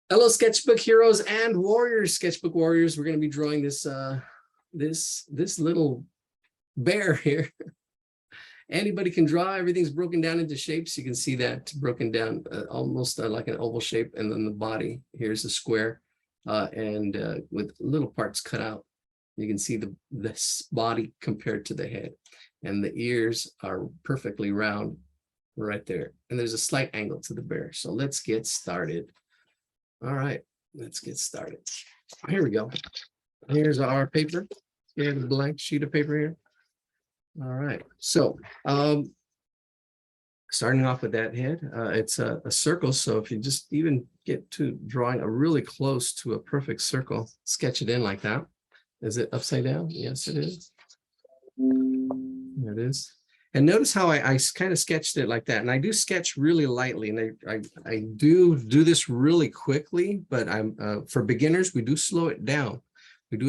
Hello, sketchbook heroes and warriors, sketchbook warriors. We're going to be drawing this this little bear here. Anybody can draw. Everything's broken down into shapes. You can see that broken down almost like an oval shape, and then the body here's a square, and with little parts cut out. You can see the body compared to the head, and the ears are perfectly round right there. And there's a slight angle to the bear. So let's get started. All right, let's get started. Here we go. Here's our paper. Here's a blank sheet of paper here. All right, so starting off with that head, it's a circle. So if you just even get to drawing a really close to a perfect circle, sketch it in like that. Is it upside down? Yes, it is. There it is. And notice how I kind of sketched it like that. And I do sketch really lightly, and I do this really quickly, but I'm for beginners, we do slow it down.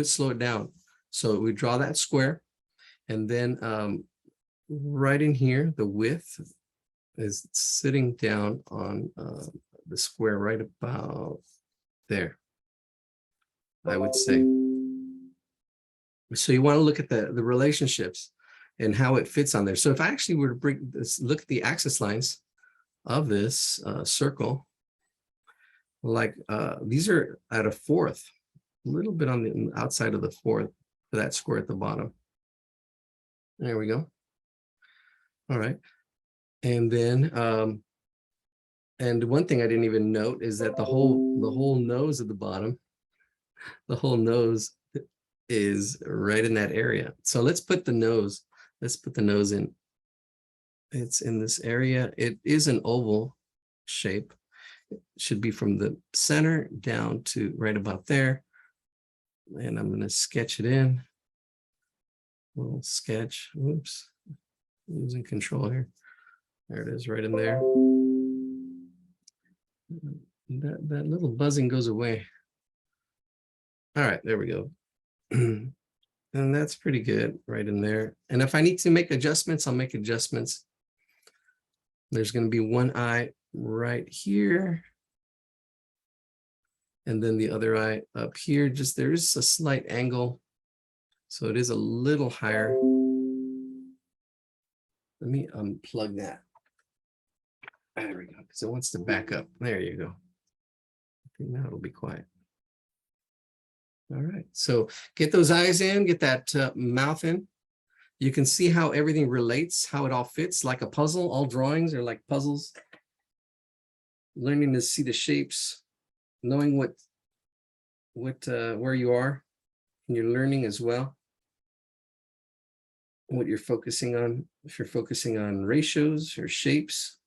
Slow it down. So we draw that square, and then right in here, the width is sitting down on the square right about there, I would say. So you want to look at the relationships and how it fits on there. So if I actually were to bring this, look at the axis lines of this circle, like these are at a fourth, a little bit on the outside of the fourth for that square at the bottom. There we go. All right. And then, and one thing I didn't even note is that the whole nose at the bottom, the whole nose is right in that area. So let's put the nose. Let's put the nose in. It's in this area. It is an oval shape. It should be from the center down to right about there. And I'm going to sketch it in. Little sketch. Oops. Losing control here. There it is, right in there. That little buzzing goes away. All right, there we go. And that's pretty good right in there. And if I need to make adjustments, I'll make adjustments. There's going to be one eye right here. And then the other eye up here. Just there's a slight angle. So it is a little higher. Let me unplug that. There we go. Because it wants to back up. There you go. I think now it'll be quiet. All right, so get those eyes in, get that mouth in. You can see how everything relates, how it all fits like a puzzle. All drawings are like puzzles. Learning to see the shapes, knowing where you are, and you're learning as well. What you're focusing on, if you're focusing on ratios or shapes.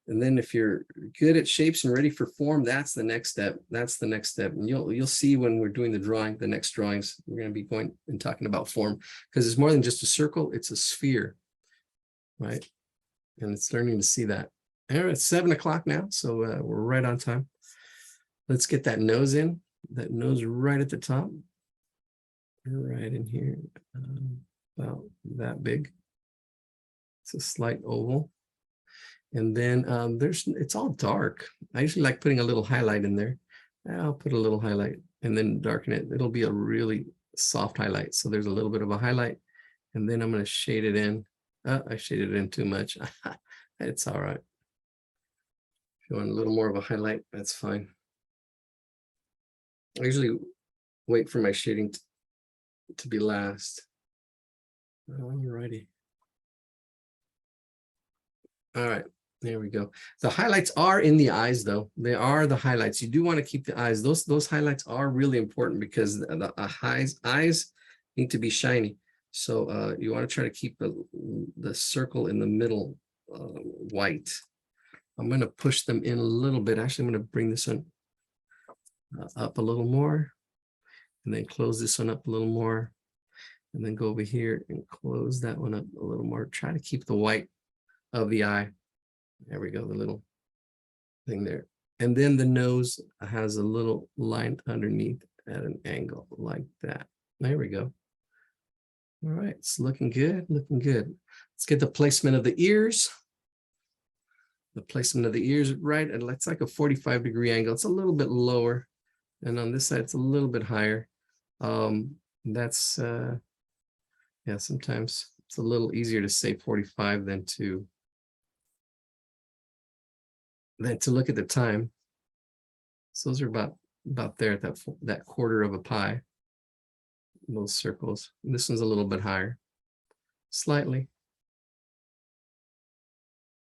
And then if you're good at shapes and ready for form, that's the next step. That's the next step. And you'll see when we're doing the next drawings, we're going to be going and talking about form, because it's more than just a circle, it's a sphere, right? And it's learning to see that. All right, it's 7 o'clock now, so we're right on time. Let's get that nose in, that nose right at the top. Right in here, about that big. It's a slight oval. And then it's all dark. I usually like putting a little highlight in there. I'll put a little highlight and then darken it. It'll be a really soft highlight. So there's a little bit of a highlight, and then I'm going to shade it in. I shaded it in too much. It's all right. If you want a little more of a highlight, that's fine. I usually wait for my shading to be last. All righty. All right. There we go. The highlights are in the eyes, though. They are the highlights. You do want to keep the eyes. Those highlights are really important, because the eyes need to be shiny. So you want to try to keep the circle in the middle white. I'm going to push them in a little bit. Actually, I'm going to bring this one up a little more, and then close this one up a little more, and then go over here and close that one up a little more. Try to keep the white of the eye. There we go, the little thing there. And then the nose has a little line underneath at an angle like that. There we go. All right, it's looking good, looking good. Let's get the placement of the ears. The placement of the ears right at, it's like a 45-degree angle. It's a little bit lower. And on this side, it's a little bit higher. That's, yeah, sometimes it's a little easier to say 45 than to look at the time. So those are about there at that quarter of a pie, those circles. And this one's a little bit higher, slightly.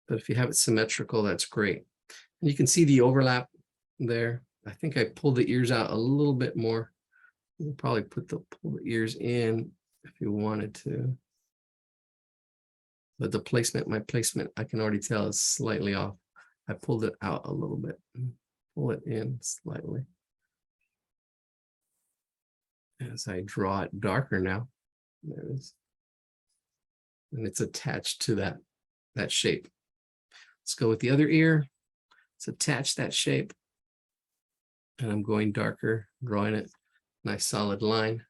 But if you have it symmetrical, that's great. And you can see the overlap there. I think I pulled the ears out a little bit more. You'll probably pull the ears in if you wanted to. But the placement, my placement, I can already tell is slightly off. I pulled it out a little bit. Pull it in slightly. As I draw it darker now. There it is. And it's attached to that shape. Let's go with the other ear. Let's attach that shape. And I'm going darker, drawing it nice solid line.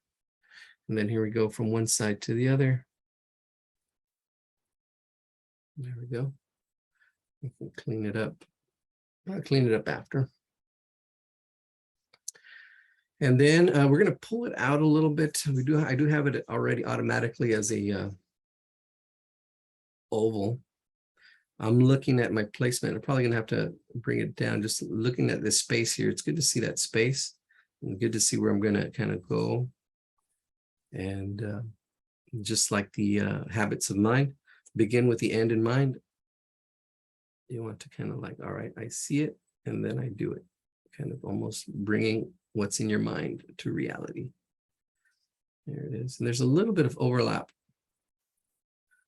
And then here we go from one side to the other. There we go. We can clean it up. I'll clean it up after. And then we're going to pull it out a little bit. I do have it already automatically as a oval. I'm looking at my placement. I'm probably going to have to bring it down. Just looking at this space here. It's good to see that space and good to see where I'm going to kind of go. And just like the habits of mind, begin with the end in mind. You want to kind of like, all right, I see it, and then I do it. Kind of almost bringing what's in your mind to reality. There it is. And there's a little bit of overlap.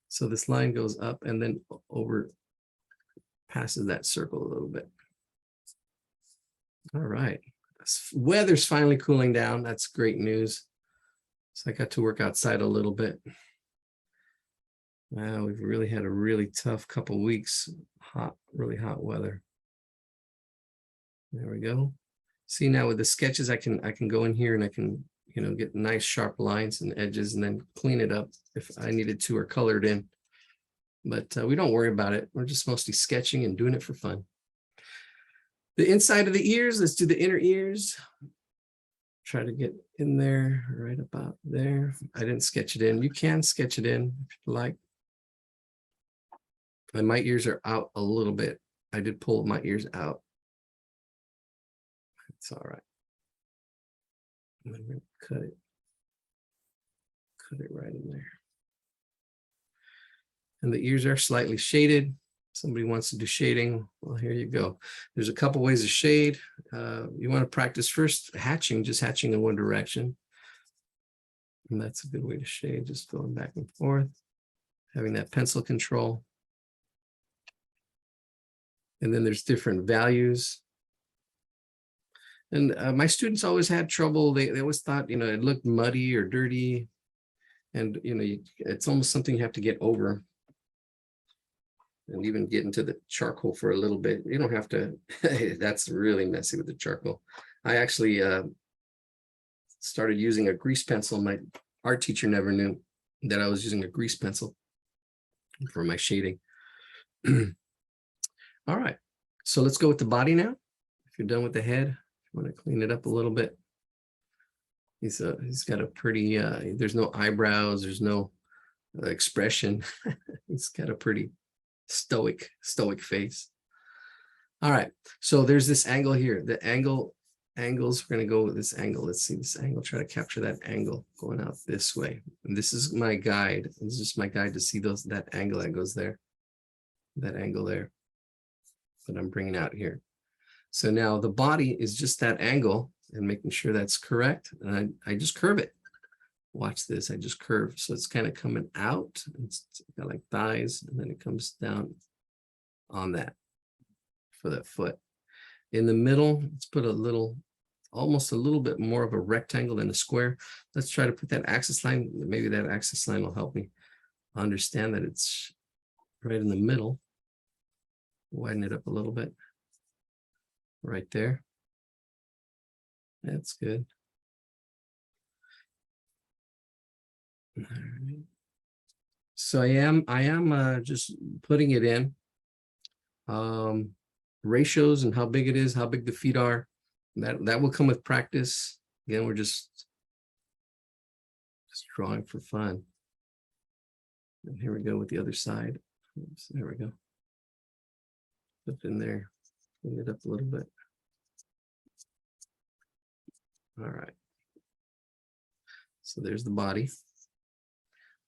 So this line goes up and then over passes that circle a little bit. All right. Weather's finally cooling down. That's great news. So I got to work outside a little bit. Wow, we've really had a really tough couple weeks. Hot, really hot weather. There we go. See, now with the sketches, I can go in here and I can, you know, get nice sharp lines and edges and then clean it up if I needed to or color it in. But we don't worry about it. We're just mostly sketching and doing it for fun. The inside of the ears, let's do the inner ears. Try to get in there, right about there. I didn't sketch it in. You can sketch it in if you like. And my ears are out a little bit. I did pull my ears out. It's all right. I'm going to cut it right in there. And the ears are slightly shaded. Somebody wants to do shading. Well, here you go. There's a couple ways to shade. You want to practice first hatching, just hatching in one direction. And that's a good way to shade, just going back and forth, having that pencil control. And then there's different values. And my students always had trouble. They always thought, you know, it looked muddy or dirty. And, you know, it's almost something you have to get over. And even get into the charcoal for a little bit. You don't have to, that's really messy with the charcoal. I actually started using a grease pencil. My art teacher never knew that I was using a grease pencil for my shading. All right, so let's go with the body now. If you're done with the head, if you want to clean it up a little bit. He's got a pretty, there's no eyebrows, there's no expression. He's got a pretty stoic face. All right, so there's this angle here. The angles, we're going to go with this angle. Let's see this angle, try to capture that angle going out this way. And this is my guide. This is my guide to see that angle that goes there, that angle there that I'm bringing out here. So now the body is just that angle and making sure that's correct. And I just curve it. Watch this, I just curve. So it's kind of coming out. It's got like thighs, and then it comes down on that for that foot. In the middle, let's put a little, almost a little bit more of a rectangle than a square. Let's try to put that axis line. Maybe that axis line will help me understand that it's right in the middle. Widen it up a little bit. Right there. That's good. All right. So I am just putting it in. ratios and how big it is, how big the feet are. That will come with practice. Again, we're just drawing for fun. And here we go with the other side. Oops, there we go. Up in there, clean it up a little bit. All right. So there's the body.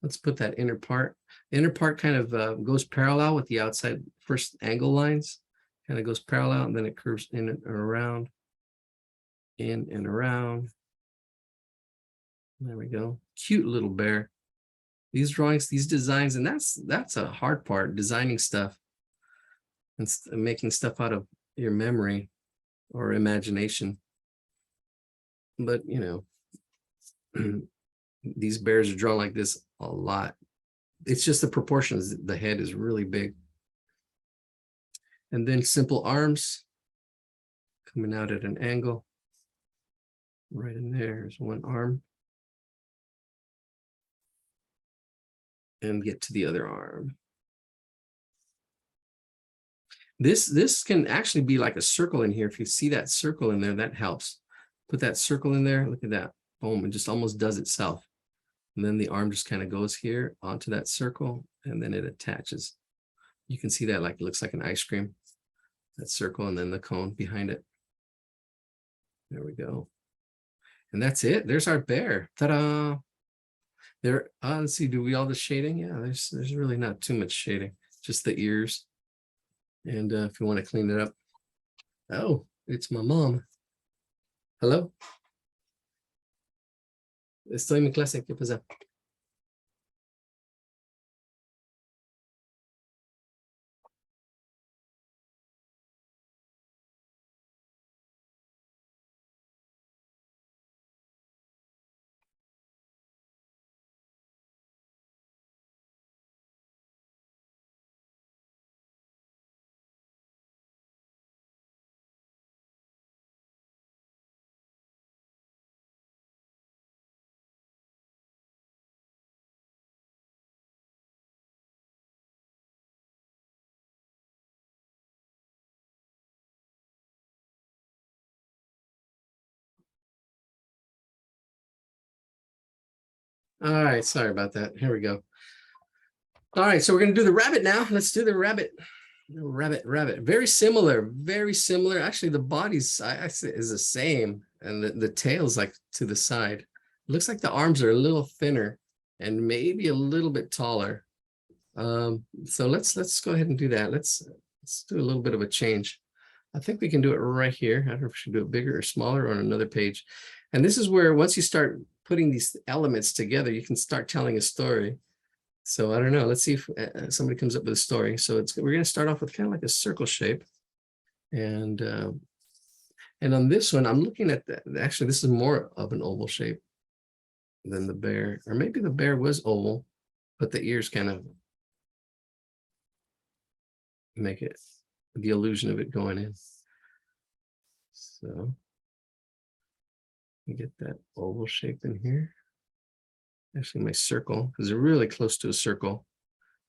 Let's put that inner part. The inner part kind of goes parallel with the outside first angle lines. Kind of goes parallel, and then it curves in and around. In and around. There we go. Cute little bear. These drawings, these designs, and that's a hard part, designing stuff and making stuff out of your memory or imagination. But, you know, these bears are drawn like this a lot. It's just the proportions. The head is really big. And then simple arms coming out at an angle. Right in there is one arm. And get to the other arm. This can actually be like a circle in here. If you see that circle in there, that helps. Put that circle in there. Look at that. Boom, it just almost does itself. And then the arm just kind of goes here onto that circle, and then it attaches. You can see that like it looks like an ice cream. That circle, and then the cone behind it. There we go. And that's it. There's our bear. Ta-da! There, let's see, do we all the shading? Yeah, there's really not too much shading, just the ears. And if you want to clean it up. Oh, it's my mom. Hello. Estoy en mi clase, ¿qué pasa? All right, sorry about that. Here we go. All right, so we're going to do the rabbit now. Let's do the rabbit. Rabbit. Very similar, very similar. Actually, the body's is the same, and the tail's like to the side. It looks like the arms are a little thinner and maybe a little bit taller. So let's go ahead and do that. Let's do a little bit of a change. I think we can do it right here. I don't know if we should do it bigger or smaller or on another page. And this is where once you start putting these elements together, you can start telling a story. So I don't know. Let's see if somebody comes up with a story. So we're going to start off with kind of like a circle shape. And on this one, I'm looking at that. Actually, this is more of an oval shape than the bear. Or maybe the bear was oval, but the ears kind of make it the illusion of it going in. So you get that oval shape in here. Actually, my circle, because they're really close to a circle.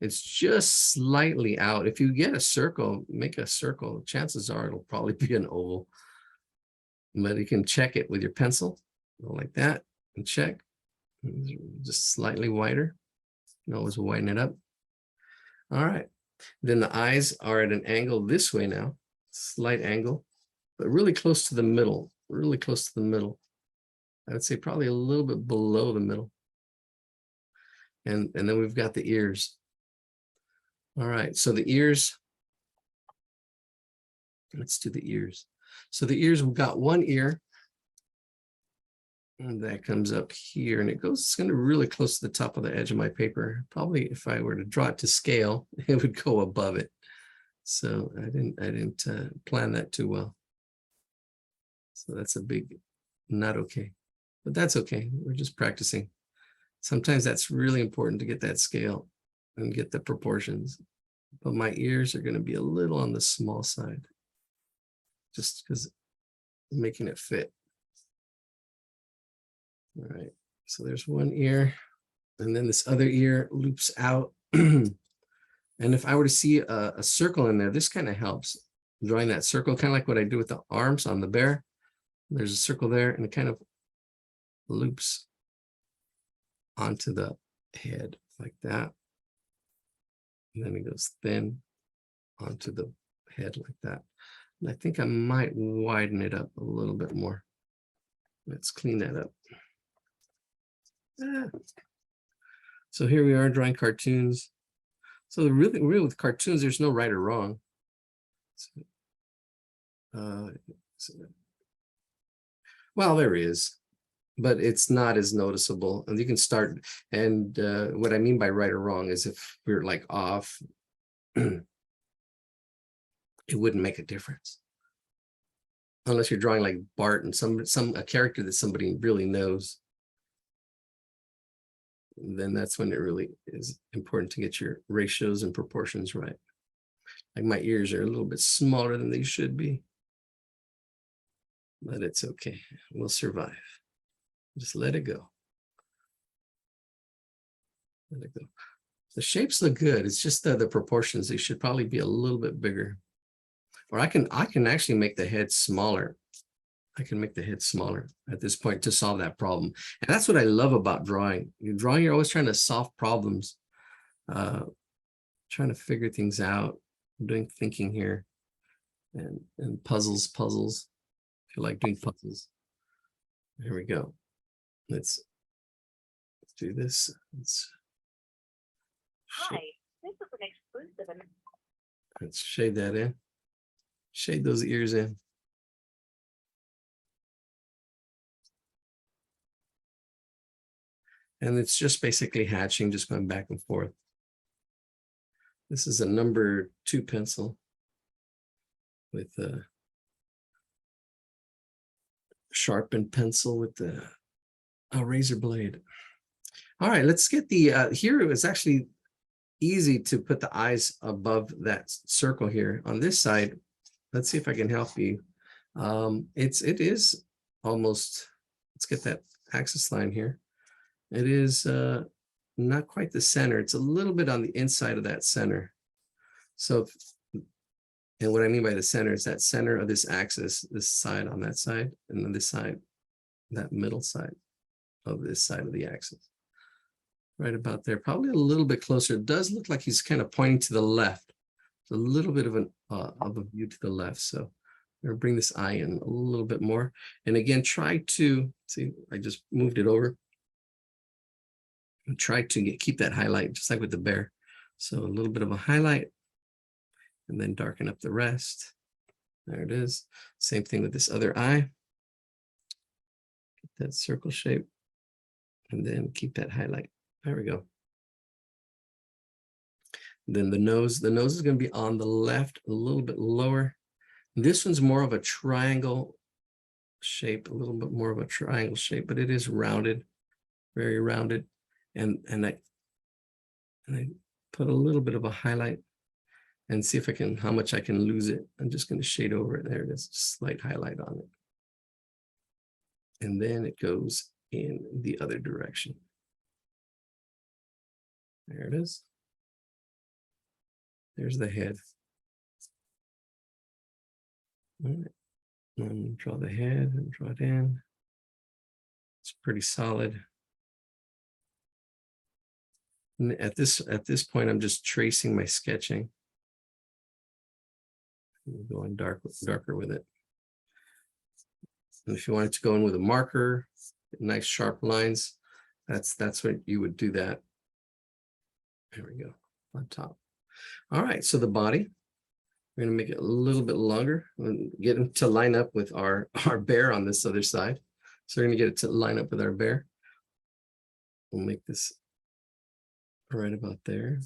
It's just slightly out. If you get a circle, make a circle. Chances are it'll probably be an oval. But you can check it with your pencil, go like that, and check. Just slightly wider. You can always widen it up. All right. Then the eyes are at an angle this way now, slight angle, but really close to the middle, really close to the middle. I would say probably a little bit below the middle. And then we've got the ears. All right, so the ears, let's do the ears. So the ears, we've got one ear, and that comes up here, and it's going to really close to the top of the edge of my paper. Probably if I were to draw it to scale, it would go above it. So I didn't plan that too well. So that's a big not okay, but that's okay. We're just practicing. Sometimes that's really important to get that scale and get the proportions. But my ears are going to be a little on the small side, just because making it fit. All right, so there's one ear, and then this other ear loops out. And if I were to see a circle in there, this kind of helps. Drawing that circle, kind of like what I do with the arms on the bear. There's a circle there, and it kind of loops onto the head like that. And then it goes thin onto the head like that. And I think I might widen it up a little bit more. Let's clean that up. So here we are drawing cartoons. So really with cartoons, there's no right or wrong. Well, there is, but it's not as noticeable. And you can start, and what I mean by right or wrong is if we're like off, it wouldn't make a difference. Unless you're drawing like Bart and a character that somebody really knows. Then that's when it really is important to get your ratios and proportions right. Like my ears are a little bit smaller than they should be. But it's okay. We'll survive. Just let it go. Let it go. The shapes look good. It's just the proportions. They should probably be a little bit bigger. Or I can actually make the head smaller. I can make the head smaller at this point to solve that problem. And that's what I love about drawing. You're always trying to solve problems, trying to figure things out. I'm doing thinking here and puzzles. If you like doing puzzles. Here we go. Let's do this. Hi, this is an exclusive. Let's shade that in. Shade those ears in. And it's just basically hatching, just going back and forth. This is a number 2 pencil with a sharpened pencil with a razor blade. All right, let's get the, here it was actually easy to put the eyes above that circle here. On this side, let's see if I can help you. It is almost, let's get that axis line here. It is not quite the center. It's a little bit on the inside of that center. So, and what I mean by the center is that center of this axis, this side on that side, and then this side, that middle side of this side of the axis. Right about there, probably a little bit closer. It does look like he's kind of pointing to the left. It's a little bit of a view to the left. So I'm going to bring this eye in a little bit more. And again, try to, see, I just moved it over. And try to keep that highlight, just like with the bear. So a little bit of a highlight, and then darken up the rest. There it is. Same thing with this other eye. Get that circle shape, and then keep that highlight. There we go. Then the nose is going to be on the left, a little bit lower. This one's more of a triangle shape, a little bit more of a triangle shape, but it is rounded, very rounded. And I put a little bit of a highlight and see if I can, how much I can lose it. I'm just going to shade over it. There it is, slight highlight on it. And then it goes in the other direction. There it is. There's the head. All right. And draw the head and draw it in. It's pretty solid. And at this point, I'm just tracing my sketching. I'm going darker with it. And if you wanted to go in with a marker, nice sharp lines, that's what you would do that. There we go, on top. All right, so the body, we're gonna make it a little bit longer and get him to line up with our bear on this other side. So we're gonna get it to line up with our bear. We'll make this right about there.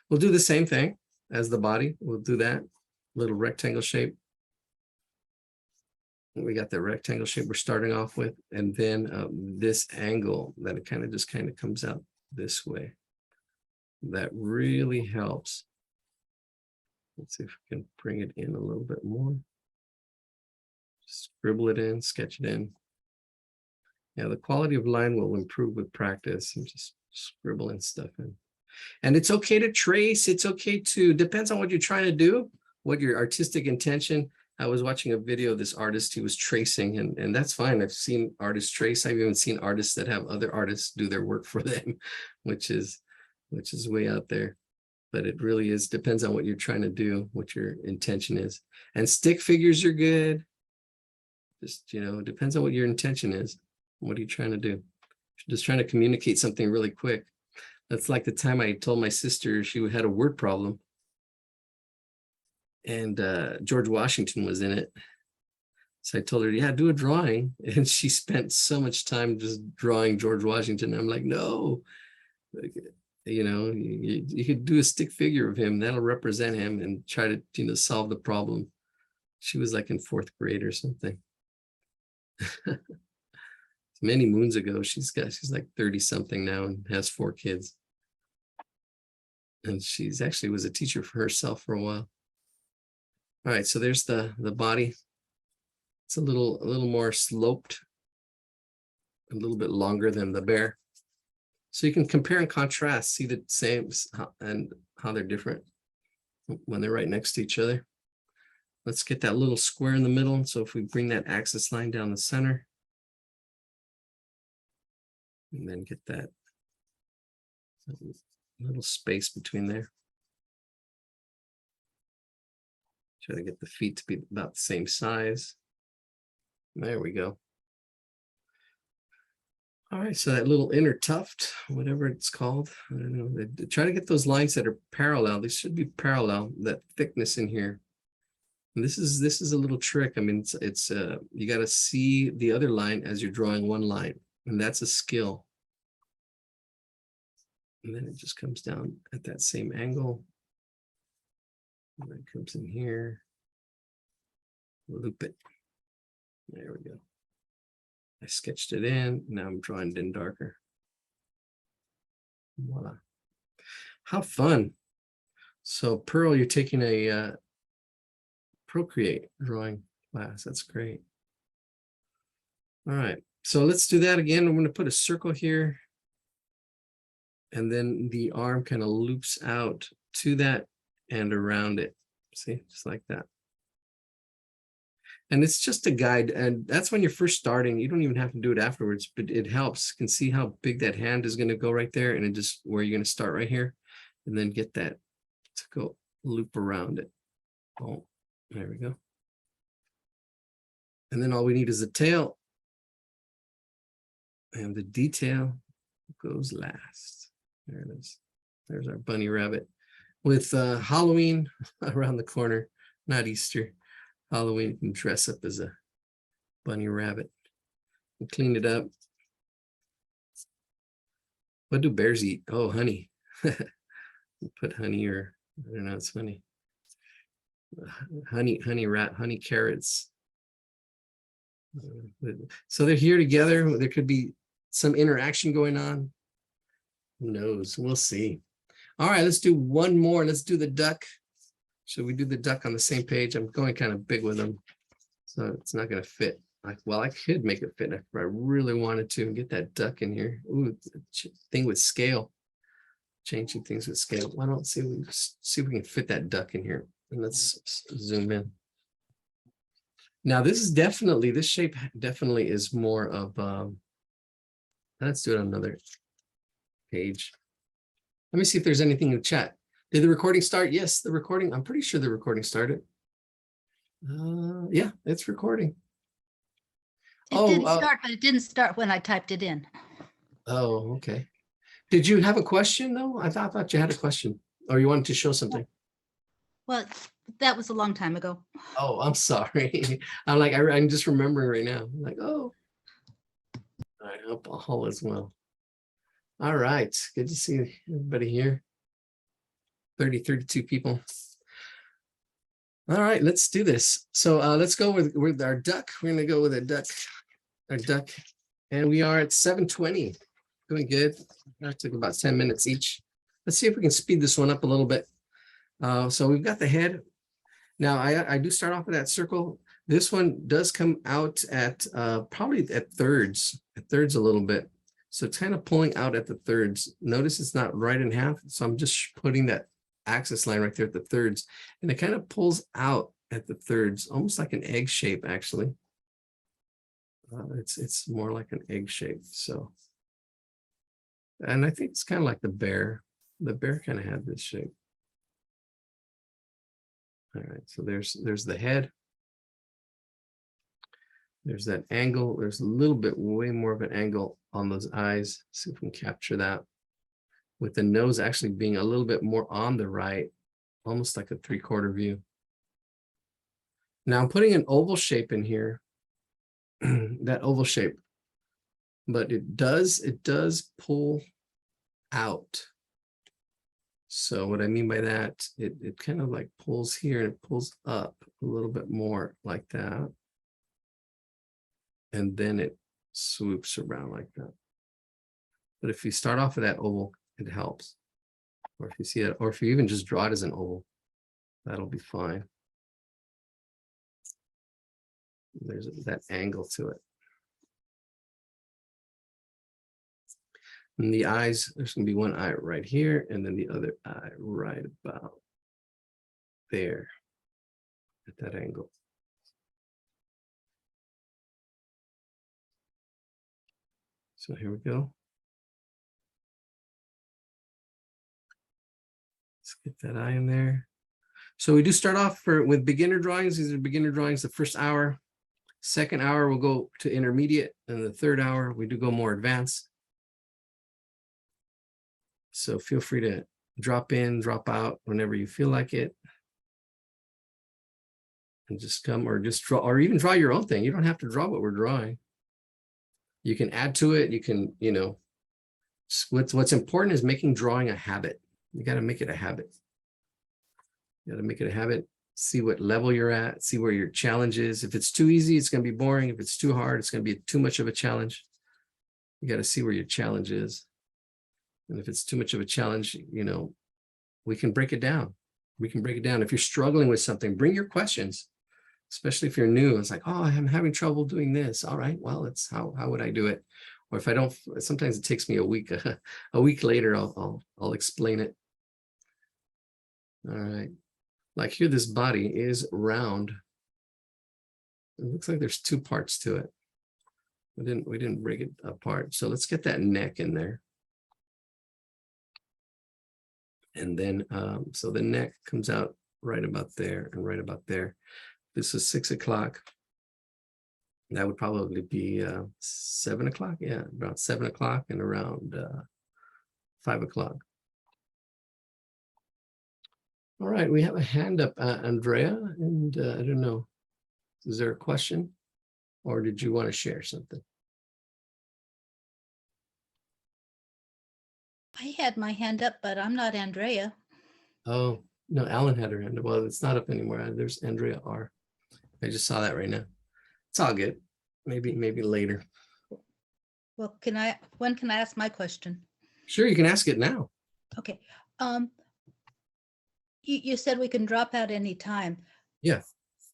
We'll do the same thing as the body. We'll do that little rectangle shape. We got the rectangle shape we're starting off with, and then this angle that it kind of comes out this way. That really helps. Let's see if we can bring it in a little bit more. Scribble it in, sketch it in. Yeah, the quality of line will improve with practice. I'm just scribbling stuff in. And it's okay to trace. It's okay to, depends on what you're trying to do, what your artistic intention. I was watching a video of this artist, he was tracing, and that's fine. I've seen artists trace. I've even seen artists that have other artists do their work for them, which is way out there. But it really is, depends on what you're trying to do, what your intention is. And stick figures are good. Just, it depends on what your intention is. What are you trying to do? You're just trying to communicate something really quick. That's like the time I told my sister she had a word problem. And George Washington was in it. So I told her, yeah, do a drawing. And she spent so much time just drawing George Washington. I'm like, no, you could do a stick figure of him. That'll represent him and try to, solve the problem. She was like in 4th grade or something. Many moons ago. She's like 30 something now and has 4 kids. And she's actually was a teacher for herself for a while. All right, so there's the body. It's a little more sloped, a little bit longer than the bear. So you can compare and contrast, see the same and how they're different when they're right next to each other. Let's get that little square in the middle. So if we bring that axis line down the center, and then get that little space between there. Try to get the feet to be about the same size. There we go. All right, so that little inner tuft, whatever it's called, I don't know. Try to get those lines that are parallel. They should be parallel, that thickness in here. And this is a little trick. I mean, it's you got to see the other line as you're drawing one line, and that's a skill. And then it just comes down at that same angle. And then it comes in here. Loop it. There we go. I sketched it in. Now I'm drawing it in darker. Voila. How fun. So Pearl, you're taking a Procreate drawing class. That's great. All right. So let's do that again. I'm going to put a circle here. And then the arm kind of loops out to that and around it. See, just like that. And it's just a guide. And that's when you're first starting. You don't even have to do it afterwards, but it helps. You can see how big that hand is going to go right there. And it just where you're going to start right here. And then get that to go loop around it. Oh, there we go. And then all we need is the tail. And the detail goes last. There it is. There's our bunny rabbit with Halloween around the corner, not Easter. Halloween, you can dress up as a bunny rabbit and clean it up. What do bears eat? Oh, honey. Put honey, or I don't know, it's funny. Honey rat, honey carrots. So they're here together. There could be some interaction going on. Who knows? We'll see. All right, let's do one more. Let's do the duck. Should we do the duck on the same page? I'm going kind of big with them, so it's not going to fit. Well, I could make it fit if I really wanted to and get that duck in here. Ooh, thing with scale. Changing things with scale. Why don't see if we can fit that duck in here? And let's zoom in. Now this shape definitely is more of let's do it on another page. Let me see if there's anything in the chat. Did the recording start? Yes, the recording. I'm pretty sure the recording started. Yeah, it's recording. It didn't start, but it didn't start when I typed it in. Oh, okay. Did you have a question though? I thought you had a question, or you wanted to show something. Well, that was a long time ago. Oh, I'm sorry. I'm like, I'm just remembering right now. I'm like, oh. All right, hope all is well. All right, good to see everybody here. 32 people. All right, let's do this. So let's go with our duck. We're gonna go with a duck, and we are at 7:20. Doing good. That took about 10 minutes each. Let's see if we can speed this one up a little bit. So we've got the head. Now I do start off with that circle. This one does come out at probably at thirds a little bit. So it's kind of pulling out at the thirds. Notice it's not right in half. So I'm just putting that axis line right there at the thirds, and it kind of pulls out at the thirds, almost like an egg shape, actually. It's more like an egg shape. So, and I think it's kind of like the bear. The bear kind of had this shape. All right, so there's the head. There's that angle. There's a little bit way more of an angle on those eyes. See if we can capture that. With the nose actually being a little bit more on the right, almost like a 3/4 view. Now I'm putting an oval shape in here, that oval shape, but it does pull out. So what I mean by that, it kind of like pulls here and it pulls up a little bit more like that. And then it swoops around like that. But if you start off with that oval, it helps. Or if you see it, or if you even just draw it as an oval, that'll be fine. There's that angle to it. And the eyes, there's going to be one eye right here, and then the other eye right about there at that angle. So here we go. Let's get that eye in there. So we do start off with beginner drawings. These are beginner drawings the first hour. Second hour, we'll go to intermediate. And the third hour, we do go more advanced. So feel free to drop in, drop out whenever you feel like it. And just come or just draw, or even draw your own thing. You don't have to draw what we're drawing. You can add to it. You can, you know, what's important is making drawing a habit. You got to make it a habit. You got to make it a habit. See what level you're at. See where your challenge is. If it's too easy, it's going to be boring. If it's too hard, it's going to be too much of a challenge. You got to see where your challenge is. And if it's too much of a challenge, you know, we can break it down. We can break it down. If you're struggling with something, bring your questions, especially if you're new. It's like, oh, I'm having trouble doing this. All right, well, it's how would I do it? Or if I don't, sometimes it takes me a week. A week later, I'll explain it. All right. Like here, this body is round. It looks like there's two parts to it. We didn't break it apart. So let's get that neck in there. And then, so the neck comes out right about there and right about there. This is 6 o'clock. That would probably be 7 o'clock. Yeah, about 7 o'clock and around 5 o'clock. All right, we have a hand up, Andrea, and I don't know, is there a question or did you want to share something? I had my hand up, but I'm not Andrea. Oh, no, Alan had her hand up. Well, it's not up anymore. There's Andrea R. I just saw that right now. It's all good. Maybe later. Well, when can I ask my question? Sure, you can ask it now. Okay. You said we can drop out any time. Yeah.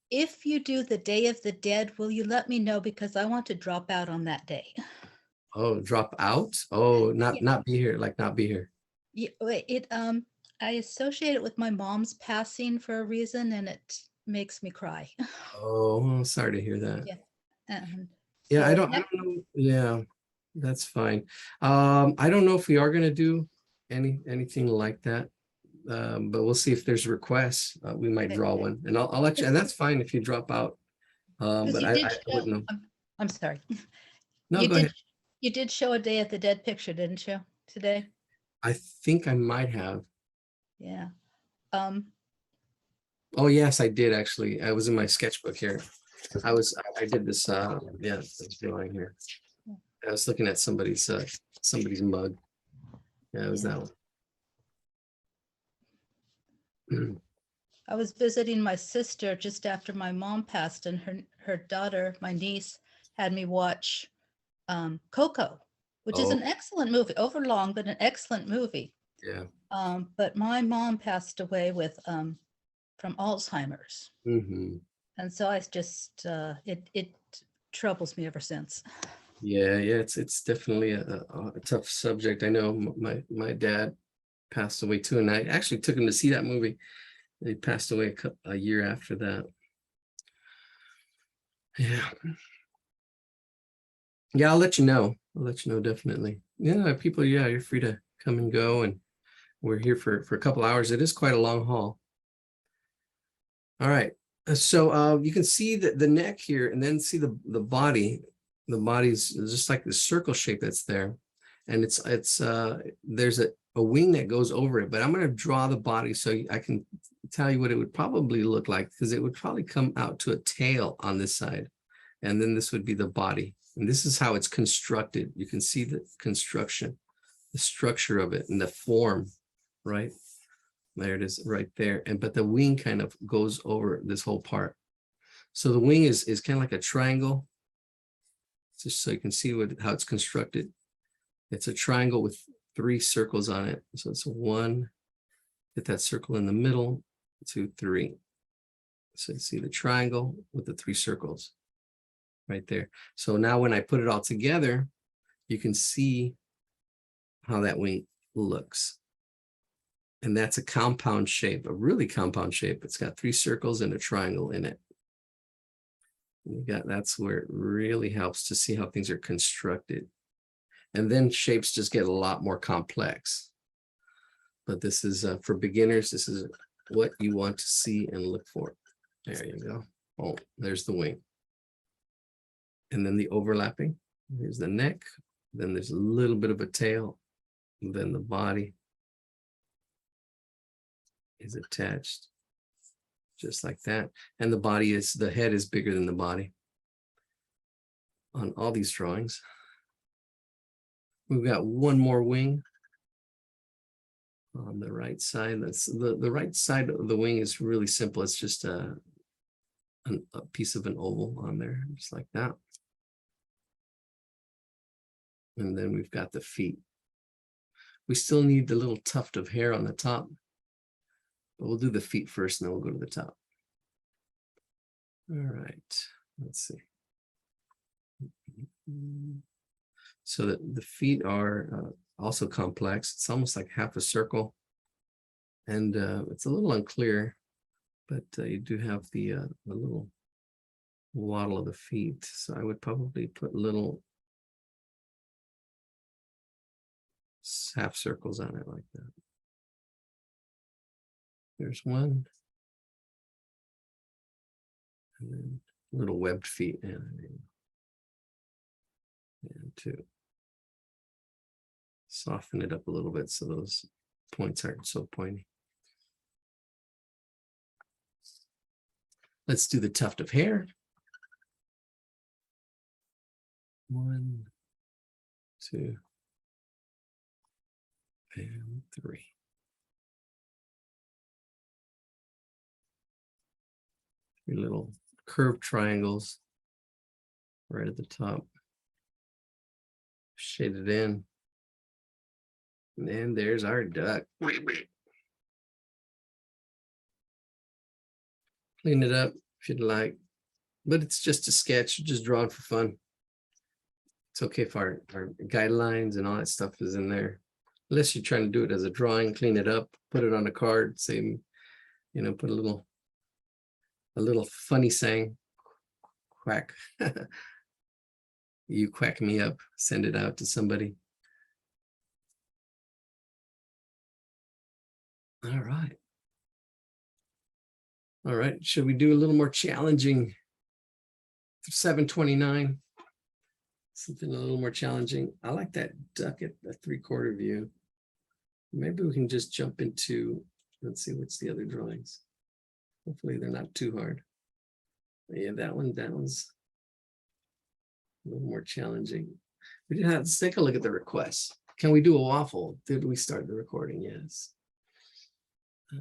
If you do the Day of the Dead, will you let me know, because I want to drop out on that day? Oh, drop out? Oh, not be here, like not be here. Yeah, I associate it with my mom's passing for a reason, and it makes me cry. Oh, sorry to hear that. Yeah. Yeah, So I don't know. Yeah, that's fine. I don't know if we are gonna do anything like that. But we'll see if there's requests. We might draw one, and I'll let you, and that's fine if you drop out. But I wouldn't know. I'm sorry. No, go ahead. You did show a Day of the Dead picture, didn't you, today? I think I might have. Yeah. Oh yes, I did actually. I was in my sketchbook here. I did this. Yeah, this drawing here. I was looking at somebody's mug. Yeah, it was that one. I was visiting my sister just after my mom passed, and her daughter, my niece, had me watch Coco, which is an excellent movie, overlong, but an excellent movie. Yeah. But my mom passed away with from Alzheimer's. Mm-hmm. And so I just it troubles me ever since. Yeah, it's definitely a tough subject. I know my dad passed away too, and I actually took him to see that movie. He passed away a year after that. Yeah. Yeah, I'll let you know. I'll let you know, definitely. Yeah, people, yeah, you're free to come and go, and we're here for a couple hours. It is quite a long haul. All right. So you can see the neck here, and then see the body. The body's just like the circle shape that's there. And it's there's a wing that goes over it, but I'm going to draw the body so I can tell you what it would probably look like, because it would probably come out to a tail on this side. And then this would be the body. And this is how it's constructed. You can see the construction, the structure of it, and the form, right? There it is right there. And but the wing kind of goes over this whole part. So the wing is kind of like a triangle, just so you can see how it's constructed. It's a triangle with 3 circles on it. So it's 1, get that circle in the middle, 2, 3. So you see the triangle with the 3 circles right there. So now when I put it all together, you can see how that wing looks. And that's a compound shape, a really compound shape. It's got 3 circles and a triangle in it. And that's where it really helps to see how things are constructed. And then shapes just get a lot more complex. But this is for beginners, this is what you want to see and look for. There you go. Oh, there's the wing. And then the overlapping. Here's the neck. Then there's a little bit of a tail. And then the body is attached just like that. And the head is bigger than the body on all these drawings. We've got one more wing on the right side. That's the right side of the wing is really simple. It's just a piece of an oval on there, just like that. And then we've got the feet. We still need the little tuft of hair on the top, but we'll do the feet first and then we'll go to the top. All right, let's see. So the feet are also complex. It's almost like half a circle, and it's a little unclear, but you do have the little waddle of the feet. So I would probably put little half circles on it like that. There's one, and then little webbed feet, and 2. Soften it up a little bit so those points aren't so pointy. Let's do the tuft of hair. 1, 2, and 3. 3 little curved triangles right at the top. Shade it in. And there's our duck. Clean it up if you'd like, but it's just a sketch, just drawn for fun. It's okay if our guidelines and all that stuff is in there. Unless you're trying to do it as a drawing, clean it up, put it on a card, say, put a little funny saying, quack. You quack me up, send it out to somebody. All right. All right, should we do a little more challenging? 729. Something a little more challenging. I like that duck at the 3/4 view. Maybe we can just jump into, let's see, what's the other drawings? Hopefully they're not too hard. Yeah, that one's a little more challenging. Let's take a look at the requests. Can we do a waffle? Did we start the recording? Yes. I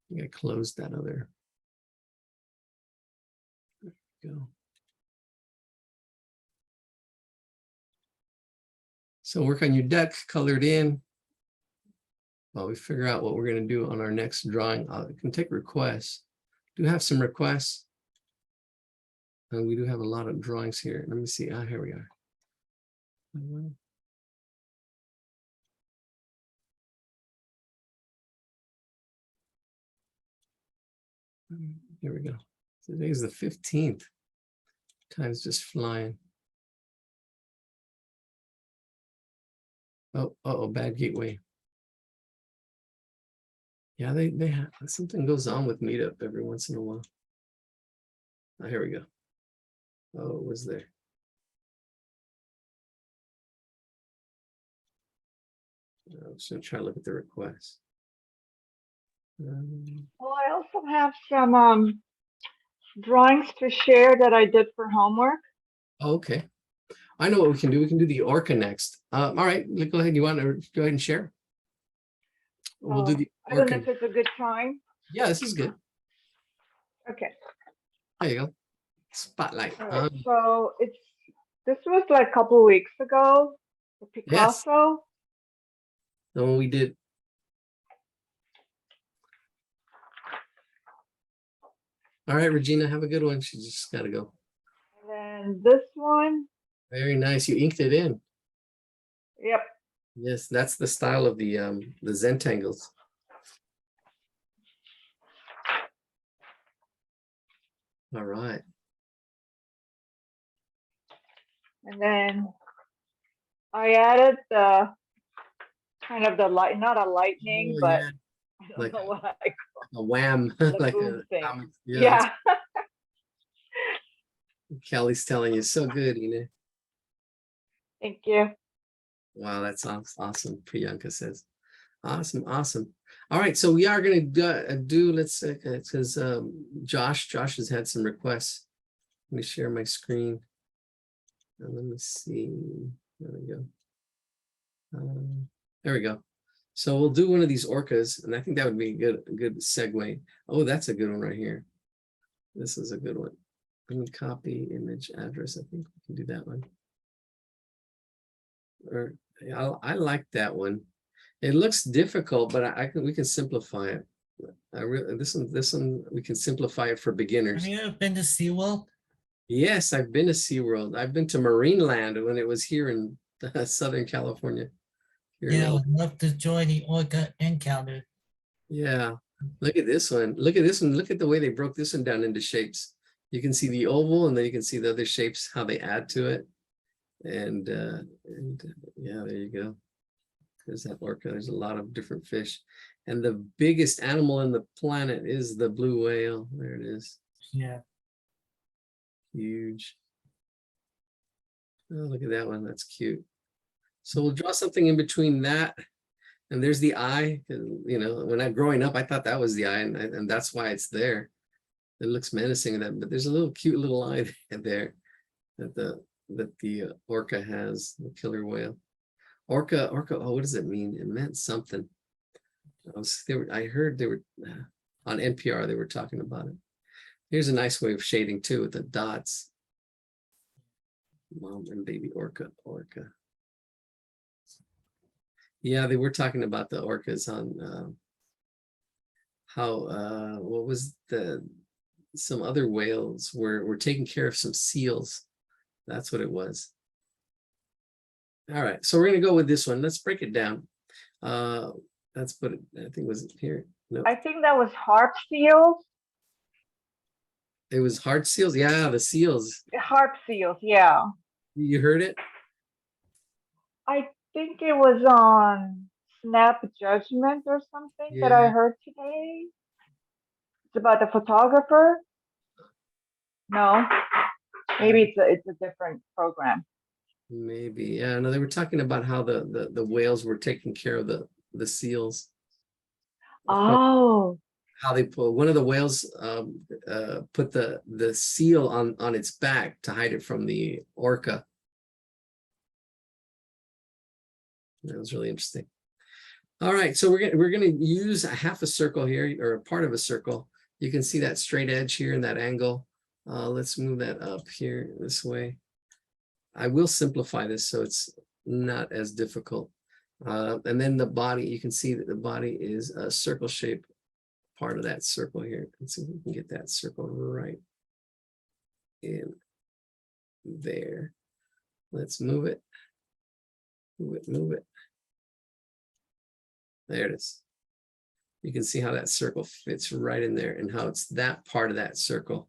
think I closed that other. There we go. So work on your duck, colored in. While we figure out what we're going to do on our next drawing, I can take requests. Do have some requests. And we do have a lot of drawings here. Let me see. Ah, here we are. Here we go. Today's the 15th. Time's just flying. Oh, bad gateway. Yeah, they have something goes on with Meetup every once in a while. Oh, here we go. Oh, it was there. I was gonna try to look at the request. Well, I also have some drawings to share that I did for homework. Okay. I know what we can do. We can do the orca next. All right, go ahead. You want to go ahead and share? We'll do the I don't know orca. if it's a good time. Yeah, this is good. Okay. There you go. Spotlight. All right. So this was like a couple weeks ago. The Yes. Picasso. The one we did. All right, Regina, have a good one. She just got to go. And then this one. Very nice. You inked it in. Yep. Yes, that's the style of the Zentangles. All right. And then I added the kind of the light, not a lightning, Oh, but yeah. I don't Like know what I a wham, the like boom a thing. comic. Yeah. Kelly's telling you so good, you know. Thank you. Wow, that's awesome. Priyanka says, awesome. All right, so we are going to do. Let's say because Josh has had some requests. Let me share my screen. And let me see. There we go. There we go. So we'll do one of these orcas, and I think that would be a good segue. Oh, that's a good one right here. This is a good one. Let me copy image address. I think we can do that one. Or I like that one. It looks difficult, but we can simplify it. This one we can simplify it for beginners. Have you ever been to SeaWorld? Yes, I've been to SeaWorld. I've been to Marineland when it was here in Southern California. Yeah, I would love to join the orca encounter. Yeah. Look at this one. Look at this one. Look at the way they broke this one down into shapes. You can see the oval, and then you can see the other shapes, how they add to it. And yeah, there you go. There's that orca. There's a lot of different fish. And the biggest animal on the planet is the blue whale. There it is. Yeah. Huge. Oh, look at that one. That's cute. So we'll draw something in between that. And there's the eye. You know, when I'm growing up, I thought that was the eye, and that's why it's there. It looks menacing, but there's a little cute little eye there that the orca has, the killer whale. Orca. Oh, what does it mean? It meant something. I heard they were on NPR. They were talking about it. Here's a nice way of shading too, with the dots. Mom and baby orca. Yeah, they were talking about the orcas on how what was some other whales were taking care of some seals. That's what it was. All right, so we're gonna go with this one. Let's break it down. Let's put it, I think it was here. No, I think that was harp seals. it was hard seals. Yeah, the seals. Harp seals, yeah. You heard it? I think it was on Snap Judgment or something that I Yeah. heard today. It's about the photographer. No, maybe it's a different program. Maybe. Yeah, no, they were talking about how the whales were taking care of the seals. Oh, How they put one of the whales put the seal on its back to hide it from the orca. That was really interesting. All right, so we're gonna use a half a circle here, or a part of a circle. You can see that straight edge here in that angle. Let's move that up here this way. I will simplify this so it's not as difficult. And then the body, you can see that the body is a circle shape, part of that circle here. Let's see if we can get that circle right. in there. Let's move it. Move it, move it. There it is. You can see how that circle fits right in there and how it's that part of that circle.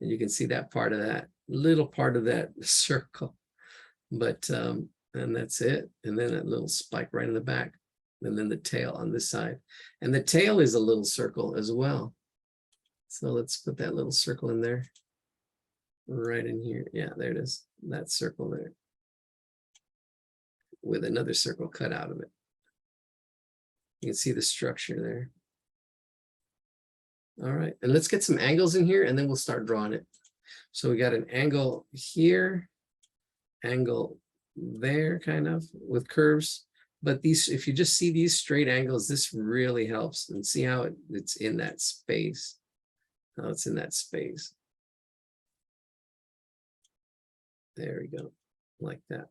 And you can see that part of that little part of that circle. But, and that's it. And then that little spike right in the back. And then the tail on this side. And the tail is a little circle as well. So let's put that little circle in there. Right in here. Yeah, there it is. That circle there. With another circle cut out of it. You can see the structure there. All right, and let's get some angles in here and then we'll start drawing it. So we got an angle here, angle there kind of with curves. But these, if you just see these straight angles, this really helps. And see how it's in that space. How it's in that space. There we go, like that.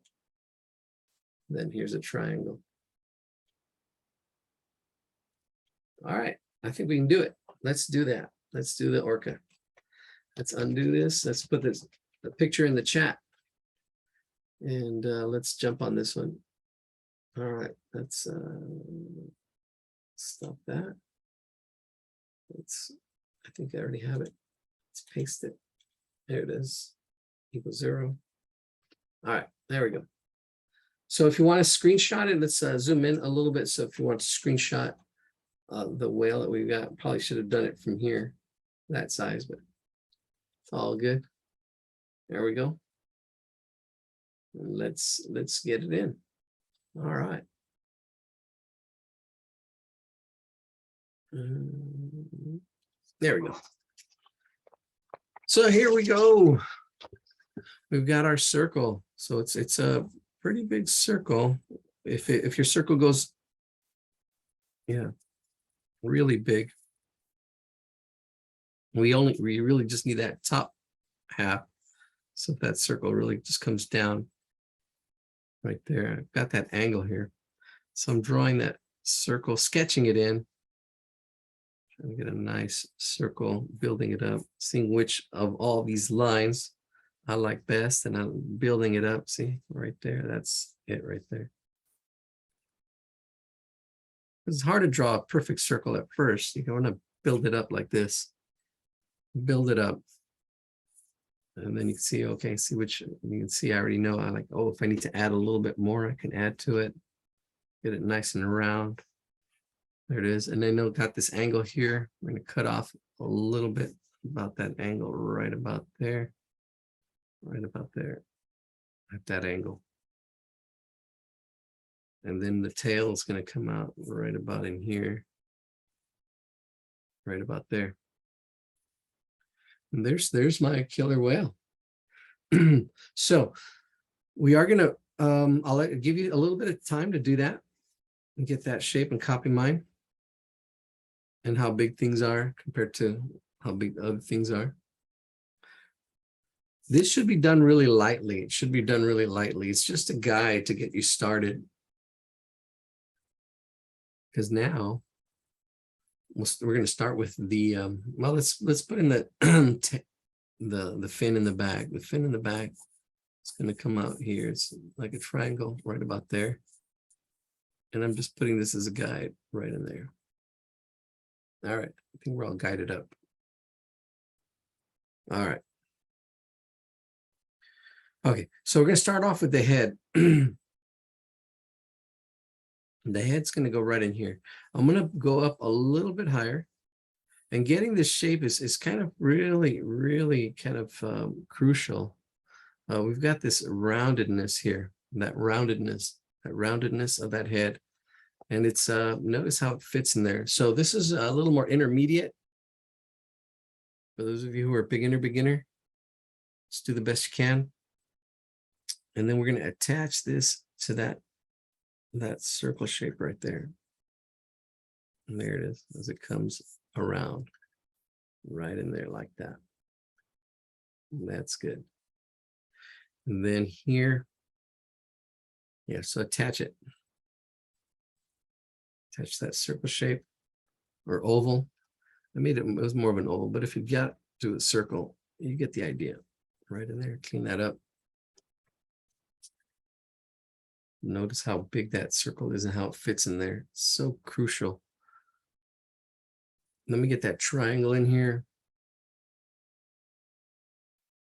Then here's a triangle. All right, I think we can do it. Let's do that. Let's do the orca. Let's undo this. Let's put the picture in the chat. And let's jump on this one. All right, let's stop that. I think I already have it. Let's paste it. There it is. Equals 0. All right, there we go. So if you want to screenshot it, let's zoom in a little bit. So if you want to screenshot the whale that we've got, probably should have done it from here, that size, but it's all good. There we go. And let's get it in. All right. There we go. So here we go. We've got our circle. So it's a pretty big circle. If your circle goes, yeah, really big, we really just need that top half. So if that circle really just comes down right there, I've got that angle here. So I'm drawing that circle, sketching it in, trying to get a nice circle, building it up, seeing which of all these lines I like best, and I'm building it up. See right there, that's it right there. It's hard to draw a perfect circle at first. You want to build it up like this, build it up. And then you can see, okay, see which, you can see I already know, I like, oh, if I need to add a little bit more, I can add to it, get it nice and round. There it is. And then I got this angle here. I'm going to cut off a little bit about that angle right about there. Right about there at that angle. And then the tail is going to come out right about in here. Right about there. And there's my killer whale. So we are going to, I'll give you a little bit of time to do that and get that shape and copy mine and how big things are compared to how big other things are. This should be done really lightly. It should be done really lightly. It's just a guide to get you started. Because now we're going to start with the well, let's put in the the fin in the back. The fin in the back is going to come out here. It's like a triangle right about there. And I'm just putting this as a guide right in there. All right, I think we're all guided up. All right. Okay, so we're going to start off with the head. The head's going to go right in here. I'm going to go up a little bit higher. And getting this shape is kind of really kind of crucial. We've got this roundedness here, that roundedness of that head. And it's, notice how it fits in there. So this is a little more intermediate. For those of you who are beginner, let's do the best you can. And then we're going to attach this to that circle shape right there. And there it is as it comes around right in there like that. And that's good. And then here, yeah, so attach it. Attach that circle shape or oval. I made it, it was more of an oval, but if you got to a circle, you get the idea. right in there, clean that up. Notice how big that circle is and how it fits in there. So crucial. Let me get that triangle in here.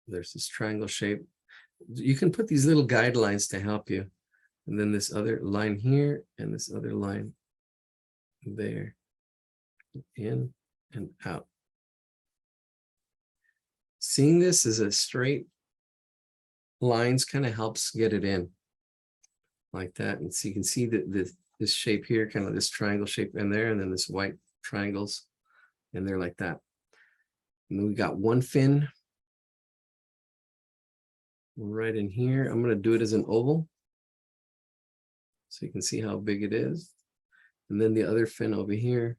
There's this triangle shape. You can put these little guidelines to help you. And then this other line here and this other line there. In and out. Seeing this as a straight lines kind of helps get it in. Like that. And so you can see that this shape here, kind of this triangle shape in there, and then this white triangles in there like that. And then we got one fin right in here. I'm going to do it as an oval so you can see how big it is. And then the other fin over here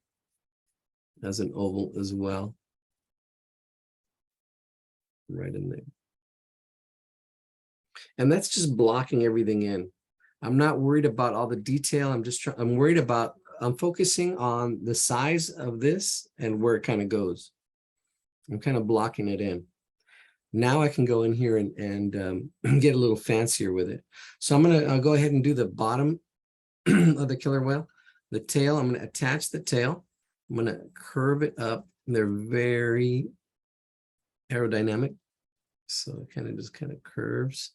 as an oval as well. Right in there. And that's just blocking everything in. I'm not worried about all the detail. I'm worried about, I'm focusing on the size of this and where it kind of goes. I'm kind of blocking it in. Now I can go in here and get a little fancier with it. So I'm going to go ahead and do the bottom of the killer whale. The tail, I'm going to attach the tail. I'm going to curve it up. They're very aerodynamic. So it kind of curves.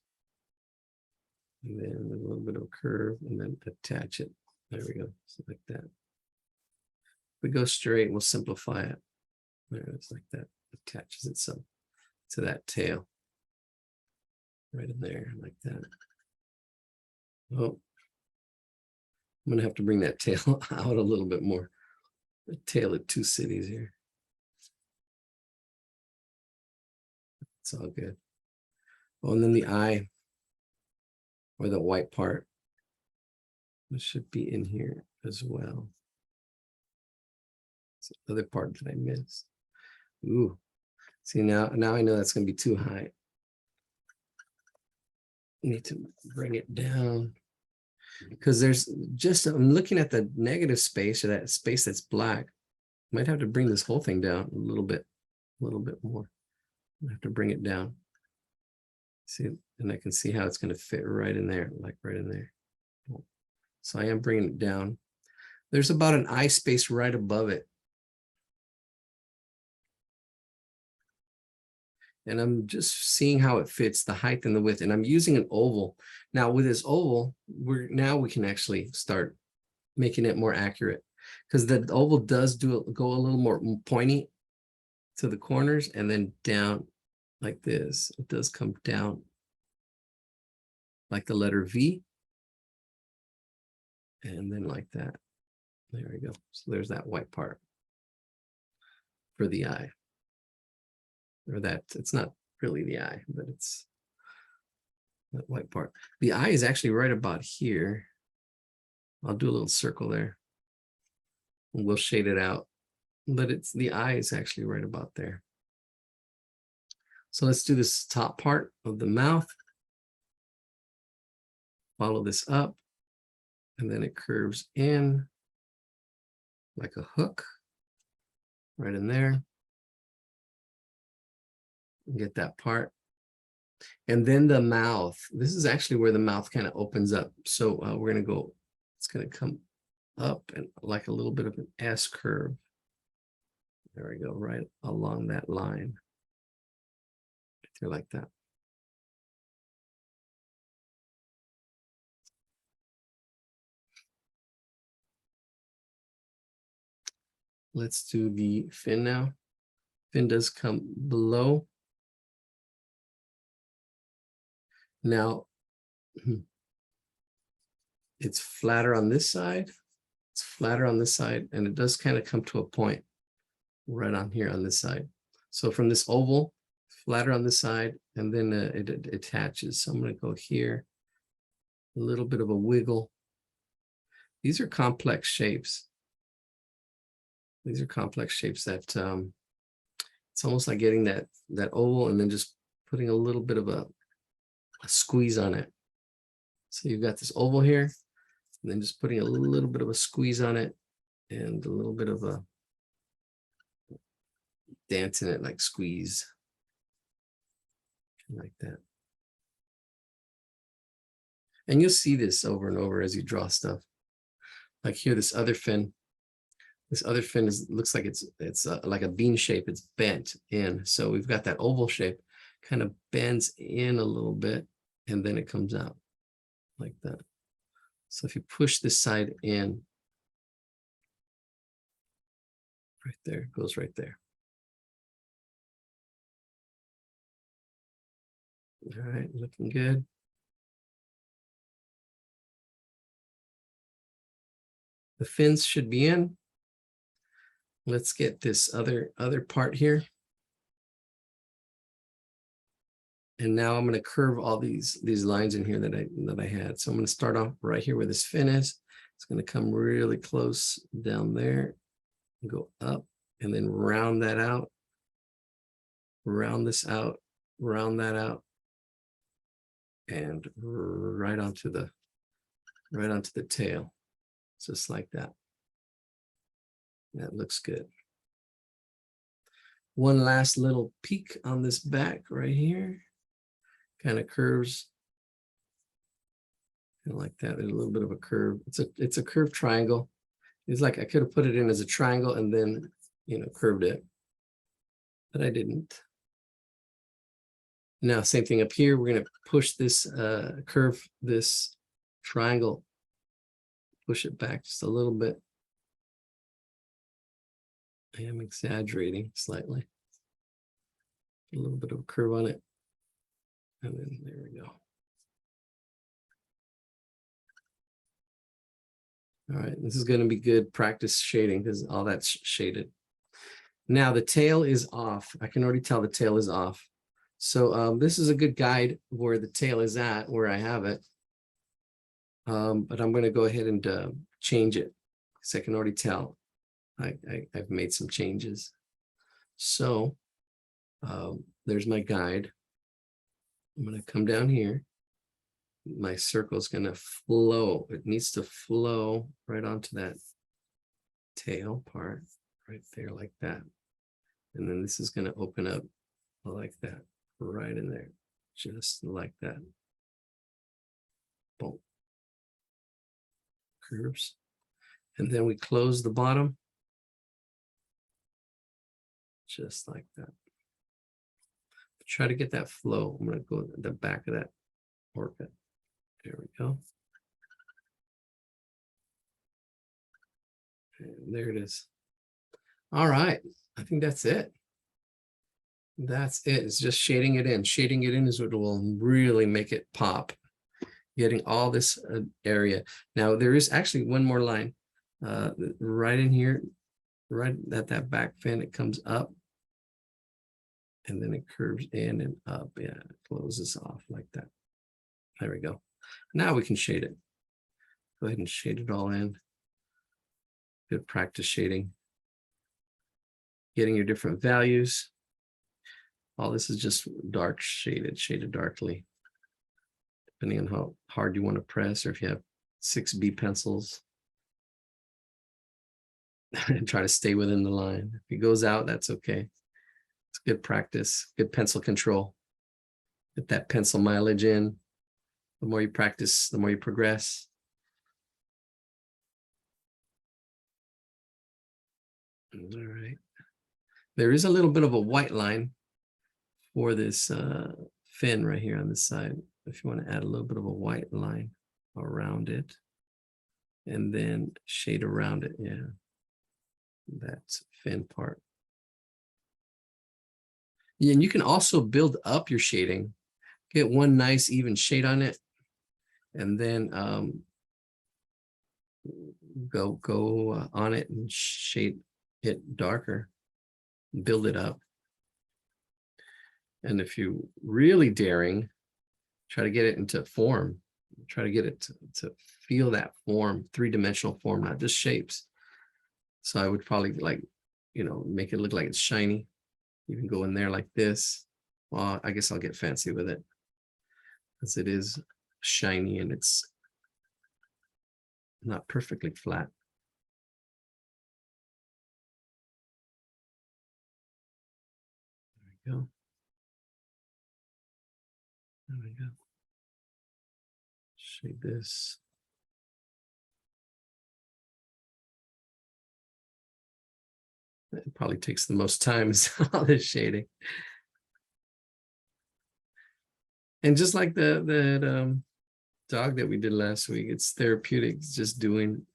And then a little bit of a curve and then attach it. There we go. So like that. If we go straight, we'll simplify it. There, it's like that. Attaches itself to that tail. Right in there, like that. Oh, I'm going to have to bring that tail out a little bit more. The tail of two cities here. It's all good. Oh, and then the eye, or the white part, this should be in here as well. It's the other part that I missed. Ooh, see now I know that's going to be too high. Need to bring it down because there's just, I'm looking at the negative space, or that space that's black. Might have to bring this whole thing down a little bit more. I have to bring it down. See, and I can see how it's going to fit right in there, like right in there. So I am bringing it down. There's about an eye space right above it. And I'm just seeing how it fits, the height and the width. And I'm using an oval. Now with this oval, we can actually start making it more accurate, because the oval does go a little more pointy to the corners and then down like this. It does come down like the letter V. And then like that. There we go. So there's that white part for the eye. Or that, it's not really the eye, but it's that white part. The eye is actually right about here. I'll do a little circle there. And we'll shade it out. But it's, the eye is actually right about there. So let's do this top part of the mouth. Follow this up. And then it curves in like a hook right in there. Get that part. And then the mouth. This is actually where the mouth kind of opens up. So we're going to go, it's going to come up and like a little bit of an S curve. There we go, right along that line. Like that. Let's do the fin now. Fin does come below. Now, it's flatter on this side. It's flatter on this side, and it does kind of come to a point right on here on this side. So from this oval, flatter on this side, and then it attaches. So I'm going to go here, a little bit of a wiggle. These are complex shapes. These are complex shapes that it's almost like getting that oval and then just putting a little bit of a squeeze on it. So you've got this oval here, and then just putting a little bit of a squeeze on it and a little bit of a dance in it, like squeeze. like that. And you'll see this over and over as you draw stuff. Like here, this other fin looks like it's like a bean shape. It's bent in. So we've got that oval shape, kind of bends in a little bit, and then it comes out like that. So if you push this side in, right there, it goes right there. All right, looking good. The fins should be in. Let's get this other part here. And now I'm going to curve all these lines in here that I had. So I'm going to start off right here where this fin is. It's going to come really close down there, go up, and then round that out, round this out, round that out, and right onto the tail, just like that. That looks good. One last little peek on this back right here. Kind of curves and like that. There's a little bit of a curve. It's a curved triangle. It's like I could have put it in as a triangle and then, you know, curved it, but I didn't. Now, same thing up here. We're going to push this, curve this triangle, push it back just a little bit. I am exaggerating slightly. A little bit of a curve on it. And then there we go. All right, this is going to be good practice shading because all that's shaded. Now the tail is off. I can already tell the tail is off. So this is a good guide where the tail is at, where I have it. But I'm going to go ahead and change it because I can already tell I've made some changes. So there's my guide. I'm going to come down here. My circle is going to flow. It needs to flow right onto that tail part right there like that. And then this is going to open up like that, right in there, just like that. Boom. Curves. And then we close the bottom. Just like that. Try to get that flow. I'm going to go at the back of that orbit. There we go. And there it is. All right. I think that's it. That's it. It's just shading it in. Shading it in is what will really make it pop. Getting all this area. Now, there is actually one more line right in here, right at that back fin. It comes up. And then it curves in and up. Yeah, it closes off like that. There we go. Now we can shade it. Go ahead and shade it all in. Good practice shading. Getting your different values. All this is just dark shaded darkly. Depending on how hard you want to press, or if you have 6B pencils. And try to stay within the line. If it goes out, that's okay. It's good practice, good pencil control. Get that pencil mileage in. The more you practice, the more you progress. All right. There is a little bit of a white line for this fin right here on this side. If you want to add a little bit of a white line around it and then shade around it. Yeah. That fin part. Yeah, and you can also build up your shading. Get one nice even shade on it, and then go on it and shade it darker. Build it up. And if you really daring, try to get it into form. Try to get it to feel that form, three-dimensional form, not just shapes. So I would probably make it look like it's shiny. You can go in there like this. Well, I guess I'll get fancy with it because it is shiny and it's not perfectly flat. There we go. There we go. Shade this. It probably takes the most time is all this shading. And just like that dog that we did last week, it's therapeutic. It's just doing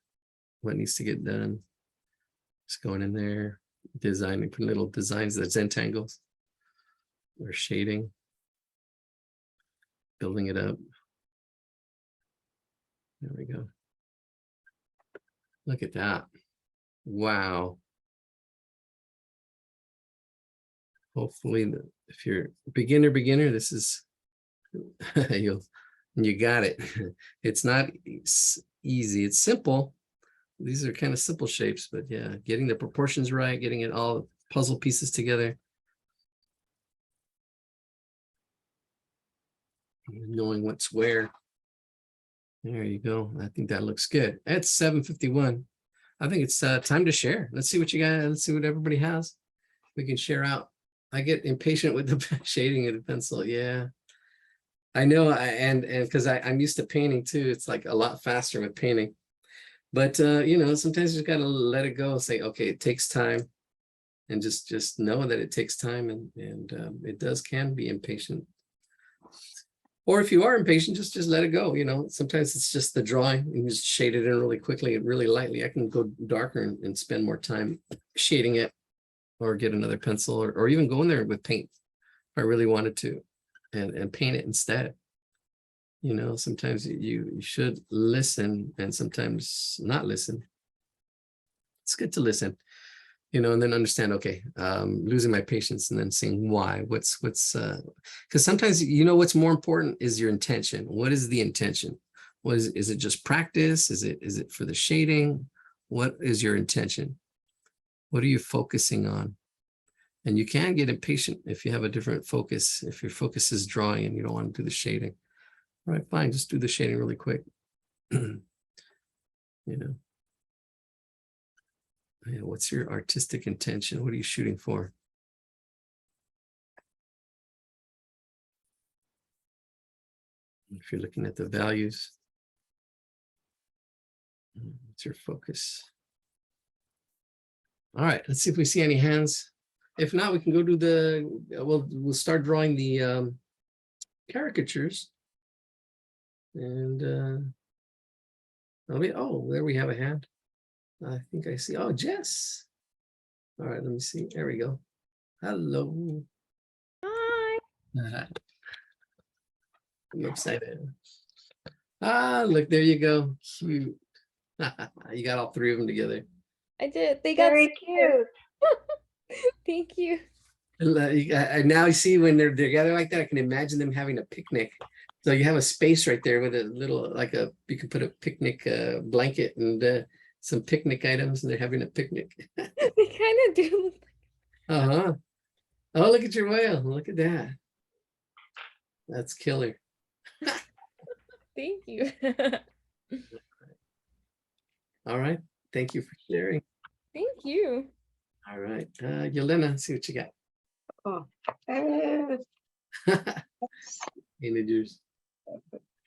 what needs to get done. Just going in there, designing, putting little designs that's Zentangles or shading, building it up. There we go. Look at that. Wow. Hopefully, if you're beginner, this is you got it. It's not easy. It's simple. These are kind of simple shapes, but yeah, getting the proportions right, getting it all puzzle pieces together. Knowing what's where. There you go. I think that looks good. It's 7:51. I think it's time to share. Let's see what you got. Let's see what everybody has. We can share out. I get impatient with the shading of the pencil. Yeah, I know. And because I'm used to painting too. It's like a lot faster with painting. But you know, sometimes you just gotta let it go. Say, okay, it takes time, and just know that it takes time, and it can be impatient. Or if you are impatient, just let it go. You know, sometimes it's just the drawing. You just shade it in really quickly and really lightly. I can go darker and spend more time shading it, or get another pencil, or even go in there with paint if I really wanted to, and paint it instead. You know, sometimes you should listen and sometimes not listen. It's good to listen, you know, and then understand, okay, losing my patience and then seeing why, what's because sometimes, you know, what's more important is your intention. What is the intention? What is it just practice? Is it for the shading? What is your intention? What are you focusing on? And you can get impatient if you have a different focus. If your focus is drawing and you don't want to do the shading. All right, fine, just do the shading really quick. You know. Yeah, what's your artistic intention? What are you shooting for? If you're looking at the values, what's your focus? All right, let's see if we see any hands. If not, we can go do we'll start drawing the caricatures. And there we have a hand. I think I see. Oh, Jess. All right, let me see. There we go. Hello. Hi. I'm excited. Ah, look, there you go. Cute. You got all three of them together. I did. They got Very cute. Thank you. Now you see when they're together like that, I can imagine them having a picnic. So you have a space right there with a little, you can put a picnic blanket and some picnic items, and they're having a picnic. They kind of do. Uh-huh. Oh, look at your whale. Look at that. That's killer. Thank you. All right. Thank you for sharing. Thank you. All right. Yelena, see what you got. Oh, Teenagers.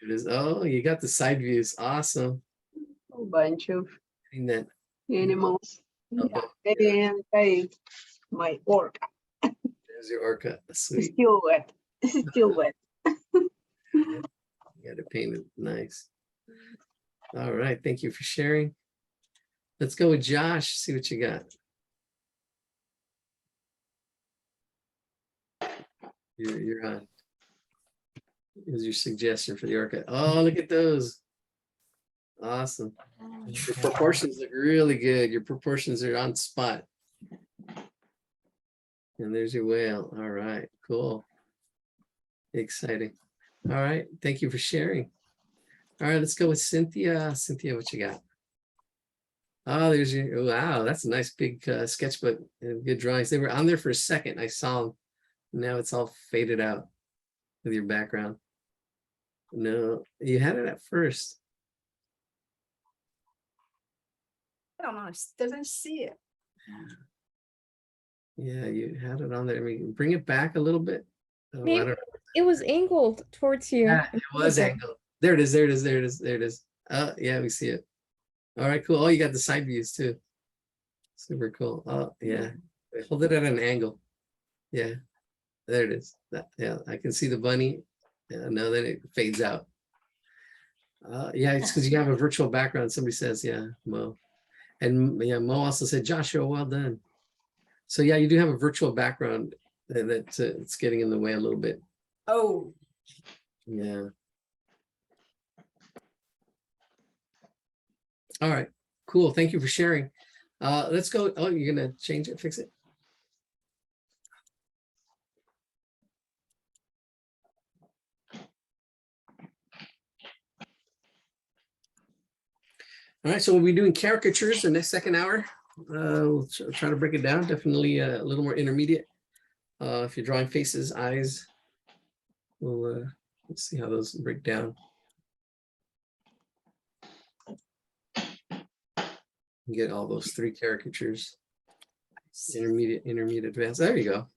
It is. Oh, you got the side views. Awesome. a bunch of And that. animals. Oh, And my orca there's your orca. is Sweet. still wet. It's still wet. You got it painted nice. All right. Thank you for sharing. Let's go with Josh. See what you got. You're on. Here's your suggestion for the orca. Oh, look at those. Awesome. Your proportions look really good. Your proportions are on spot. And there's your whale. All right, cool. Exciting. All right, thank you for sharing. All right, let's go with Cynthia. Cynthia, what you got? Oh, there's your, wow, that's a nice big sketchbook and good drawings. They were on there for a second. I saw them. Now it's all faded out with your background. No, you had it at first. I don't know, it doesn't see it. Yeah, you had it on there. I mean, bring it back a little bit. Oh, I Maybe don't know. It was angled towards you. Yeah, it was angled. There it is. There it is. There it is. There it is. Yeah, we see it. All right, cool. Oh, you got the side views too. Super cool. Oh, yeah. Hold it at an angle. Yeah, there it is. Yeah, I can see the bunny. Yeah, no, then it fades out. Yeah, it's because you have a virtual background. Somebody says, yeah, Mo. And yeah, Mo also said, Joshua, well done. So yeah, you do have a virtual background that it's getting in the way a little bit. Oh, Yeah. All right, cool. Thank you for sharing. Let's go. Oh, you're gonna change it, fix it? All right, so we'll be doing caricatures the next second hour. We'll try to break it down. Definitely a little more intermediate. If you're drawing faces, eyes, we'll let's see how those break down. You get all those 3 caricatures. Intermediate, advanced. There you go.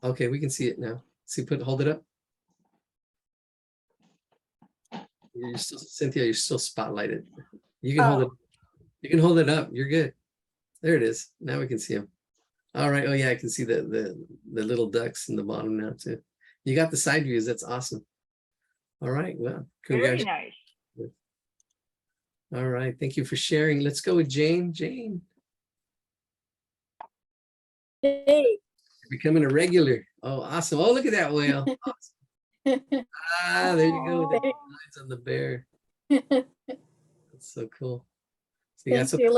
Okay, we can see it now. See, hold it up. You're still, Cynthia, you're still spotlighted. You can hold it. You can hold it up. You're good. There it is. Now we can see them. All right. Oh yeah, I can see the little ducks in the bottom now too. You got the side views. That's awesome. All right. Well, Very congratulations. nice. All right. Thank you for sharing. Let's go with Jane. Jane, Hey. becoming a regular. Oh, awesome. Oh, look at that whale. Awesome. There you go. The lines on the bear. That's so cool. So you got Thank you.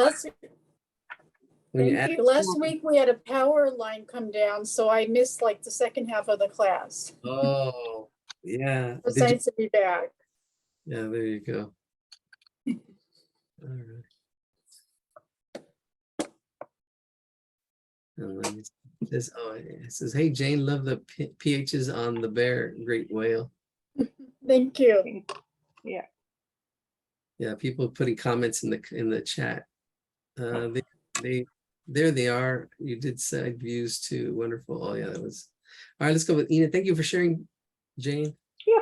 when you add Last week we had a power line come down, so I missed like the second half of the class. Oh, yeah. It was nice to be back. Yeah, there you go. All right. And then it says, hey, Jane, love the PHs on the bear, great whale. Thank you. Yeah. Yeah, people putting comments in the chat. There they are. You did side views too. Wonderful. Oh yeah, that was. All right, let's go with Ina. Thank you for sharing, Jane. Yeah.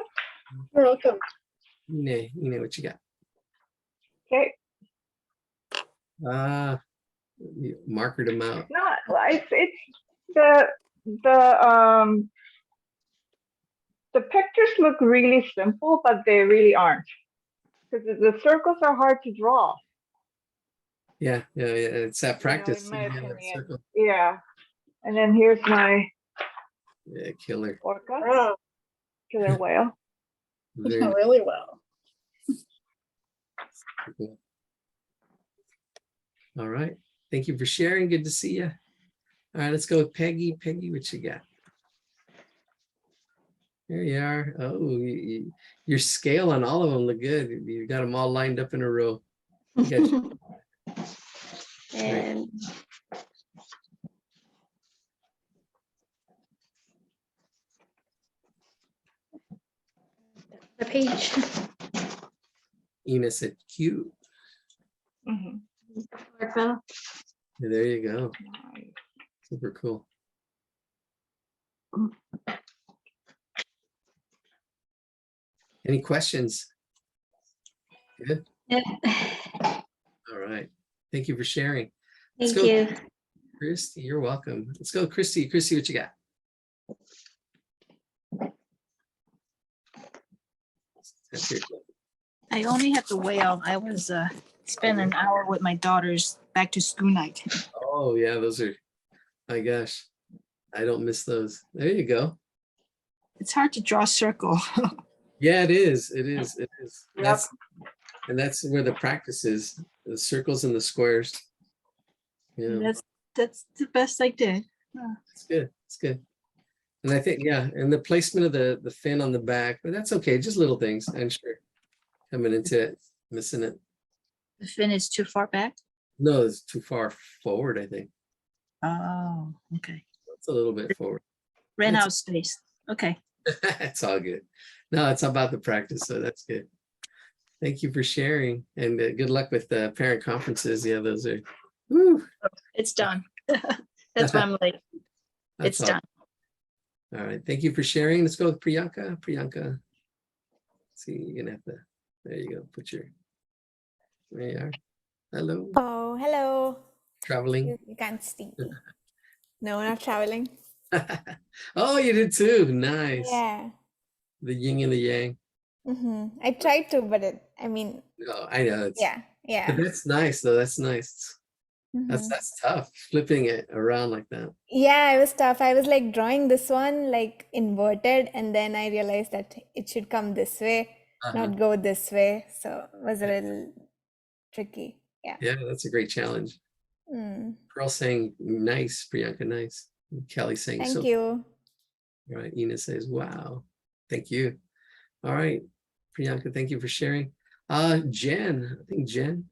You're welcome. Ina, what you got? Okay. You markered them out. Not it's the pictures look really simple, but they really aren't, because the circles are hard to draw. Yeah. It's that practice. In my Yeah, that opinion. circle. Yeah. And then here's my Killer. orca, Wow. killer whale. Very Really well. cool. All right. Thank you for sharing. Good to see you. All right, let's go with Peggy. Peggy, what you got? There you are. Oh, your scale on all of them look good. You got them all lined up in a row. And the page. Ina said cute. Mhm. Orca. There you go. Nice. Super cool. Any questions? Good. Yep. All right. Thank you for sharing. Thank go. you. Christy, you're welcome. Let's go, Christy. Christy, what you got? That's your I only have the whale. I was spent an hour with my daughter's back to school night. Oh yeah, those are, my gosh, I don't miss those. There you go. It's hard to draw a circle. Yeah, it is. It is. It is. Yep. That's where the practice is. The circles and the squares. Yeah, That's the best I did. it's good. It's good. And I think, yeah, and the placement of the fin on the back, but that's okay. Just little things. I'm sure coming into it, missing it. The fin is too far back. No, it's too far forward, I think. Oh, okay. It's a little bit forward. Ran It's- out of space. Okay. It's all good. No, it's about the practice, so that's good. Thank you for sharing, and good luck with the parent conferences. Yeah, those are. Woo, It's done. That's why I'm late. that's It's all. done. All right, thank you for sharing. Let's go with Priyanka. Priyanka. See, you're gonna have to, there you go, put your, there you are. Hello, Oh, hello. traveling. You can't see me. No, not traveling. Oh, you did too, nice. Yeah. The yin and the yang. I tried to, but Oh, I know, it's, yeah, but yeah. that's nice though, that's nice. That's tough, flipping it around like that. Yeah, it was tough. I was like drawing this one like inverted, and then I realized that it should come this way, not go this way. So it was a little tricky. Yeah. Yeah, that's a great challenge. Mm. Pearl saying nice, Priyanka, nice. Kelly saying Thank so. you. All right, Ina says, wow, thank you. All right, Priyanka, thank you for sharing. Jen, I think Jen,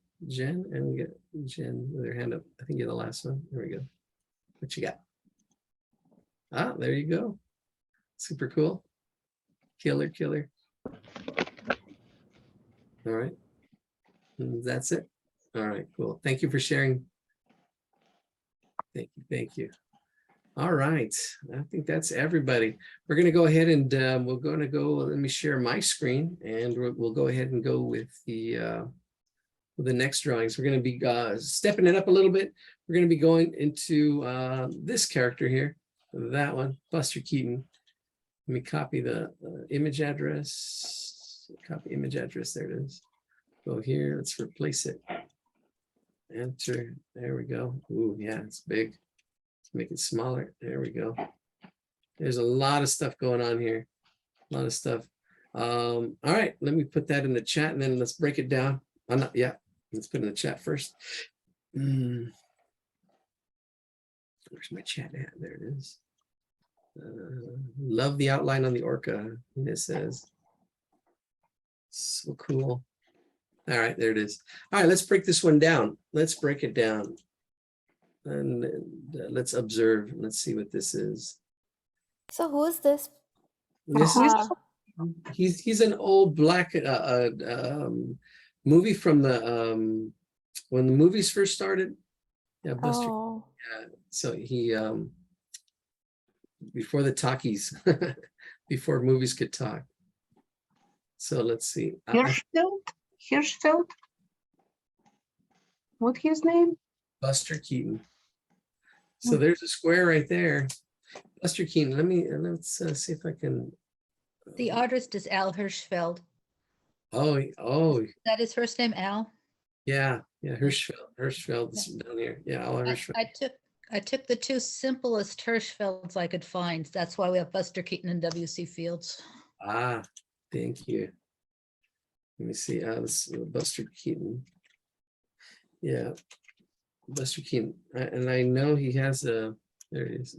and we got Jen with her hand up. I think you're the last one. There we go. What you got? Ah, there you go. Super cool. Killer, killer. All right. And that's it. All right, cool. Thank you for sharing. Thank you, thank you. All right, I think that's everybody. We're going to go ahead and we're going to go, let me share my screen, and we'll go ahead and go with the next drawings. We're going to be stepping it up a little bit. We're going to be going into this character here, that one, Buster Keaton. Let me copy the image address. Copy image address, there it is. Go here, let's replace it. Enter, there we go. Ooh, yeah, it's big. Make it smaller. There we go. There's a lot of stuff going on here. A lot of stuff. All right, let me put that in the chat and then let's break it down. Yeah, let's put it in the chat first. Where's my chat at? There it is. Love the outline on the orca. It says so cool. All right, there it is. All right, let's break this one down. Let's break it down. And let's observe. Let's see what this is. So who is this? This is he's an old black movie from the when the movies first started. Yeah, Buster. Oh. Yeah, so he before the talkies, before movies could talk. So let's see. Hirschfeld? What his name? Buster Keaton. So there's a square right there. Buster Keaton. Let's see if I can. The artist is Al Hirschfeld. Oh, Is that his first name, Al? yeah, Hirschfeld is down here. Yeah, Al Hirschfeld. I took the two simplest Hirschfelds I could find. That's why we have Buster Keaton and W.C. Fields. Ah, thank you. Let me see. This is Buster Keaton. Yeah, Buster Keaton, and I know he has a. There he is.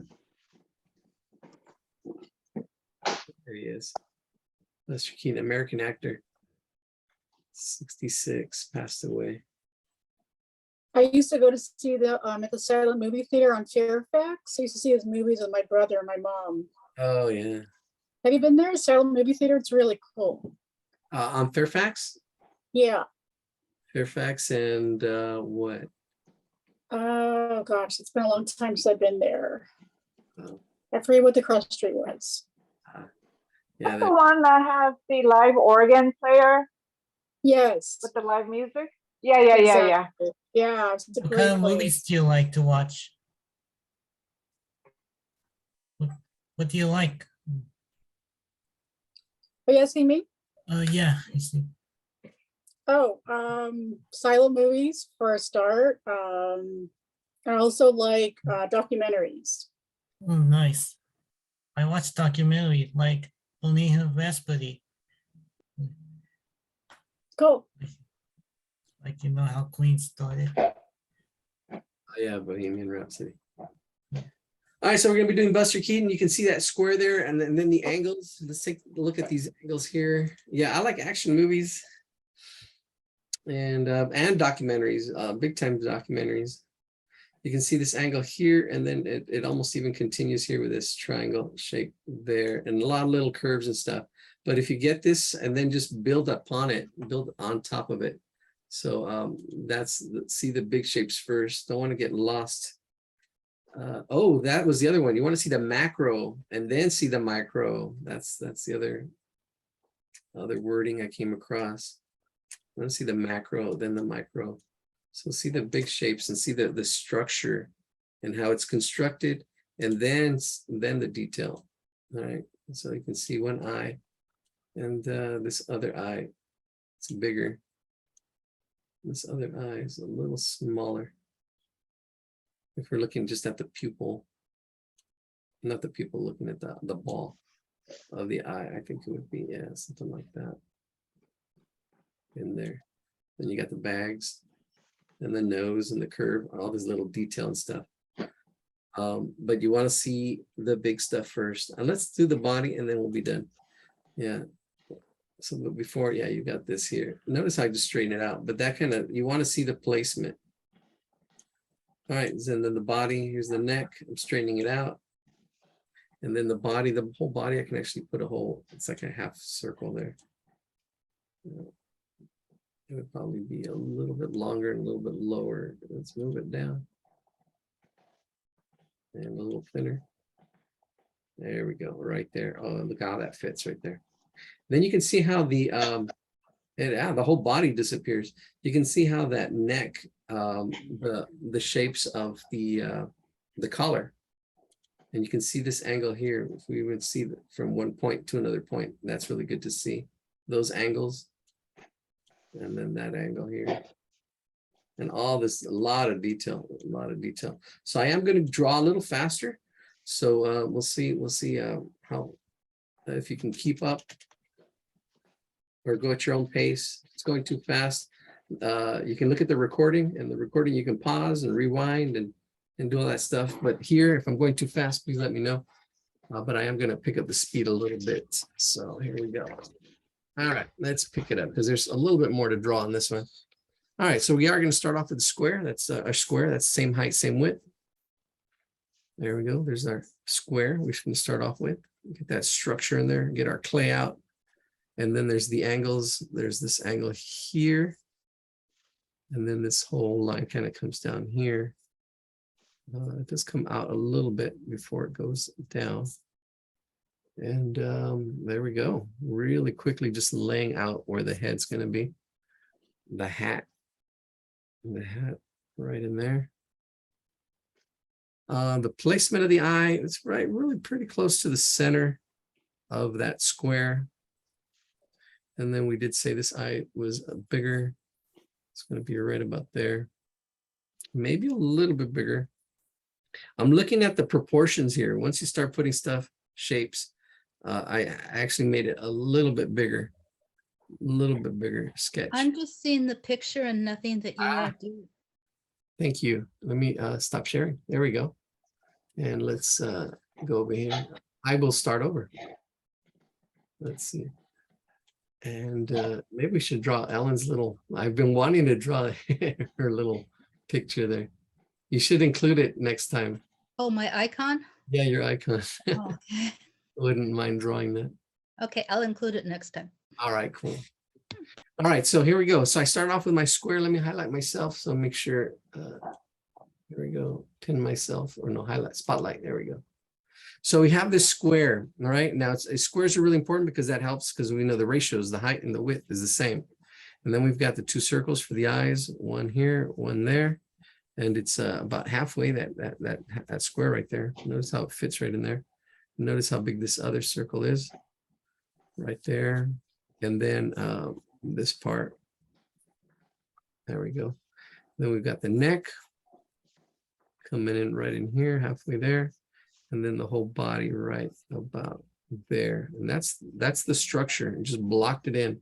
There he is. Buster Keaton, American actor. 66, passed away. I used to go to see the at the silent movie theater on Fairfax. I used to see his movies with my brother and my mom. Oh yeah. Have you been there? Silent movie theater. It's really cool. On Fairfax. Yeah. Fairfax and what? Oh gosh, it's been a long time since I've been there. Oh. I forget what the cross street was. Yeah, That's the one that has the live organ player Yes. with the live music. Yeah. Exactly. Yeah, it's a What great kind of place. movies do you like to watch? What do you like? Are you asking me? Yeah, I see. Oh, silent movies for a start. I also like documentaries. Oh, nice. I watch documentary like Bohemian Rhapsody. Cool. Like, you know how Queen started. Oh, yeah, Bohemian Rhapsody. All right, so we're gonna be doing Buster Keaton. You can see that square there, and then the angles. Let's take a look at these angles here. Yeah, I like action movies and documentaries, big time documentaries. You can see this angle here, and then it almost even continues here with this triangle shape there, and a lot of little curves and stuff. But if you get this and then just build upon it, build on top of it. So see the big shapes first. Don't want to get lost Oh, that was the other one. You want to see the macro and then see the micro. That's the other wording I came across. I want to see the macro, then the micro. So see the big shapes and see the structure and how it's constructed, and then the detail. All right. So you can see one eye, and this other eye, it's bigger. This other eye is a little smaller. If we're looking just at the pupil, not the pupil, looking at the ball of the eye, I think it would be, yeah, something like that in there. Then you got the bags and the nose and the curve, all this little detail and stuff. But you want to see the big stuff first. And let's do the body and then we'll be done. Yeah. So but before, yeah, you got this here. Notice how I just straighten it out, but that kind of, you want to see the placement. All right, and then the body, here's the neck. I'm straightening it out. And then the body, the whole body, I can actually put a whole, it's like a half circle there. It would probably be a little bit longer and a little bit lower. Let's move it down. And a little thinner. There we go, right there. Oh, look how that fits right there. Then you can see how the whole body disappears. You can see how that neck, the shapes of the collar, and you can see this angle here. If we would see that from one point to another point, that's really good to see those angles, and then that angle here, and all this, a lot of detail. So I am going to draw a little faster. So we'll see how if you can keep up or go at your own pace. If it's going too fast, you can look at the recording, and the recording you can pause and rewind and do all that stuff. But here, if I'm going too fast, please let me know. But I am going to pick up the speed a little bit. So here we go. All right, let's pick it up because there's a little bit more to draw on this one. All right, so we are going to start off with a square. That's a square. That's same height, same width. There we go. There's our square. We're just going to start off with. Get that structure in there. Get our clay out. And then there's the angles. There's this angle here. And then this whole line kind of comes down here. It does come out a little bit before it goes down. And there we go. Really quickly just laying out where the head's going to be. The hat. The hat right in there. The placement of the eye, it's right really pretty close to the center of that square. And then we did say this eye was bigger. It's going to be right about there. Maybe a little bit bigger. I'm looking at the proportions here. Once you start putting stuff, shapes, I actually made it a little bit bigger sketch. I'm just seeing the picture and nothing that you want to do. Thank you. Let me stop sharing. There we go. And let's go over here. I will start over. Let's see. And maybe we should draw Ellen's little, I've been wanting to draw her little picture there. You should include it next time. Oh, my icon? Yeah, your icon. Oh, okay. Wouldn't mind drawing that. Okay, I'll include it next time. All right, cool. All right, so here we go. So I start off with my square. Let me highlight myself. So make sure, here we go, pin myself, or no, highlight, spotlight, there we go. So we have this square, all right? Now squares are really important because that helps because we know the ratios, the height and the width is the same. And then we've got the two circles for the eyes, one here, one there. And it's about halfway, that square right there. Notice how it fits right in there. Notice how big this other circle is right there. And then this part, there we go. Then we've got the neck coming in right in here, halfway there. And then the whole body right about there. And that's the structure. And just blocked it in.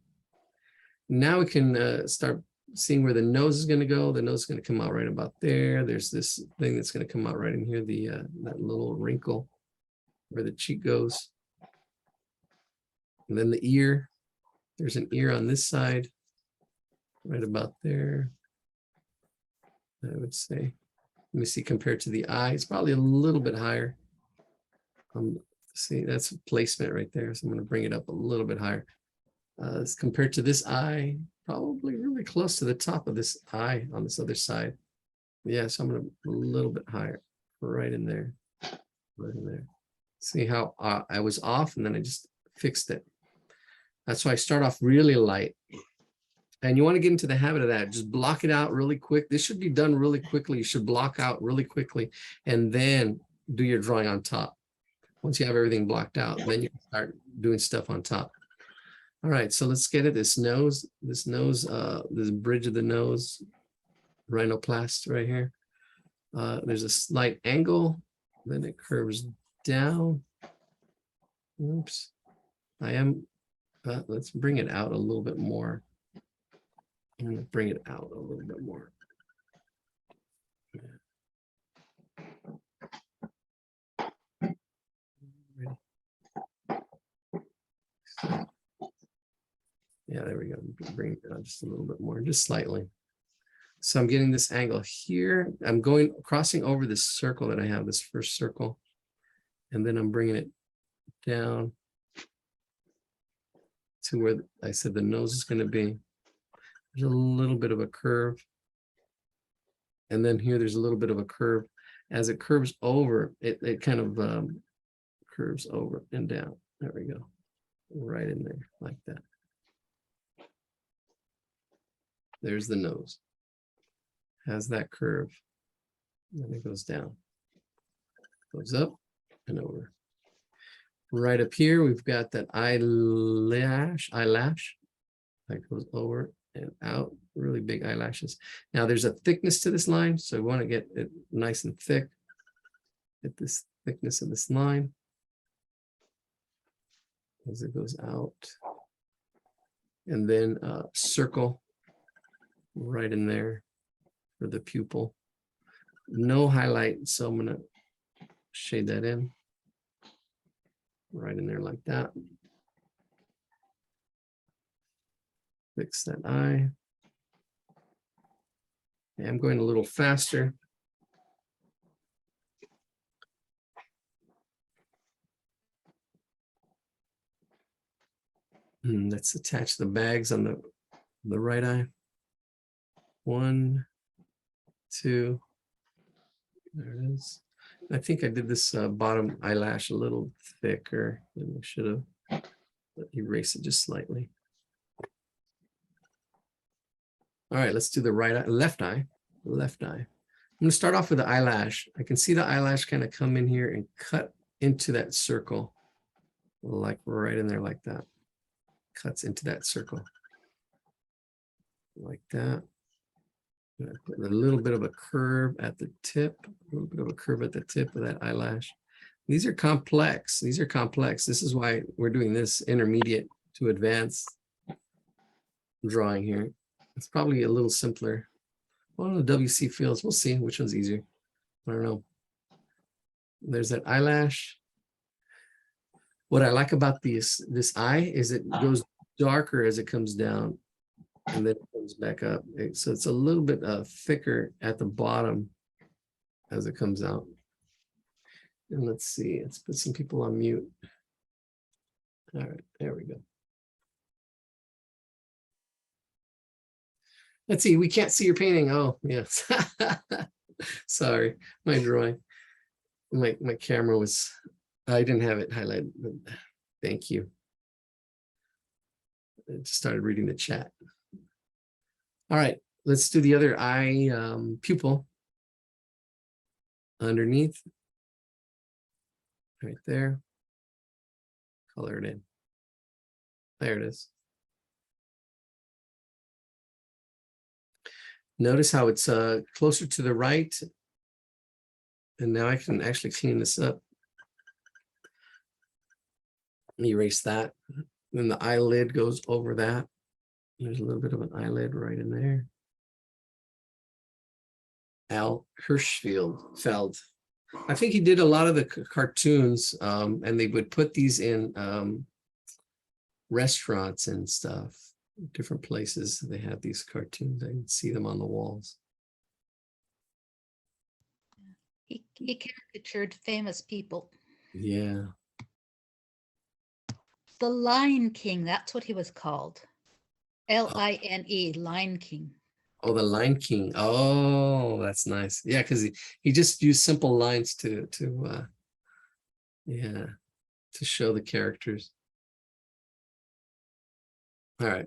Now we can start seeing where the nose is going to go. The nose is going to come out right about there. There's this thing that's going to come out right in here, that little wrinkle where the cheek goes. And then the ear. There's an ear on this side, right about there. I would say. Let me see, compared to the eye, it's probably a little bit higher. See, that's placement right there. So I'm going to bring it up a little bit higher. As compared to this eye, probably really close to the top of this eye on this other side. Yeah, so I'm going to a little bit higher. right in there, right in there. See how I was off and then I just fixed it. That's why I start off really light. And you want to get into the habit of that. Just block it out really quick. This should be done really quickly. You should block out really quickly and then do your drawing on top. Once you have everything blocked out, then you can start doing stuff on top. All right, so let's get at this nose, this bridge of the nose, rhinoplast right here. There's a slight angle, then it curves down. Oops, let's bring it out a little bit more. I'm gonna bring it out a little bit more. Yeah, there we go. Bring it down just a little bit more, just slightly. So I'm getting this angle here. I'm crossing over this circle that I have, this first circle, and then I'm bringing it down to where I said the nose is going to be. There's a little bit of a curve. And then here, there's a little bit of a curve. As it curves over, it kind of curves over and down. There we go. Right in there, like that. There's the nose. Has that curve. And it goes down. Goes up and over. Right up here, we've got that eyelash that goes over and out, really big eyelashes. Now there's a thickness to this line, so we want to get it nice and thick. Get this thickness of this line as it goes out. And then circle right in there for the pupil. No highlight, so I'm gonna shade that in. Right in there like that. Fix that eye. Okay, I'm going a little faster. Let's attach the bags on the right eye. 1, 2. There it is. I think I did this bottom eyelash a little thicker than I should have. Erase it just slightly. All right, let's do the right eye, left eye. I'm going to start off with the eyelash. I can see the eyelash kind of come in here and cut into that circle, like right in there like that. Cuts into that circle. Like that. Put a little bit of a curve at the tip, a little bit of a curve at the tip of that eyelash. These are complex. This is why we're doing this intermediate to advanced drawing here. It's probably a little simpler. One of the WC fields, we'll see which one's easier. I don't know. There's that eyelash. What I like about this eye is it goes darker as it comes down. And then it comes back up. So it's a little bit thicker at the bottom as it comes out. And let's see, let's put some people on mute. All right, there we go. Let's see, we can't see your painting. Oh, yes. Sorry, my drawing. My camera was, I didn't have it highlighted, but thank you. I just started reading the chat. All right, let's do the other eye pupil underneath. Right there. Color it in. There it is. Notice how it's closer to the right. And now I can actually clean this up. Erase that. Then the eyelid goes over that. There's a little bit of an eyelid right in there. Al Hirschfeld. I think he did a lot of the cartoons, and they would put these in restaurants and stuff, different places. They have these cartoons. I can see them on the walls. He caricatured famous people. Yeah. The Lion King, that's what he was called. L-I-N-E, Lion King. Oh, the Line King. Oh, that's nice. Yeah, because he just used simple lines to yeah, to show the characters. All right.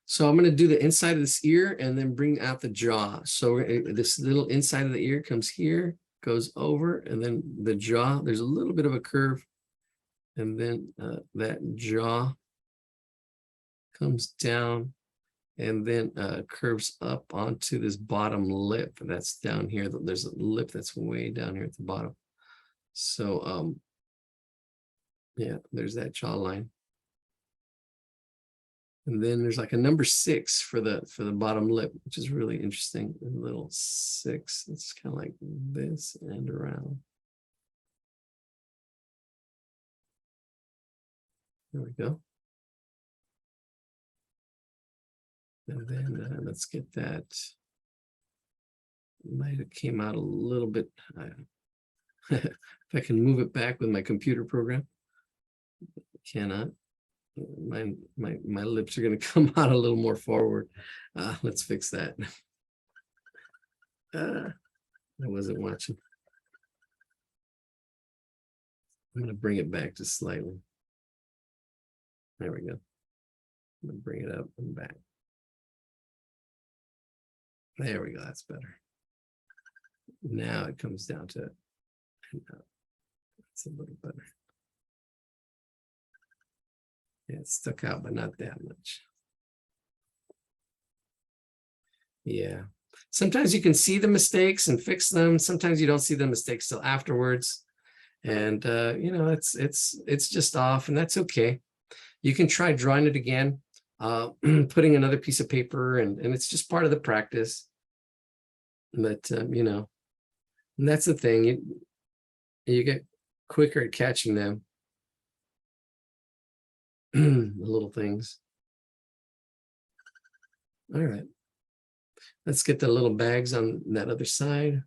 So I'm going to do the inside of this ear and then bring out the jaw. So this little inside of the ear comes here, goes over, and then the jaw, there's a little bit of a curve. And then that jaw comes down and then curves up onto this bottom lip. That's down here. There's a lip that's way down here at the bottom. So yeah, there's that jawline. And then there's like a number 6 for the bottom lip, which is really interesting. A little 6. It's kind of like this and around. There we go. And then let's get that. Might have came out a little bit. If I can move it back with my computer program. Cannot. My lips are going to come out a little more forward. Let's fix that. I wasn't watching. I'm going to bring it back just slightly. There we go. I'm going to bring it up and back. There we go. That's better. Now it comes down to it. It's a little better. Yeah, it stuck out, but not that much. Yeah. Sometimes you can see the mistakes and fix them. Sometimes you don't see the mistakes till afterwards. And you know, it's just off, and that's okay. You can try drawing it again, putting another piece of paper, and it's just part of the practice. But you know, and that's the thing. You get quicker at catching them. The little things. All right. Let's get the little bags on that other side,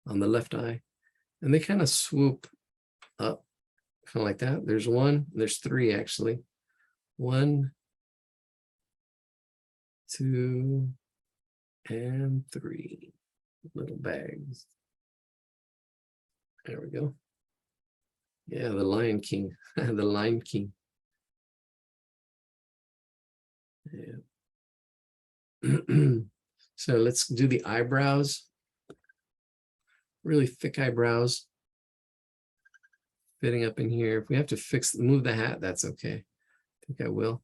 on the left eye. And they kind of swoop up, kind of like that. There's one, there's 3 actually. 1, 2, and 3 little bags. There we go. Yeah, the Lion King, the Lion King. Yeah. So let's do the eyebrows. Really thick eyebrows. Fitting up in here. If we have to move the hat, that's okay. I think I will.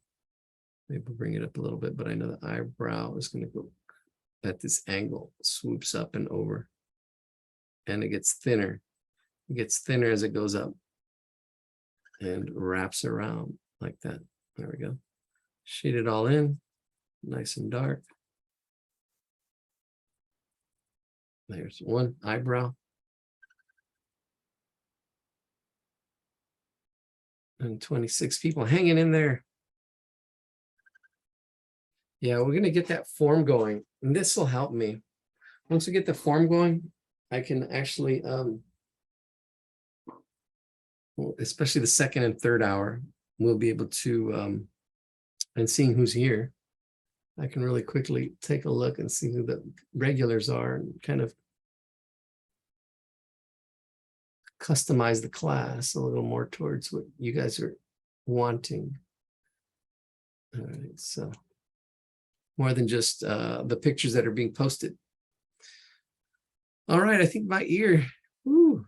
Maybe we'll bring it up a little bit, but I know the eyebrow is going to go at this angle, swoops up and over. And it gets thinner. It gets thinner as it goes up and wraps around like that. There we go. Shade it all in, nice and dark. There's one eyebrow. And 26 people hanging in there. Yeah, we're going to get that form going. And this will help me. Once we get the form going, I can actually, especially the second and third hour, we'll be able to, and seeing who's here, I can really quickly take a look and see who the regulars are and kind of customize the class a little more towards what you guys are wanting. All right, so more than just the pictures that are being posted. All right, I think my ear, ooh,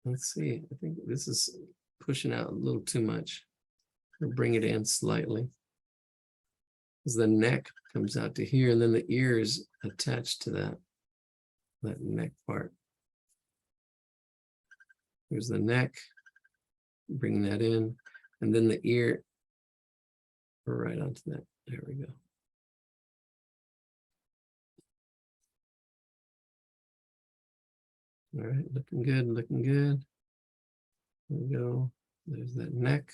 let's see, I think this is pushing out a little too much. I'll bring it in slightly. Because the neck comes out to here, and then the ear is attached to that neck part. Here's the neck, bring that in, and then the ear right onto that. There we go. All right, looking good, looking good. There we go. There's that neck.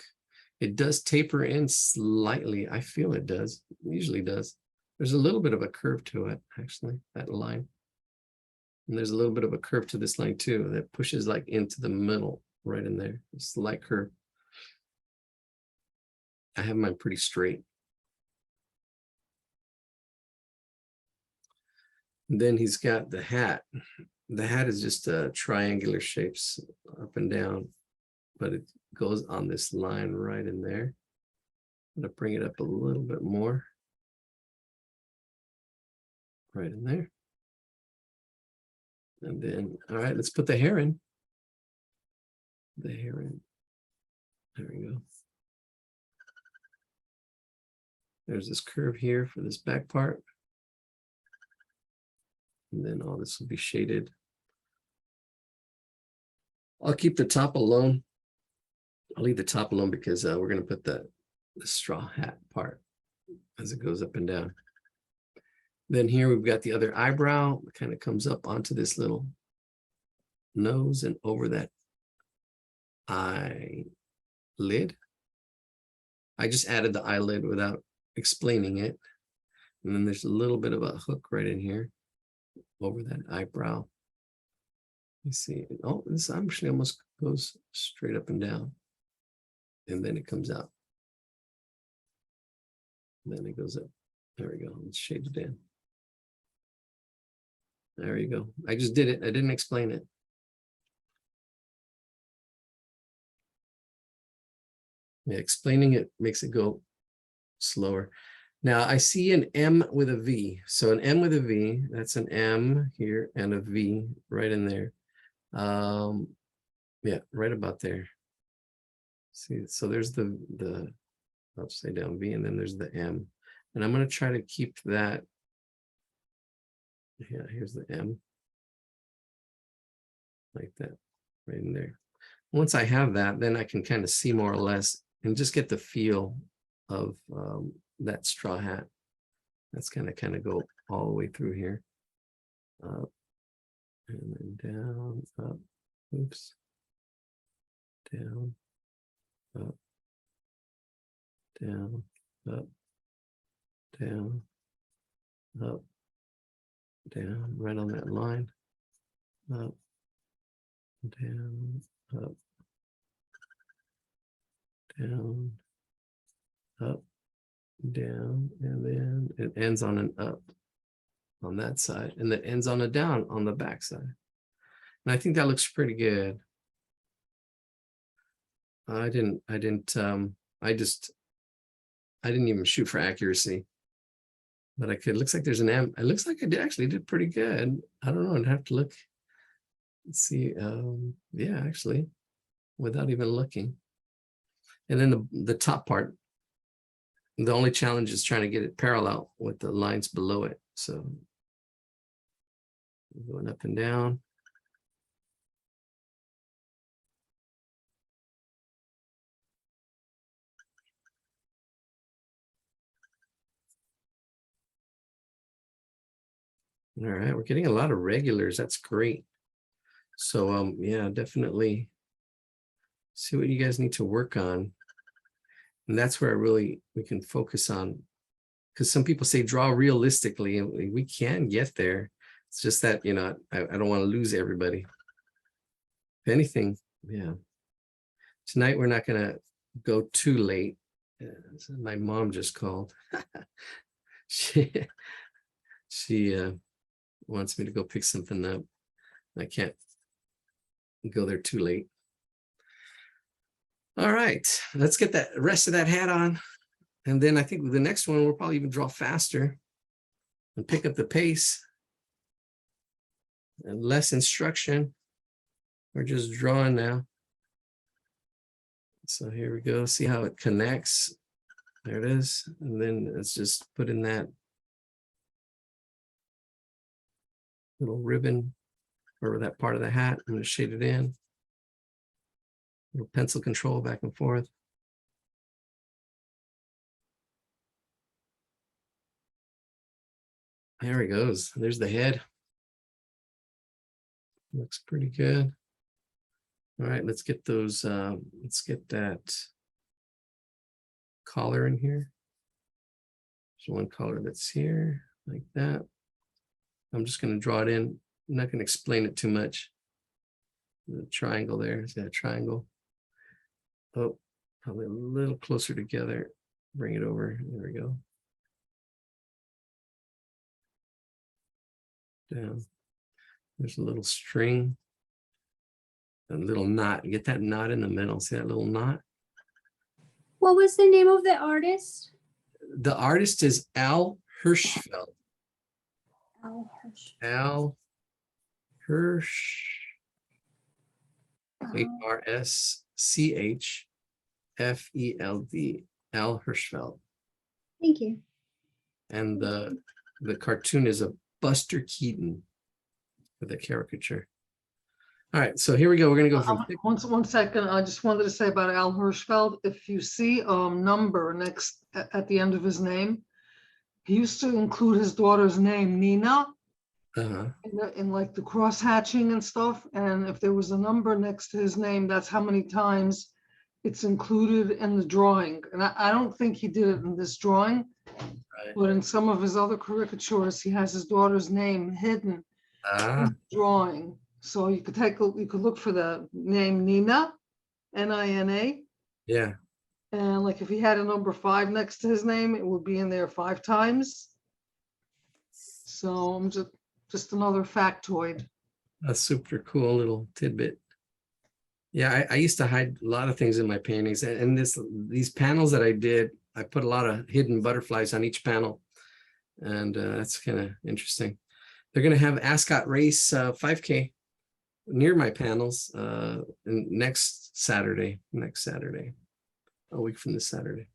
It does taper in slightly. I feel it does. It usually does. There's a little bit of a curve to it, actually, that line. And there's a little bit of a curve to this line too that pushes like into the middle, right in there. A slight curve. I have mine pretty straight. And then he's got the hat. The hat is just triangular shapes up and down, but it goes on this line right in there. I'm gonna bring it up a little bit more. Right in there. And then, all right, let's put the hair in. The hair in. There we go. There's this curve here for this back part. And then all this will be shaded. I'll keep the top alone. I'll leave the top alone because we're going to put the straw hat part as it goes up and down. Then here we've got the other eyebrow. It kind of comes up onto this little nose and over that eyelid. I just added the eyelid without explaining it. And then there's a little bit of a hook right in here over that eyebrow. You see, oh, this actually almost goes straight up and down. And then it comes out. And then it goes up. There we go. Let's shade it in. There you go. I just did it. I didn't explain it. Yeah, explaining it makes it go slower. Now I see an M with a V. So an M with a V, that's an M here and a V right in there. Yeah, right about there. See, so there's the upside down V, and then there's the M. And I'm going to try to keep that. Yeah, here's the M. Like that, right in there. Once I have that, then I can kind of see more or less and just get the feel of that straw hat. That's kind of go all the way through here. Up and then down, up, oops, down, up, down, up, down, up, down, right on that line, up, down, up, down, up, down, and then it ends on an up on that side, and it ends on a down on the back side. And I think that looks pretty good. I didn't even shoot for accuracy, but I could. Looks like there's an M. It looks like I actually did pretty good. I don't know. I'd have to look. Let's see. Yeah, actually, without even looking. And then the top part, the only challenge is trying to get it parallel with the lines below it. So going up and down. All right, we're getting a lot of regulars. That's great. So yeah, definitely see what you guys need to work on. And that's where we can focus on, because some people say draw realistically, and we can get there. It's just that, you know, I don't want to lose everybody. If anything, yeah. Tonight we're not gonna go too late. My mom just called. she wants me to go pick something up. I can't go there too late. All right, let's get that rest of that hat on. And then I think with the next one, we'll probably even draw faster and pick up the pace and less instruction. We're just drawing now. So here we go. See how it connects. There it is. And then let's just put in that little ribbon or that part of the hat. I'm going to shade it in. Little pencil control back and forth. There he goes. There's the head. Looks pretty good. All right, let's get those, let's get that collar in here. There's one collar that's here, like that. I'm just going to draw it in. I'm not going to explain it too much. The triangle there, is that a triangle? Oh, probably a little closer together. Bring it over. There we go. down. There's a little string, a little knot. Get that knot in the middle. See that little knot? What was the name of the artist? The artist is Al Hirschfeld. Al Hirsch. Al Hirsch. HRSCHFELD. Al Hirschfeld. Thank you. And the cartoon is a Buster Keaton for the caricature. All right, so here we go. We're gonna go from One second. I just wanted to say about Al Hirschfeld. If you see a number next at the end of his name, he used to include his daughter's name, Nina, in like the cross hatching and stuff. And if there was a number next to his name, that's how many times it's included in the drawing. And I don't think he did it in this drawing, but in some of his other caricatures, he has his daughter's name hidden in the drawing. So you could you could look for the name Nina, Nina. Yeah. And like if he had a number 5 next to his name, it would be in there 5 times. So I'm just another factoid. A super cool little tidbit. Yeah, I used to hide a lot of things in my paintings, and these panels that I did, I put a lot of hidden butterflies on each panel, and that's kind of interesting. They're going to have Ascot Race 5K near my panels next Saturday, a week from this Saturday.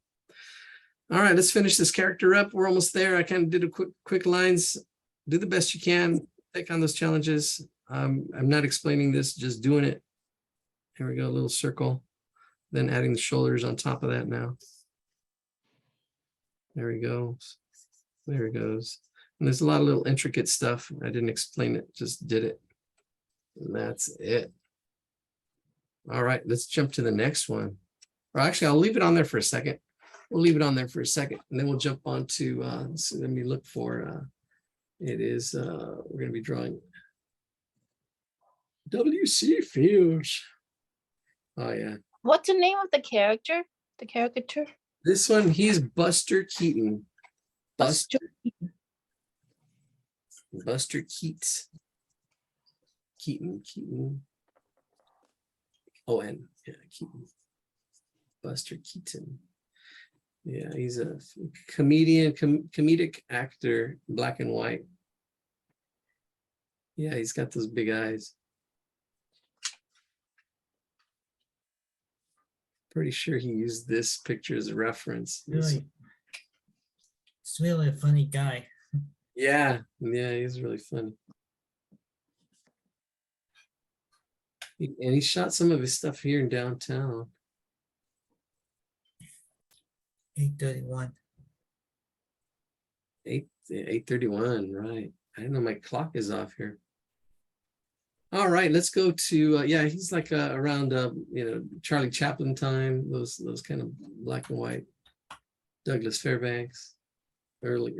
All right, let's finish this character up. We're almost there. I kind of did a quick lines. Do the best you can. Take on those challenges. I'm not explaining this, just doing it. Here we go, a little circle. Then adding the shoulders on top of that now. There we go. There it goes. And there's a lot of little intricate stuff. I didn't explain it, just did it. And that's it. All right, let's jump to the next one. Or actually, I'll leave it on there for a second. We'll leave it on there for a second, and then we'll jump on to, so let me look for, it is, we're going to be drawing W.C. Fields. Oh, yeah. What's the name of the character? The caricature? This one, he's Buster Keaton. Buster Keats. Keaton. O-N. Yeah, Keaton. Buster Keaton. Yeah, he's a comedian, comedic actor, black and white. Yeah, he's got those big eyes. Pretty sure he used this picture as a reference. Really, it's really a funny guy. Yeah, he's really funny. And he shot some of his stuff here in downtown. 8:31. 8:31, right. I don't know, my clock is off here. All right, let's go to, yeah, he's like around, Charlie Chaplin time, those kind of black and white. Douglas Fairbanks, early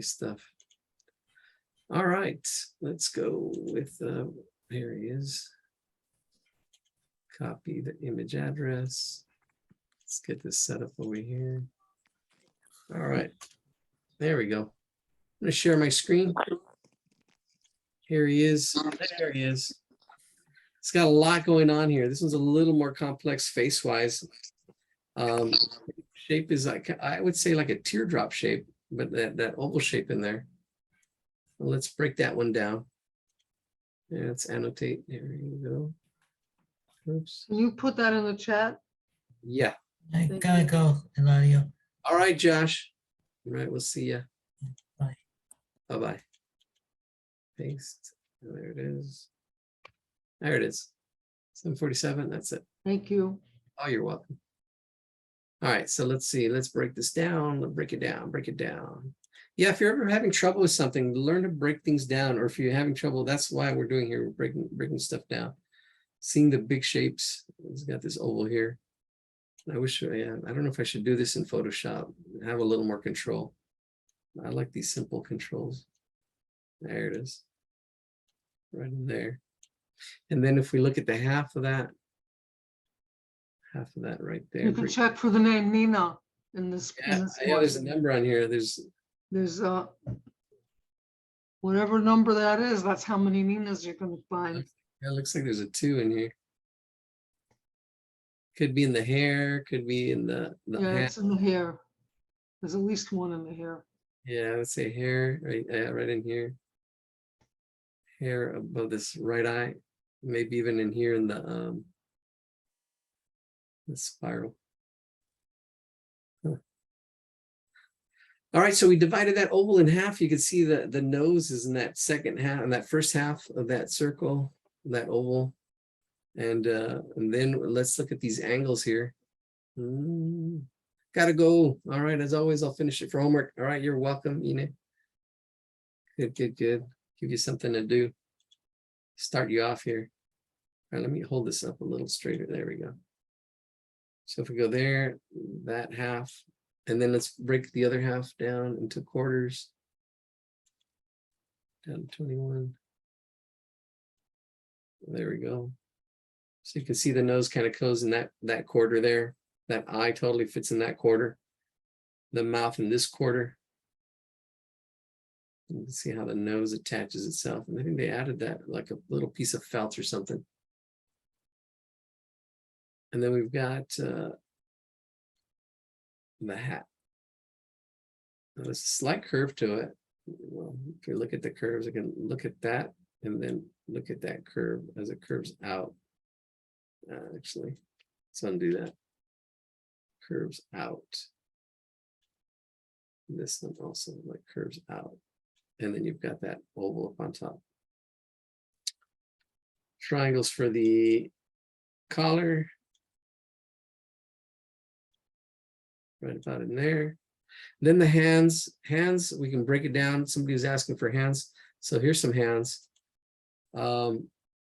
stuff. All right, let's go with, here he is. Copy the image address. Let's get this set up over here. All right, there we go. I'm gonna share my screen. Here he is. There he is. It's got a lot going on here. This one's a little more complex face-wise. Shape is like, I would say like a teardrop shape, but that oval shape in there. Well, let's break that one down. Yeah, let's annotate. There you go. Oops. Can you put that in the chat? Yeah. I gotta go, Eladio. All right, Josh. All right, we'll see you. Bye. Bye-bye. Paste. There it is. There it is. 747. That's it. Thank you. Oh, you're welcome. All right, so let's see. Let's break this down. Let's break it down. Yeah, if you're ever having trouble with something, learn to break things down. Or if you're having trouble, that's why we're doing here. We're breaking stuff down. Seeing the big shapes. It's got this oval here. I wish, I don't know if I should do this in Photoshop. Have a little more control. I like these simple controls. There it is. Right in there. And then if we look at the half of that right there. You can check for the name Nina in this. Yeah, there's a number on here. There's Whatever number that is, that's how many Ninas you're gonna find. It looks like there's a 2 in here. Could be in the hair, could be in the Yeah, hand. it's in the hair. There's at least one in the hair. Yeah, let's say hair, right in here. Hair above this right eye, maybe even in here in the spiral. Huh. All right, so we divided that oval in half. You can see the nose is in that second half, in that first half of that circle, that oval. And then let's look at these angles here. Gotta go. All right, as always, I'll finish it for homework. All right, you're welcome, Ine. Good. Give you something to do. Start you off here. All right, let me hold this up a little straighter. There we go. So if we go there, that half, and then let's break the other half down into quarters. Down to 21. There we go. So you can see the nose kind of goes in that quarter there. That eye totally fits in that quarter. The mouth in this quarter. You can see how the nose attaches itself. And I think they added that like a little piece of felt or something. And then we've got the hat. Now, there's a slight curve to it. Well, if you look at the curves, I can look at that and then look at that curve as it curves out. Actually, let's undo that. Curves out. This one also like curves out. And then you've got that oval up on top. Triangles for the collar. Right about in there. Then the hands. Hands, we can break it down. Somebody was asking for hands. So here's some hands.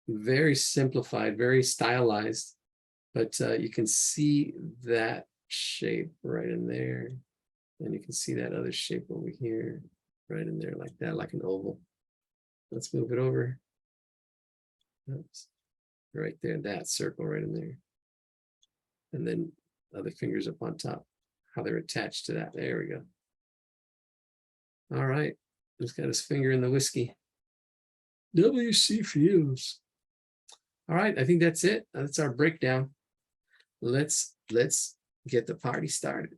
Very simplified, very stylized. But you can see that shape right in there. And you can see that other shape over here, right in there like that, like an oval. Let's move it over. Oops. Right there, that circle right in there. And then other fingers up on top, how they're attached to that. There we go. All right, he's got his finger in the whiskey. WC Fuse. All right, I think that's it. That's our breakdown. Let's get the party started.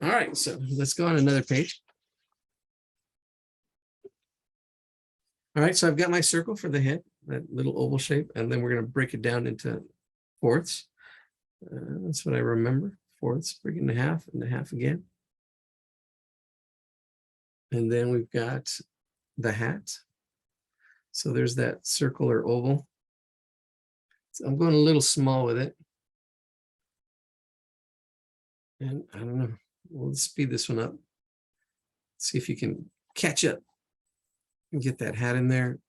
All right, so let's go on another page. All right, so I've got my circle for the head, that little oval shape, and then we're going to break it down into fourths. That's what I remember. Fourths, break it into half and a half again. And then we've got the hat. So there's that circle or oval. So I'm going a little small with it. And I don't know, we'll speed this one up. See if you can catch up and get that hat in there.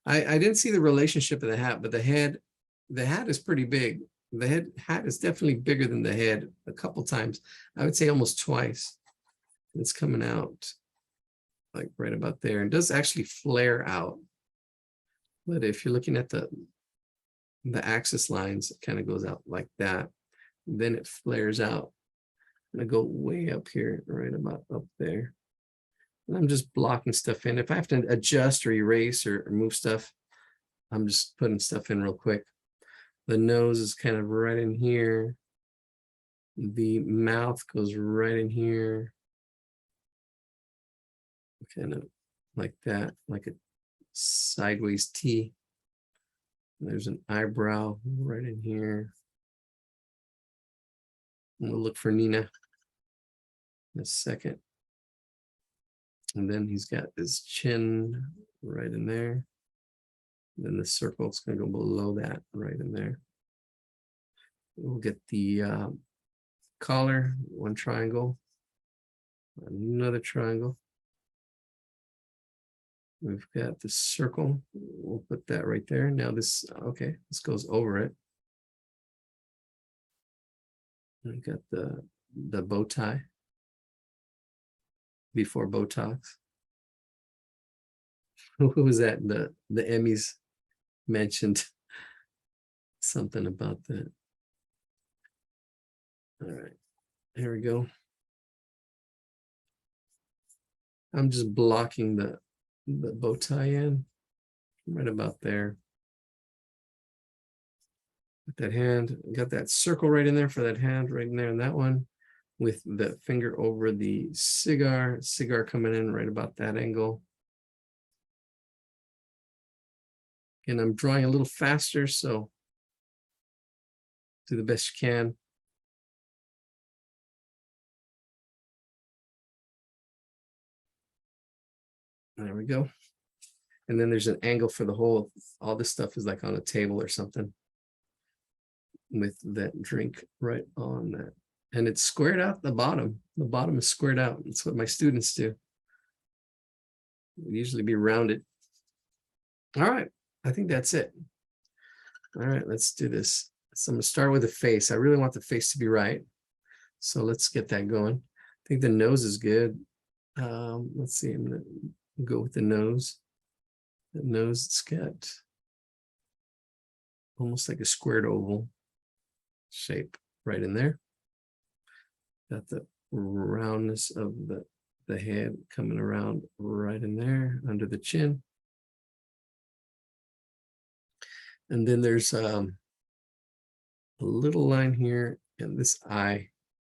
I didn't see the relationship of the hat, but the hat is pretty big. The hat is definitely bigger than the head a couple times. I would say almost twice. It's coming out like right about there. It does actually flare out. But if you're looking at the axis lines, it kind of goes out like that. Then it flares out. I'm gonna go way up here, right about up there. And I'm just blocking stuff in. If I have to adjust or erase or move stuff, I'm just putting stuff in real quick. The nose is kind of right in here. The mouth goes right in here. Kind of like that, like a sideways T. There's an eyebrow right in here. And we'll look for Nina in a second. And then he's got his chin right in there. And then the circle is going to go below that right in there. We'll get the collar, one triangle, another triangle. We've got the circle. We'll put that right there. Now this, okay, this goes over it. We've got the bow tie before Botox. Who was that? The Emmys mentioned something about that. All right, here we go. I'm just blocking the bow tie in, right about there. With that hand, got that circle right in there for that hand, right in there in that one, with the finger over the cigar coming in right about that angle. And I'm drawing a little faster, so do the best you can. There we go. And then there's an angle for the whole, all this stuff is like on a table or something with that drink right on that. And it's squared out the bottom. The bottom is squared out. That's what my students do. It usually be rounded. All right, I think that's it. All right, let's do this. So I'm gonna start with the face. I really want the face to be right. So let's get that going. I think the nose is good. Let's see, I'm gonna go with the nose. The nose, it's got almost like a squared oval shape right in there. Got the roundness of the head coming around right in there under the chin. And then there's a little line here, and this eye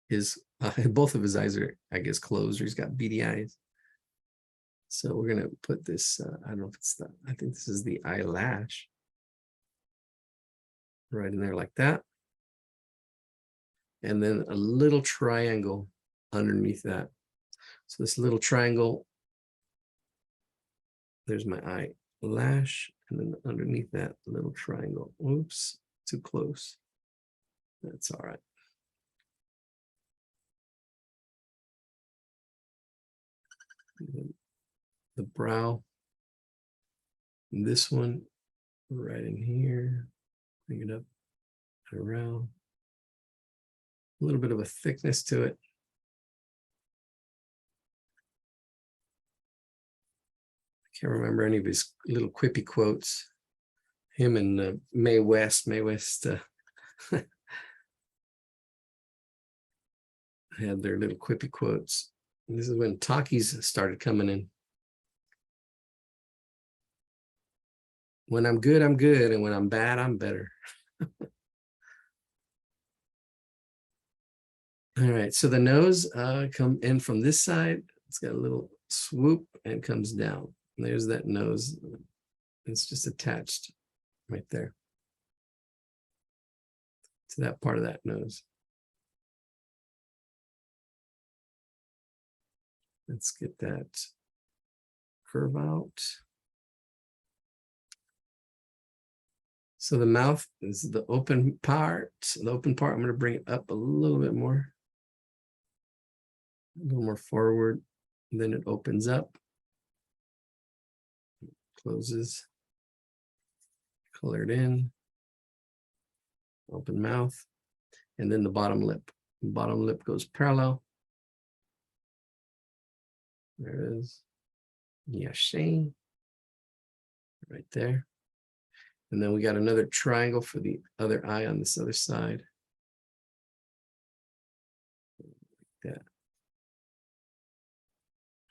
is, both of his eyes are, I guess, closed, or he's got beady eyes. So we're gonna put this, I don't know if it's the, I think this is the eyelash. Right in there like that. And then a little triangle underneath that. So this little triangle, there's my eyelash, and then underneath that little triangle. Oops, too close. That's all right. The brow, and this one right in here, bring it up and around. A little bit of a thickness to it. I can't remember any of his little quippy quotes. Him and Mae West had their little quippy quotes. And this is when talkies started coming in. When I'm good, and when I'm bad, I'm better. All right, so the nose come in from this side. It's got a little swoop and comes down. And there's that nose. It's just attached right there to that part of that nose. Let's get that curve out. So the mouth is the open part. The open part, I'm going to bring it up a little bit more. A little more forward. And then it opens up. Closes. Colored in. Open mouth. And then the bottom lip. The bottom lip goes parallel. There it is. Yashin. Right there. And then we got another triangle for the other eye on this other side. Like that.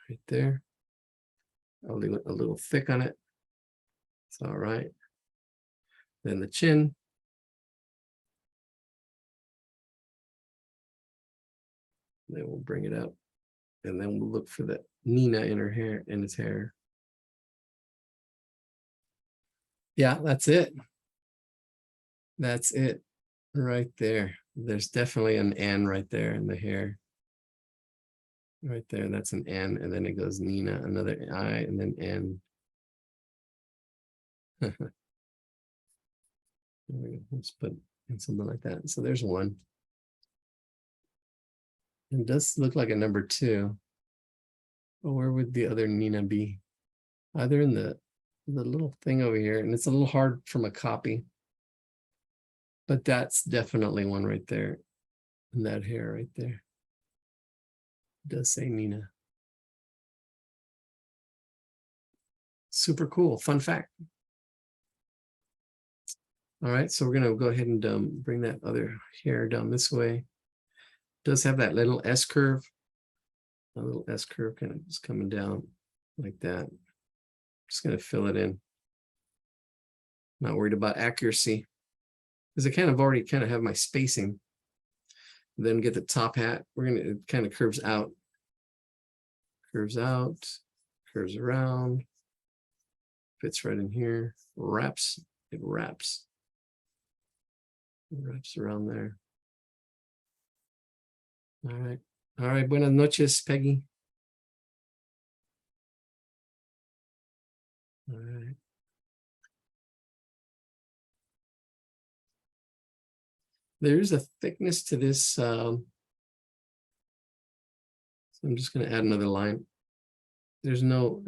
Right there. I'll leave it a little thick on it. It's all right. Then the chin. Then we'll bring it up. And then we'll look for the Nina in her hair, in his hair. Yeah, that's it. That's it right there. There's definitely an N right there in the hair. Right there, that's an N, and then it goes Nina, another I, and then N. Let's put in something like that. So there's one. It does look like a number 2. But where would the other Nina be? Either in the little thing over here, and it's a little hard from a copy. But that's definitely one right there. And that hair right there. It does say Nina. Super cool. Fun fact. All right, so we're going to go ahead and bring that other hair down this way. It does have that little S curve. A little S curve kind of just coming down like that. Just gonna fill it in. Not worried about accuracy because I already have my spacing. Then get the top hat. It kind of curves out, curves around, fits right in here, wraps, it wraps around there. All right, buenas noches, Peggy. All right. There's a thickness to this. So I'm just going to add another line. There's no,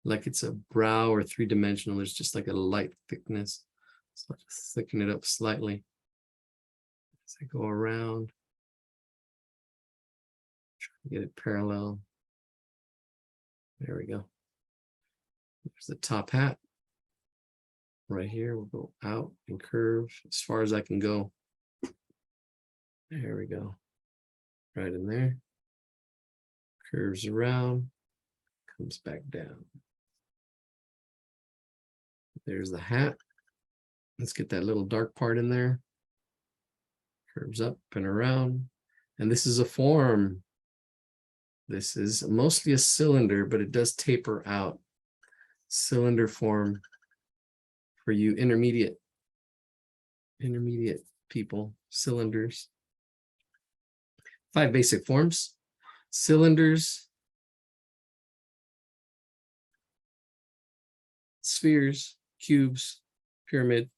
like it's a brow or three-dimensional. There's just like a light thickness. So I'll just thicken it up slightly as I go around. Try to get it parallel. There we go. There's the top hat. Right here, we'll go out and curve as far as I can go. There we go. Right in there. Curves around, comes back down. There's the hat. Let's get that little dark part in there. Curves up and around. And this is a form. This is mostly a cylinder, but it does taper out. Cylinder form for you intermediate people, cylinders. 5 basic forms: cylinders, spheres, cubes, pyramid,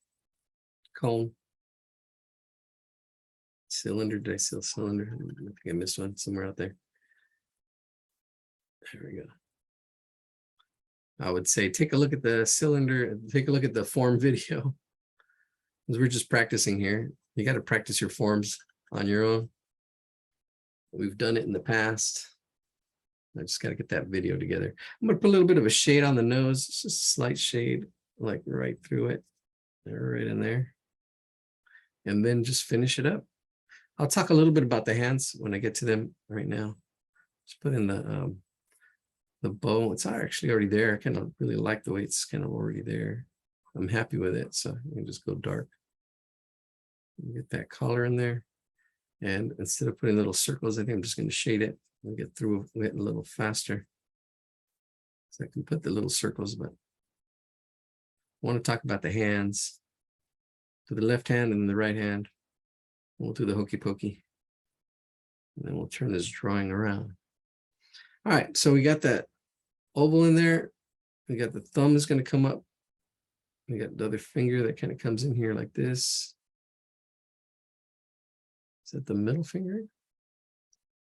cone. Cylinder, did I say cylinder? I think I missed one somewhere out there. There we go. I would say take a look at the cylinder, take a look at the form video. Because we're just practicing here. You got to practice your forms on your own. We've done it in the past. I just got to get that video together. I'm going to put a little bit of a shade on the nose, just a slight shade, like right through it, right in there. And then just finish it up. I'll talk a little bit about the hands when I get to them right now. Just put in the bow. It's actually already there. I kind of really like the way it's kind of already there. I'm happy with it. So you can just go dark. Get that color in there. And instead of putting little circles, I think I'm just going to shade it and get through it a little faster. So I can put the little circles, but I want to talk about the hands. To the left hand and the right hand. We'll do the hokey pokey. And then we'll turn this drawing around. All right, so we got that oval in there. We got the thumb is going to come up. We got the other finger that kind of comes in here like this. Is that the middle finger?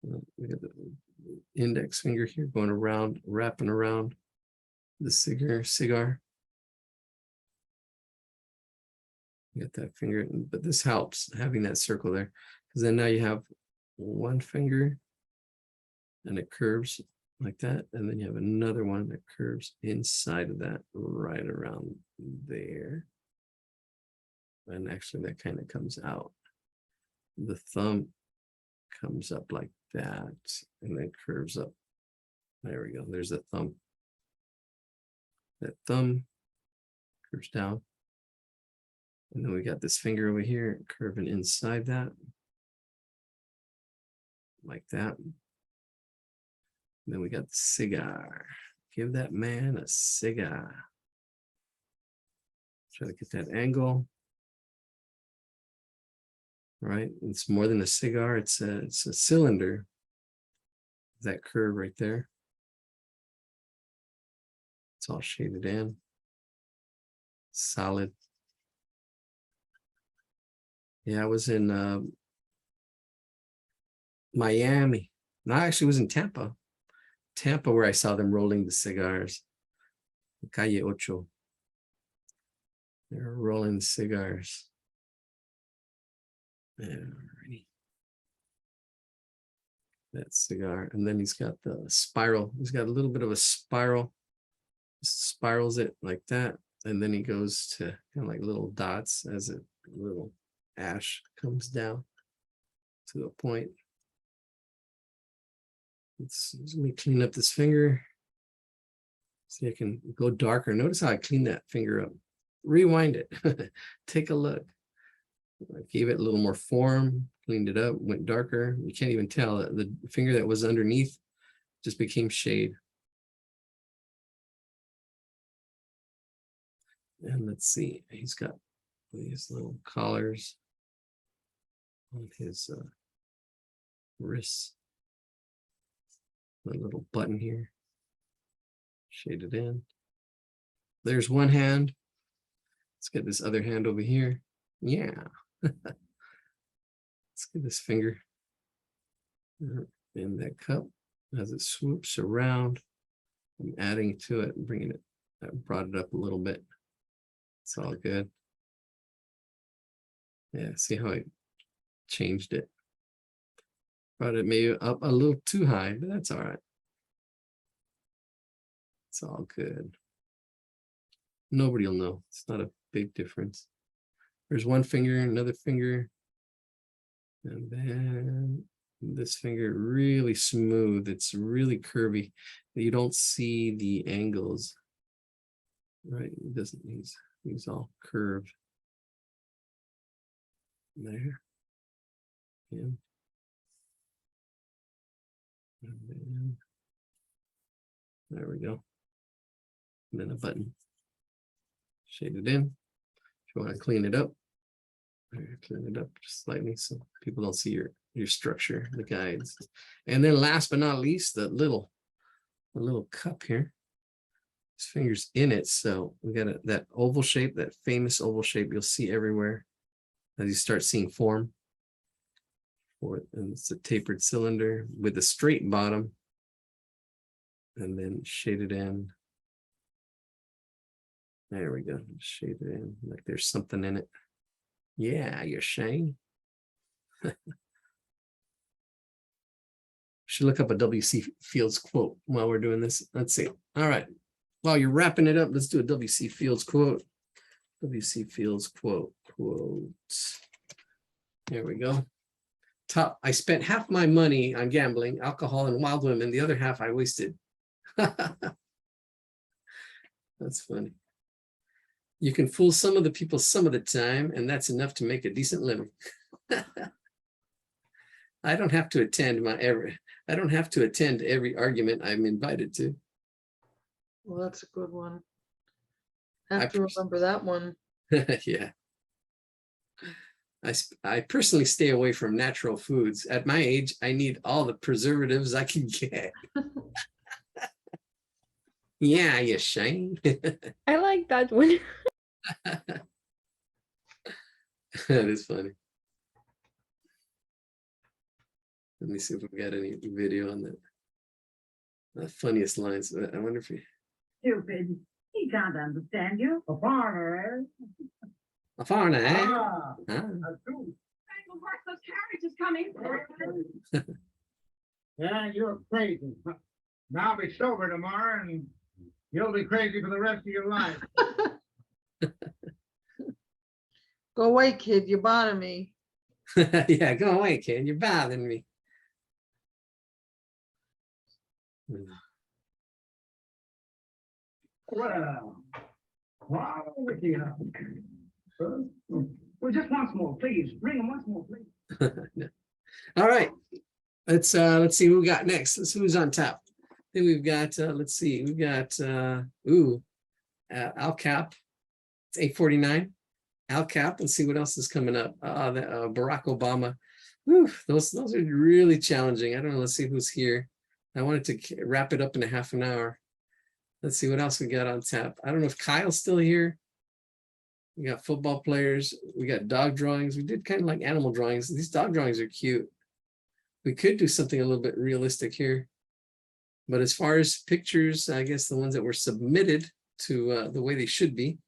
We got the index finger here going around, wrapping around the cigar. You got that finger, but this helps having that circle there, because then now you have one finger and it curves like that, and then you have another one that curves inside of that right around there. And actually that kind of comes out. The thumb comes up like that and then curves up. There we go. There's that thumb. That thumb curves down. And then we got this finger over here curving inside that. Like that. And then we got the cigar. Give that man a cigar. Try to get that angle. All right, it's more than a cigar, it's a cylinder. That curve right there. It's all shaded in. Solid. Yeah, I was in Miami. No, I actually was in Tampa. Tampa, where I saw them rolling the cigars. Calle Ocho. They're rolling the cigars. Alrighty. That cigar. And then he's got the spiral. He's got a little bit of a spiral. Spirals it like that. And then he goes to kind of like little dots as a little ash comes down to a point. Let me clean up this finger. See, I can go darker. Notice how I clean that finger up. Rewind it. Take a look. I gave it a little more form, cleaned it up, went darker. You can't even tell that the finger that was underneath just became shade. And let's see, he's got these little collars on his wrists. A little button here, shaded in. There's one hand. Let's get this other hand over here. Yeah. Let's get this finger in that cup as it swoops around. I'm adding to it and bringing it. I brought it up a little bit. It's all good. Yeah, see how I changed it. Brought it maybe up a little too high, but that's all right. It's all good. Nobody will know. It's not a big difference. There's one finger, another finger. And then this finger really smooth. It's really curvy. You don't see the angles. Right? It doesn't, he's all curved. There. Yeah. And then, there we go. And then a button. Shade it in. If you want to clean it up, clean it up just slightly so people don't see your structure, the guides. And then last but not least, the little cup here. This finger's in it, so we got that oval shape, that famous oval shape you'll see everywhere as you start seeing form. And it's a tapered cylinder with a straight bottom, and then shaded in. There we go, shaded in like there's something in it. Yeah, you're shiny. Should look up a W.C. Fields quote while we're doing this. Let's see. All right. While you're wrapping it up, let's do a W.C. Fields quote. W.C. Fields quote. There we go. I spent half my money on gambling, alcohol, and wild women. The other half I wasted. That's funny. You can fool some of the people some of the time, and that's enough to make a decent living. I don't have to attend every argument I'm invited to. Well, that's a good one. Have to remember that one. Yeah. I personally stay away from natural foods. At my age, I need all the preservatives I can get. Yeah, you shame. I like that one. That is funny. Let me see if we got any video on that. The funniest lines. I wonder if he. Stupid. He can't understand you. A foreigner, A foreigner, eh? Ah, Ah. a Jew. Those carriages coming. Yeah, you're crazy. Now I'll be sober tomorrow and you'll be crazy for the rest of your life. Go away, kid, you bother me. Yeah, go away, kid. You're bothering me. Well, with you. Well, just once more, please. Bring him once more, please. All right. Let's see who we got next. Let's see who's on top. I think we've got let's see, we've got Al Cap. It's 8:49. Al Cap. Let's see what else is coming up. Barack Obama. Whew, those are really challenging. I don't know. Let's see who's here. I wanted to wrap it up in a half an hour. Let's see what else we got on tap. I don't know if Kyle's still here. We got football players. We got dog drawings. We did kind of like animal drawings. These dog drawings are cute. We could do something a little bit realistic here. But as far as pictures, I guess the ones that were submitted to the way they should be,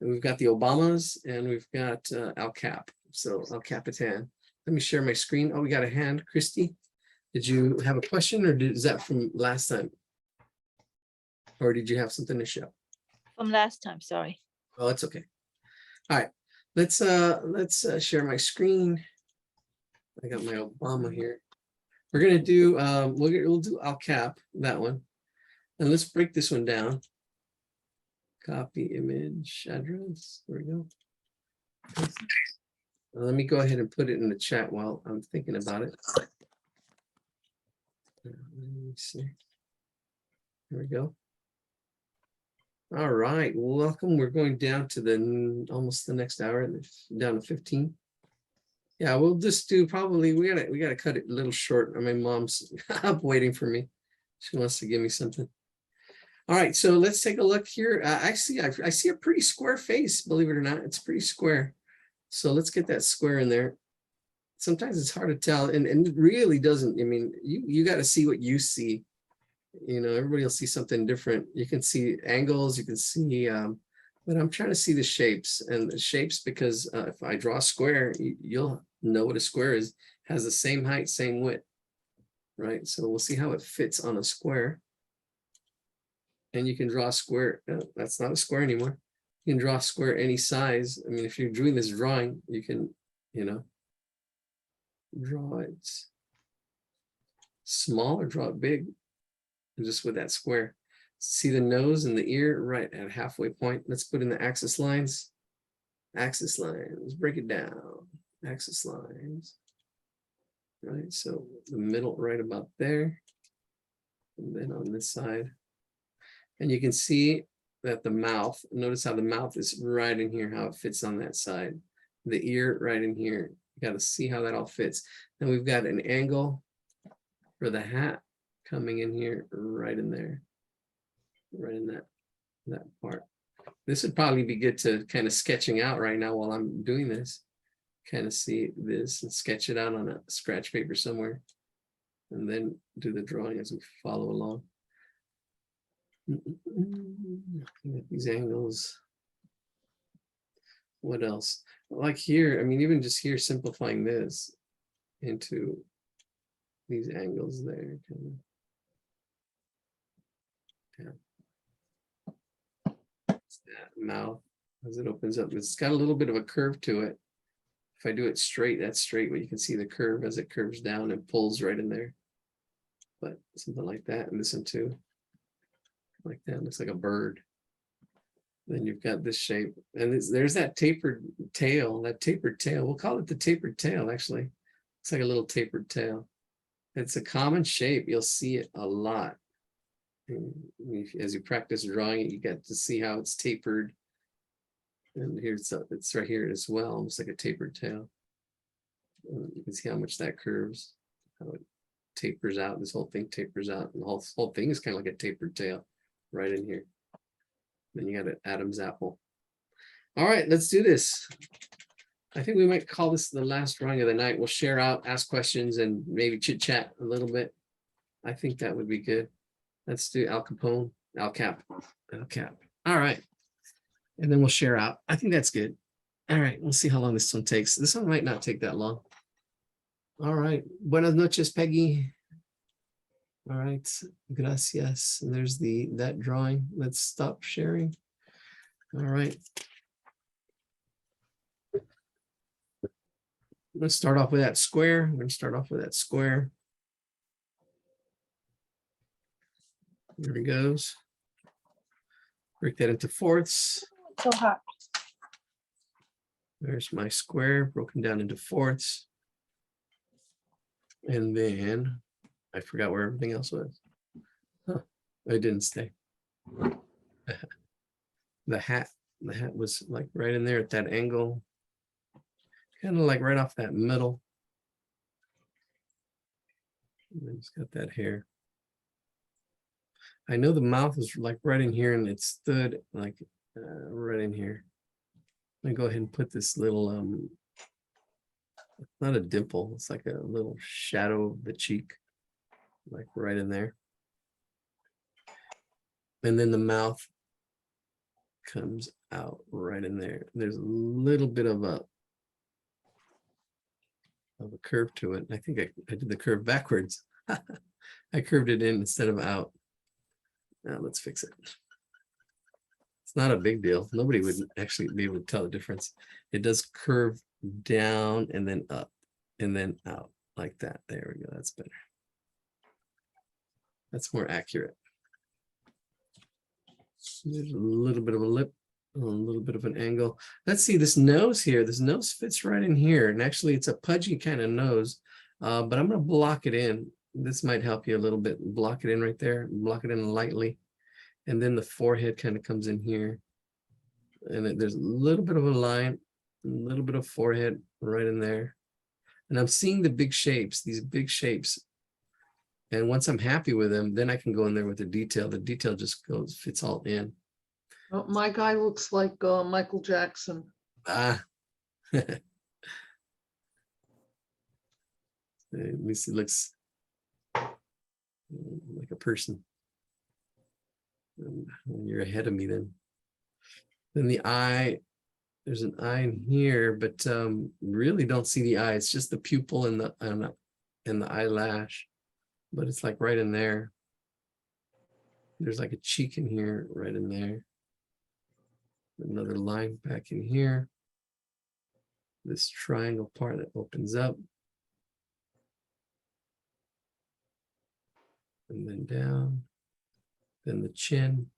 we've got the Obamas and we've got Al Cap. So Al Capitan. Let me share my screen. Oh, we got a hand. Christy, did you have a question or is that from last time? Or did you have something to show? From last time, sorry. Oh, it's okay. All right, let's share my screen. I got my Obama here. We're gonna do we'll do Al Cap, that one. And let's break this one down. Copy image address. There we go. Let me go ahead and put it in the chat while I'm thinking about it. Let me see. There we go. All right, welcome. We're going down to the almost the next hour, down to 15. Yeah, we'll just do probably we gotta cut it a little short. My mom's up waiting for me. She wants to give me something. All right, so let's take a look here. I see a pretty square face, believe it or not. It's pretty square. So let's get that square in there. Sometimes it's hard to tell, and it really doesn't. I mean, you got to see what you see. You know, everybody will see something different. You can see angles, you can see, but I'm trying to see the shapes, and the shapes, because if I draw a square, you'll know what a square is. Has the same height, same width, right? So we'll see how it fits on a square. And you can draw a square. That's not a square anymore. You can draw a square any size. I mean, if you're doing this drawing, you can, you know, draw it small or draw it big, and just with that square. See the nose and the ear right at halfway point. Let's put in the axis lines. Axis lines, break it down. Axis lines. Right, so the middle right about there. And then on this side. And you can see that the mouth, notice how the mouth is right in here, how it fits on that side. The ear right in here. You got to see how that all fits. Then we've got an angle for the hat coming in here, right in there, right in that part. This would probably be good to kind of sketching out right now while I'm doing this. Kind of see this and sketch it out on a scratch paper somewhere, and then do the drawing as we follow along. These angles. What else? Like here, I mean, even just here, simplifying this into these angles there. Yeah. That mouth as it opens up, it's got a little bit of a curve to it. If I do it straight, that's straight, but you can see the curve as it curves down and pulls right in there. But something like that, and this one too. Like that, looks like a bird. Then you've got this shape, and there's that tapered tail, we'll call it the tapered tail, actually. It's like a little tapered tail. It's a common shape, you'll see it a lot. And as you practice drawing it, you get to see how it's tapered. And here's it's right here as well, almost like a tapered tail. You can see how much that curves, how it tapers out. This whole thing tapers out, and the whole thing is kind of like a tapered tail right in here. Then you got an Adam's apple. All right, let's do this. I think we might call this the last drawing of the night. We'll share out, ask questions, and maybe chit chat a little bit. I think that would be good. Let's do Al Capone, Al Cap. All right. And then we'll share out. I think that's good. All right, we'll see how long this one takes. This one might not take that long. All right. Buenas noches, Peggy. All right, gracias. And there's that drawing. Let's stop sharing. All right. Let's start off with that square. We're going to start off with that square. There it goes. Break that into fourths. So hot. There's my square broken down into fourths. And then I forgot where everything else was. Huh, it didn't stay. The hat was like right in there at that angle. Kind of like right off that middle. And then it's got that hair. I know the mouth is like right in here, and it stood like right in here. Let me go ahead and put this little, not a dimple, it's like a little shadow of the cheek, like right in there. And then the mouth comes out right in there. There's a little bit of a curve to it. I think I did the curve backwards. I curved it in instead of out. Now let's fix it. It's not a big deal. Nobody would actually be able to tell the difference. It does curve down and then up and then out like that. There we go. That's better. That's more accurate. There's a little bit of a lip, a little bit of an angle. Let's see this nose here. This nose fits right in here. And actually it's a pudgy kind of nose, but I'm going to block it in. This might help you a little bit. Block it in right there, block it in lightly. And then the forehead kind of comes in here. And there's a little bit of a line, a little bit of forehead right in there. And I'm seeing the big shapes, these big shapes. And once I'm happy with them, then I can go in there with the detail. The detail just goes, fits all in. Oh, my guy looks like Michael Jackson. Ah. At least it looks like a person. You're ahead of me then. Then the eye, there's an eye in here, but really don't see the eye. It's just the pupil and the eyelash, but it's like right in there. There's like a cheek in here, right in there. Another line back in here. This triangle part that opens up. And then down. Then the chin.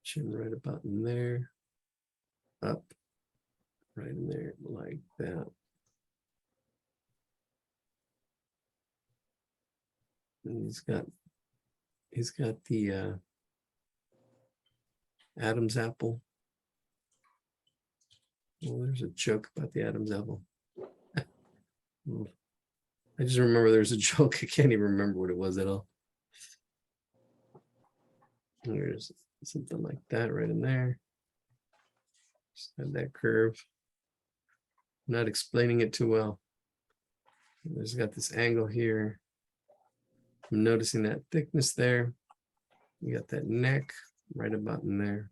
Chin right about in there. Up. Right in there, like that. And he's got the Adam's apple. Well, there's a joke about the Adam's apple. I just remember there's a joke. I can't even remember what it was at all. There's something like that right in there. Just have that curve. Not explaining it too well. There's got this angle here. I'm noticing that thickness there. You got that neck right about in there.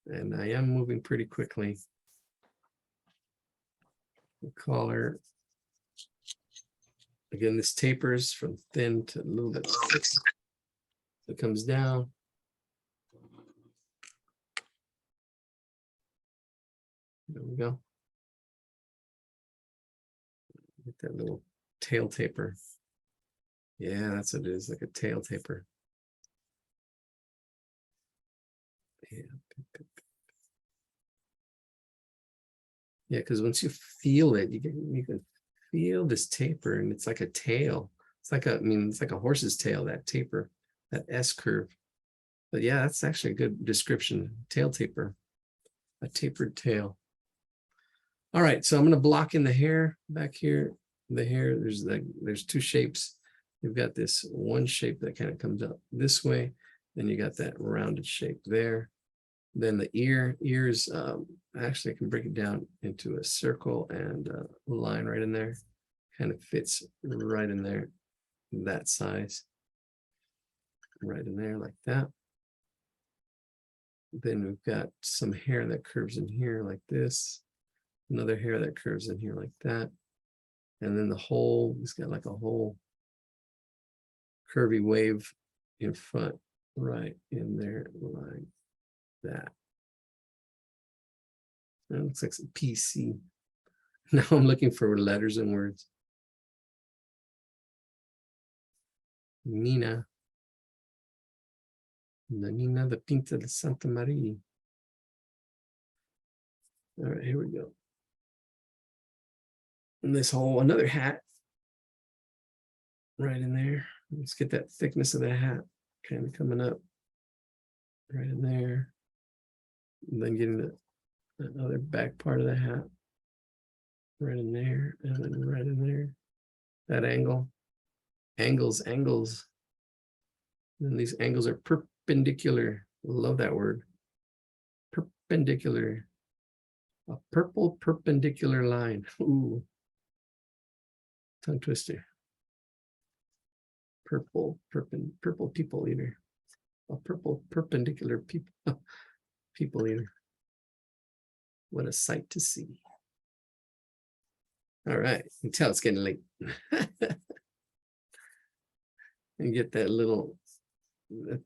And I am moving pretty quickly. The collar. Again, this tapers from thin to a little bit thick. It comes down. There we go. Get that little tail taper. Yeah, that's what it is, like a tail taper. Yeah. Yeah, because once you feel it, you can feel this taper, and it's like a tail. It's like it's like a horse's tail, that taper, that S curve. But yeah, that's actually a good description. Tail taper, a tapered tail. All right, so I'm going to block in the hair back here. The hair, there's two shapes. You've got this one shape that kind of comes up this way. Then you got that rounded shape there. Then the ears, actually I can break it down into a circle and a line right in there. Kind of fits right in there, that size. Right in there like that. Then we've got some hair that curves in here like this. Another hair that curves in here like that. And then the whole, it's got like a whole curvy wave in front, right in there like that. That looks like some PC. Now I'm looking for letters and words. Nina. La Nina de Pinta de Santa Maria. All right, here we go. And this whole, another hat right in there. Let's get that thickness of the hat kind of coming up right in there. And then getting the other back part of the hat right in there, and then right in there. That angle, angles. And these angles are perpendicular. Love that word. Perpendicular. A purple perpendicular line. Ooh. Tongue twister. Purple people eater. A purple perpendicular people eater. What a sight to see. All right, you can tell it's getting late. And get that little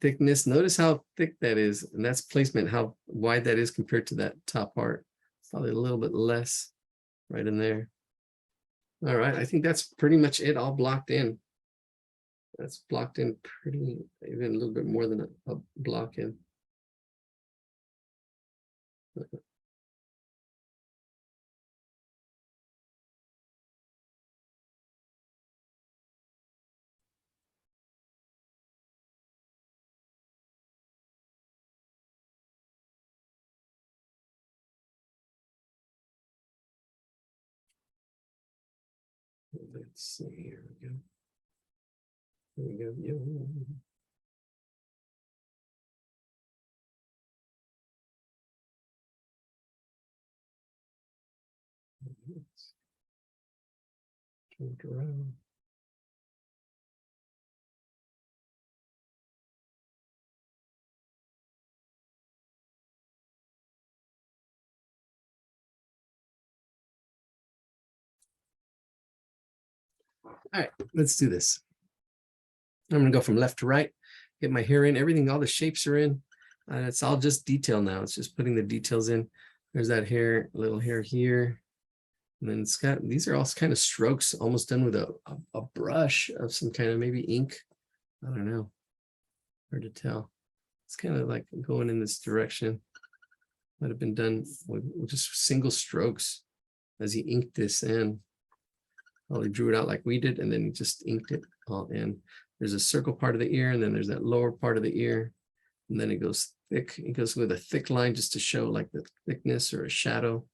thickness. Notice how thick that is, and that's placement, how wide that is compared to that top part. Probably a little bit less right in there. All right, I think that's pretty much it all blocked in. That's blocked in pretty, even a little bit more than a block in. Let's see, here we go. Here we go. Yeah. Turn it around. All right, let's do this. I'm gonna go from left to right, get my hair in, everything, all the shapes are in. It's all just detail now. It's just putting the details in. There's that hair, little hair here. And then it's got, these are all kind of strokes, almost done with a brush of some kind of maybe ink. I don't know, hard to tell. It's kind of like going in this direction. Might have been done with just single strokes as he inked this in. Well, he drew it out like we did, and then he just inked it all in. There's a circle part of the ear, and then there's that lower part of the ear. And then it goes thick. It goes with a thick line just to show like the thickness or a shadow.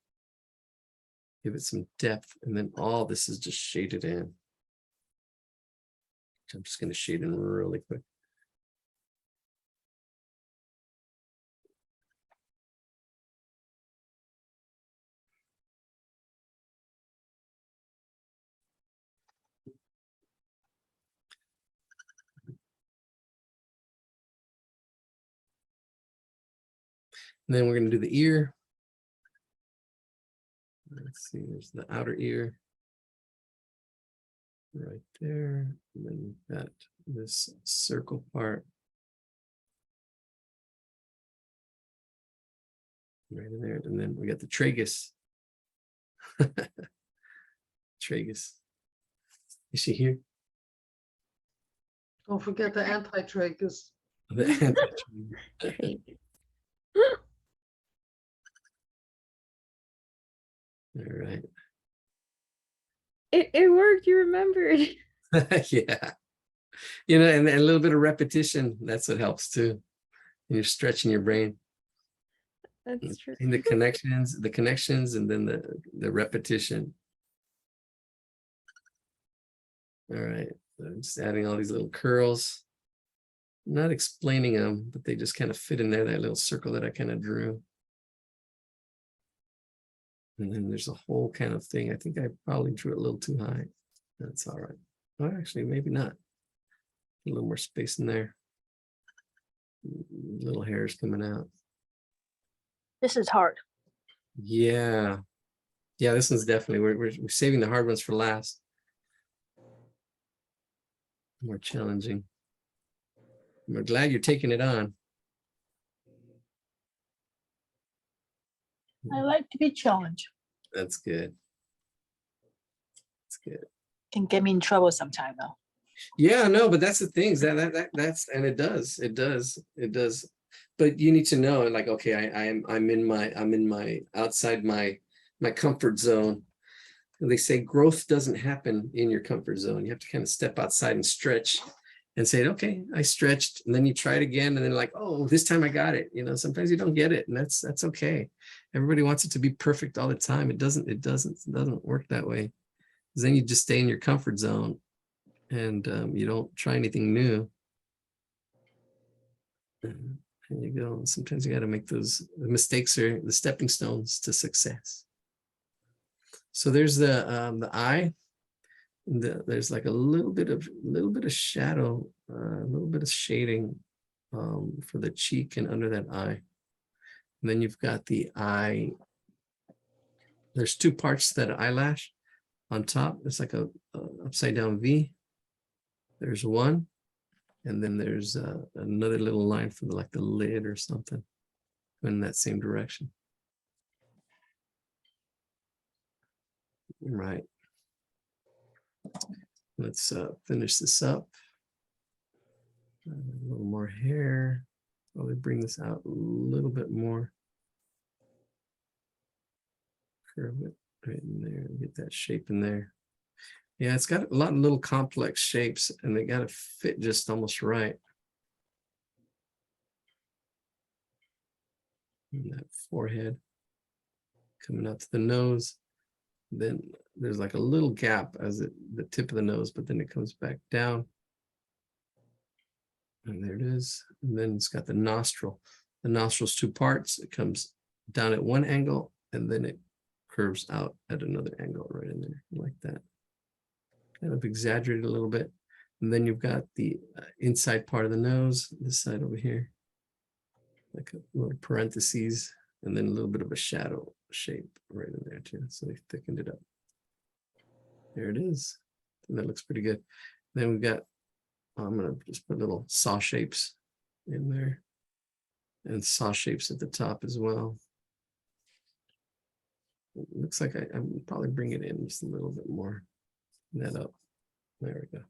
Give it some depth. And then all this is just shaded in. I'm just going to shade in really quick. And then we're going to do the ear. Let's see, there's the outer ear right there. And then we've got this circle part right in there. And then we got the tragus. Tragus. Is she here? Don't forget the anti-tragus. The anti-tragus. All right. It worked, you remembered. Yeah. You know, and a little bit of repetition, that's what helps too. You're stretching your brain. That's true. And the connections, and then the repetition. All right. So I'm just adding all these little curls. I'm not explaining them, but they just kind of fit in there, that little circle that I kind of drew. And then there's a whole kind of thing. I think I probably drew it a little too high. That's all right. Well, actually, maybe not. A little more space in there. Little hairs coming out. This is hard. Yeah. Yeah, this one's definitely, we're saving the hard ones for last. More challenging. I'm glad you're taking it on. I like to be challenged. That's good. That's good. Can get me in trouble sometime though. Yeah, no, but that's the things that's, and it does. But you need to know, like, okay, I'm in my outside my comfort zone. And they say growth doesn't happen in your comfort zone. You have to kind of step outside and stretch and say, okay, I stretched, and then you try it again, and then like, oh, this time I got it. You know, sometimes you don't get it, and that's okay. Everybody wants it to be perfect all the time. It doesn't work that way. Because then you just stay in your comfort zone, and you don't try anything new. And you go. Sometimes you got to make those mistakes are the stepping stones to success. So there's the eye. There's like a little bit of shadow, a little bit of shading for the cheek and under that eye. And then you've got the eye. There's two parts to that eyelash. On top, it's like a upside down V. There's one, and then there's another little line for like the lid or something in that same direction. Right. Let's finish this up. A little more hair. Probably bring this out a little bit more. Curve it right in there. Get that shape in there. Yeah, it's got a lot of little complex shapes and they got to fit just almost right. And that forehead coming out to the nose. Then there's like a little gap as the tip of the nose, but then it comes back down. And there it is. And then it's got the nostril. The nostril's two parts. It comes down at one angle and then it curves out at another angle right in there like that. Kind of exaggerated a little bit. And then you've got the inside part of the nose, this side over here, like a little parentheses, and then a little bit of a shadow shape right in there too. So they thickened it up. There it is. And that looks pretty good. Then we've got, I'm gonna just put little saw shapes in there and saw shapes at the top as well. It looks like I'm probably bring it in just a little bit more. That up. There we go.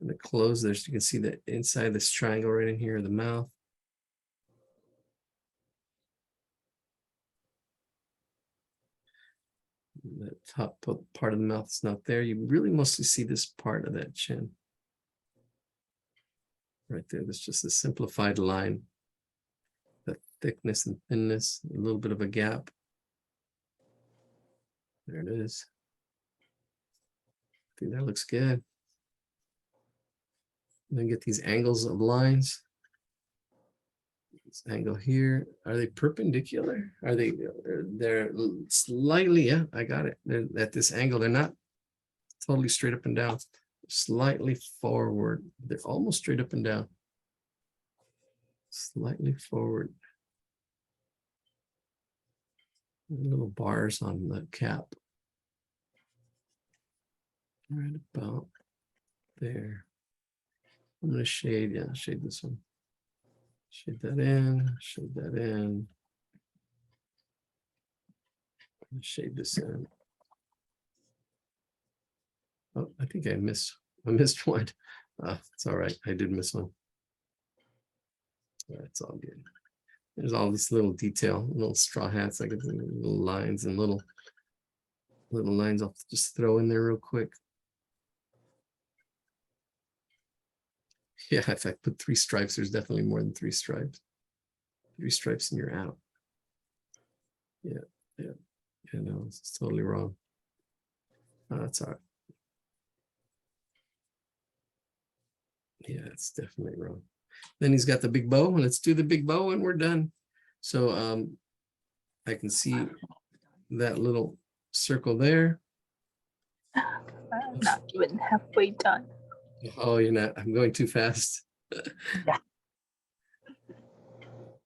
And the close there, so you can see the inside this triangle right in here, the mouth. The top part of the mouth is not there. You really mostly see this part of that chin. Right there, that's just a simplified line. The thickness and thinness, a little bit of a gap. There it is. I think that looks good. And then get these angles of lines. This angle here, are they perpendicular? Are they, they're slightly, yeah, I got it. They're at this angle, they're not totally straight up and down, slightly forward. They're almost straight up and down. Slightly forward. Little bars on the cap. Right about there. I'm going to shade, yeah, shade this one. Shade that in, shade that in. Shade this in. Oh, I think I missed one. It's all right. I did miss one. That's all good. There's all this little detail, little straw hats, like little lines and little lines I'll just throw in there real quick. Yeah, if I put 3 stripes, there's definitely more than 3 stripes. 3 stripes and you're out. Yeah, no, it's totally wrong. That's all right. Yeah, it's definitely wrong. Then he's got the big bow. Let's do the big bow and we're done. So I can see that little circle there. I'm not even halfway done. Oh, you're not. I'm going too fast. Yeah.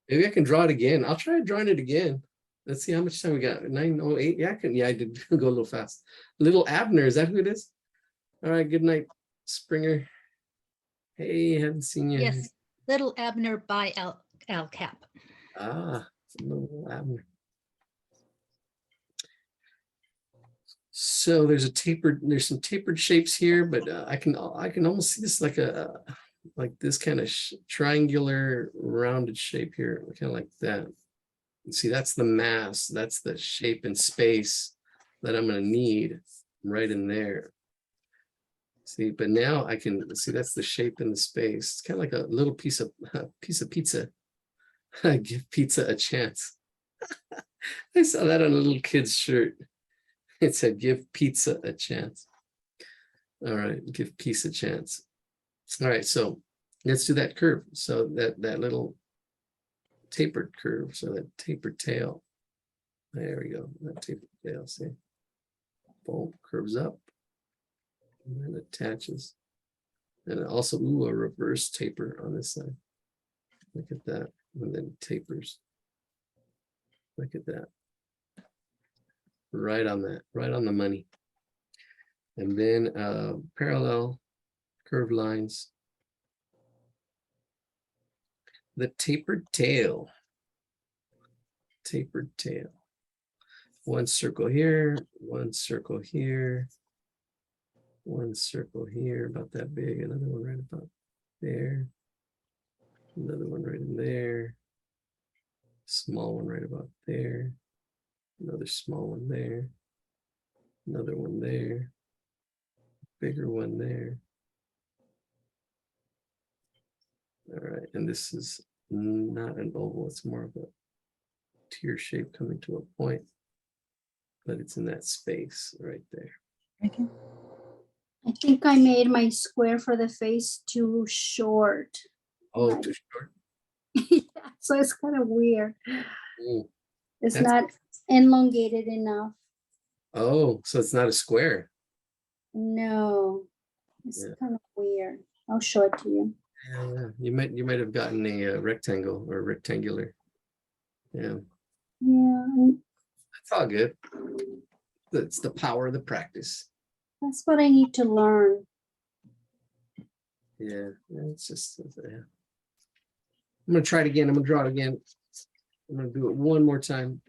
Maybe I can draw it again. I'll try drawing it again. Let's see how much time we got. 9:08. Yeah, I did go a little fast. Little Abner, is that who it is? All right, good night, Springer. Hey, haven't seen you. Yes, Little Abner by Al Cap. Ah, Little Abner. So there's some tapered shapes here, but I can almost see this like this kind of triangular rounded shape here, kind of like that. See, that's the mass, that's the shape and space that I'm going to need right in there. See, but now I can see that's the shape and the space. It's kind of like a little piece of pizza. Give pizza a chance. I saw that on a little kid's shirt. It said, give pizza a chance. All right, give peace a chance. All right, so let's do that curve. So that little tapered curve, so that tapered tail. There we go, that tapered tail, see? Boom, curves up, and then attaches. And also, ooh, a reverse taper on this side. Look at that, and then tapers. Look at that. Right on that, right on the money. And then parallel curved lines. The tapered tail. Tapered tail. One circle here, one circle here. one circle here about that big, another one right about there, another one right in there, small one right about there, another small one there, another one there, bigger one there. All right, and this is not an oval, it's more of a tear shape coming to a point, but it's in that space right there. Okay. I think I made my square for the face too short. Oh, Right. too short. Yeah, so it's kind of weird. Mm. It's That's- not elongated enough. Oh, so it's not a square. No, it's Yeah. kind of weird. I'll show it to you. Yeah. You might have gotten a rectangle or rectangular. Yeah, Yeah, and it's all good. It's the power of the practice. that's what I need to learn. Yeah, it's just yeah. I'm gonna try it again. I'm gonna draw it again. I'm gonna do it one more time.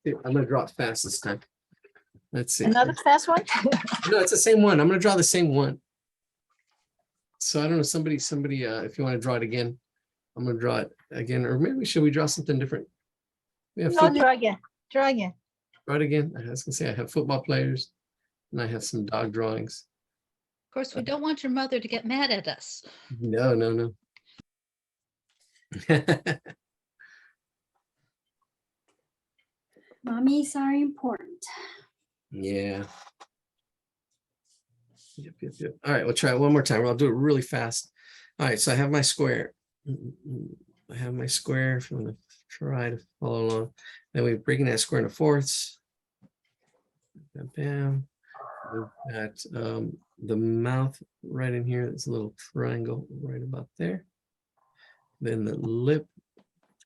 I'm gonna draw it fast this time. Let's see. Another fast one? No, it's the same one. I'm gonna draw the same one. So I don't know, somebody, if you want to draw it again, I'm gonna draw it again, or maybe should we draw something different? We have No, football, draw again. Draw again. draw it again. I was gonna say I have football players, and I have some dog drawings. Of course, we don't want your mother to get mad at us. No, no, no. Mommies are important. Yeah. Yep. All right, we'll try it one more time. I'll do it really fast. All right, so I have my square. I have my square. If you want to try to follow along, then we're breaking that square into fourths. Bam, bam. We've got the mouth right in here. There's a little triangle right about there. Then the lip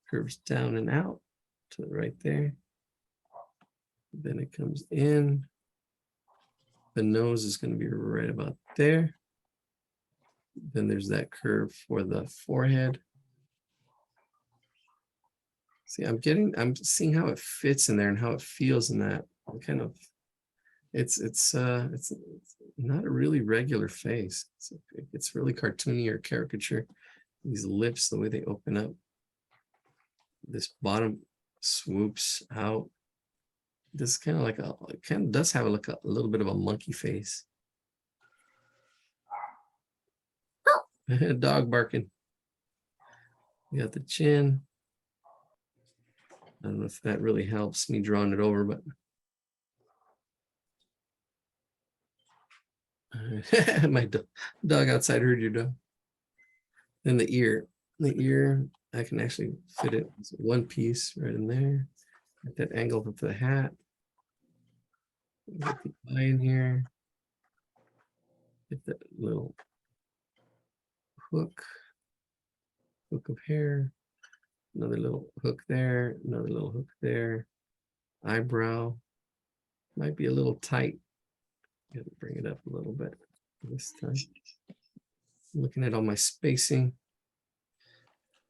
curves down and out to right there. Then it comes in. The nose is going to be right about there. Then there's that curve for the forehead. See, I'm seeing how it fits in there and how it feels in that kind of. It's not a really regular face. It's really cartoony or caricature. These lips, the way they open up. This bottom swoops out. This is kind of like it kind of does have like a little bit of a monkey face. Dog barking. You got the chin. I don't know if that really helps me drawing it over, but my dog outside heard your dog. Then the ear. The ear, I can actually fit it as one piece right in there. Get that angle with the hat. Get the eye in here. Get that little hook of hair. Another little hook there. Another little hook there. Eyebrow. Might be a little tight. Gotta bring it up a little bit this time. Looking at all my spacing.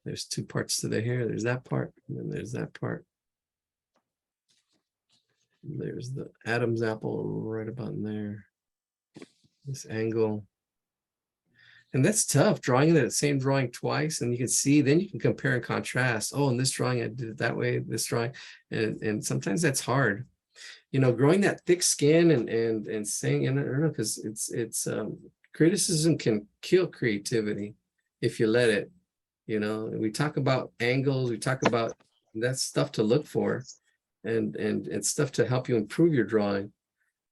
There's two parts to the hair. There's that part, and then there's that part. There's the Adam's apple right about in there. This angle. And that's tough, drawing that same drawing twice, and you can see, then you can compare and contrast. Oh, in this drawing, I did it that way, this drawing. And sometimes that's hard. You know, growing that thick skin and saying, and I don't know, because it's criticism can kill creativity if you let it. You know, we talk about angles, we talk about that's stuff to look for and stuff to help you improve your drawing.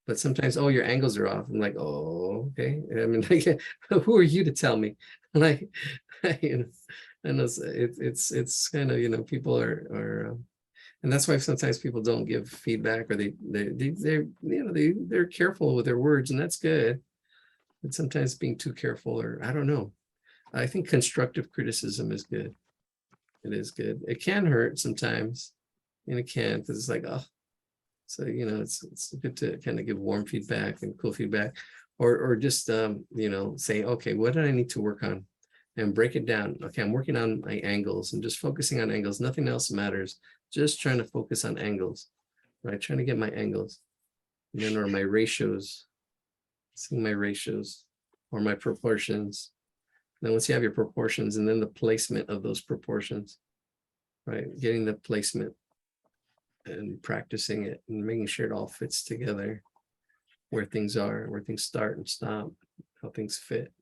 But sometimes, oh, your angles are off. I'm like, oh, okay. I mean, like, who are you to tell me? Like, you know, and it's kind of, you know, people are and that's why sometimes people don't give feedback, or they're careful with their words, and that's good. But sometimes being too careful, or I don't know. I think constructive criticism is good. It is good. It can hurt sometimes, and it can, because it's like, oh, so, you know, it's good to kind of give warm feedback and cool feedback, or just, you know, say, okay, what did I need to work on? And break it down. Okay, I'm working on my angles and just focusing on angles. Nothing else matters. Just trying to focus on angles, right? Trying to get my angles, and then, or my ratios. seeing my ratios or my proportions. Then once you have your proportions and then the placement of those proportions, right? Getting the placement and practicing it and making sure it all fits together, where things are, where things start and stop, how things fit.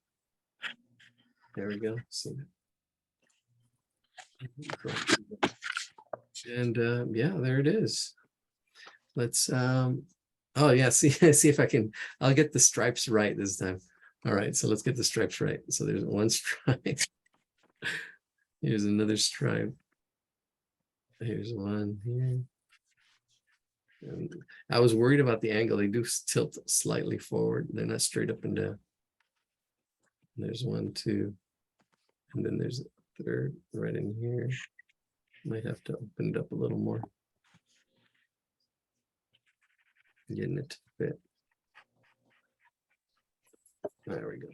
There we go. See. And yeah, there it is. Let's oh yeah, see if I can, I'll get the stripes right this time. All right, so let's get the stripes right. So there's one stripe. Here's another stripe. Here's one here. And I was worried about the angle. They do tilt slightly forward. They're not straight up and down. There's one, two, and then there's a third right in here. Might have to open it up a little more. Getting it to fit. There we go.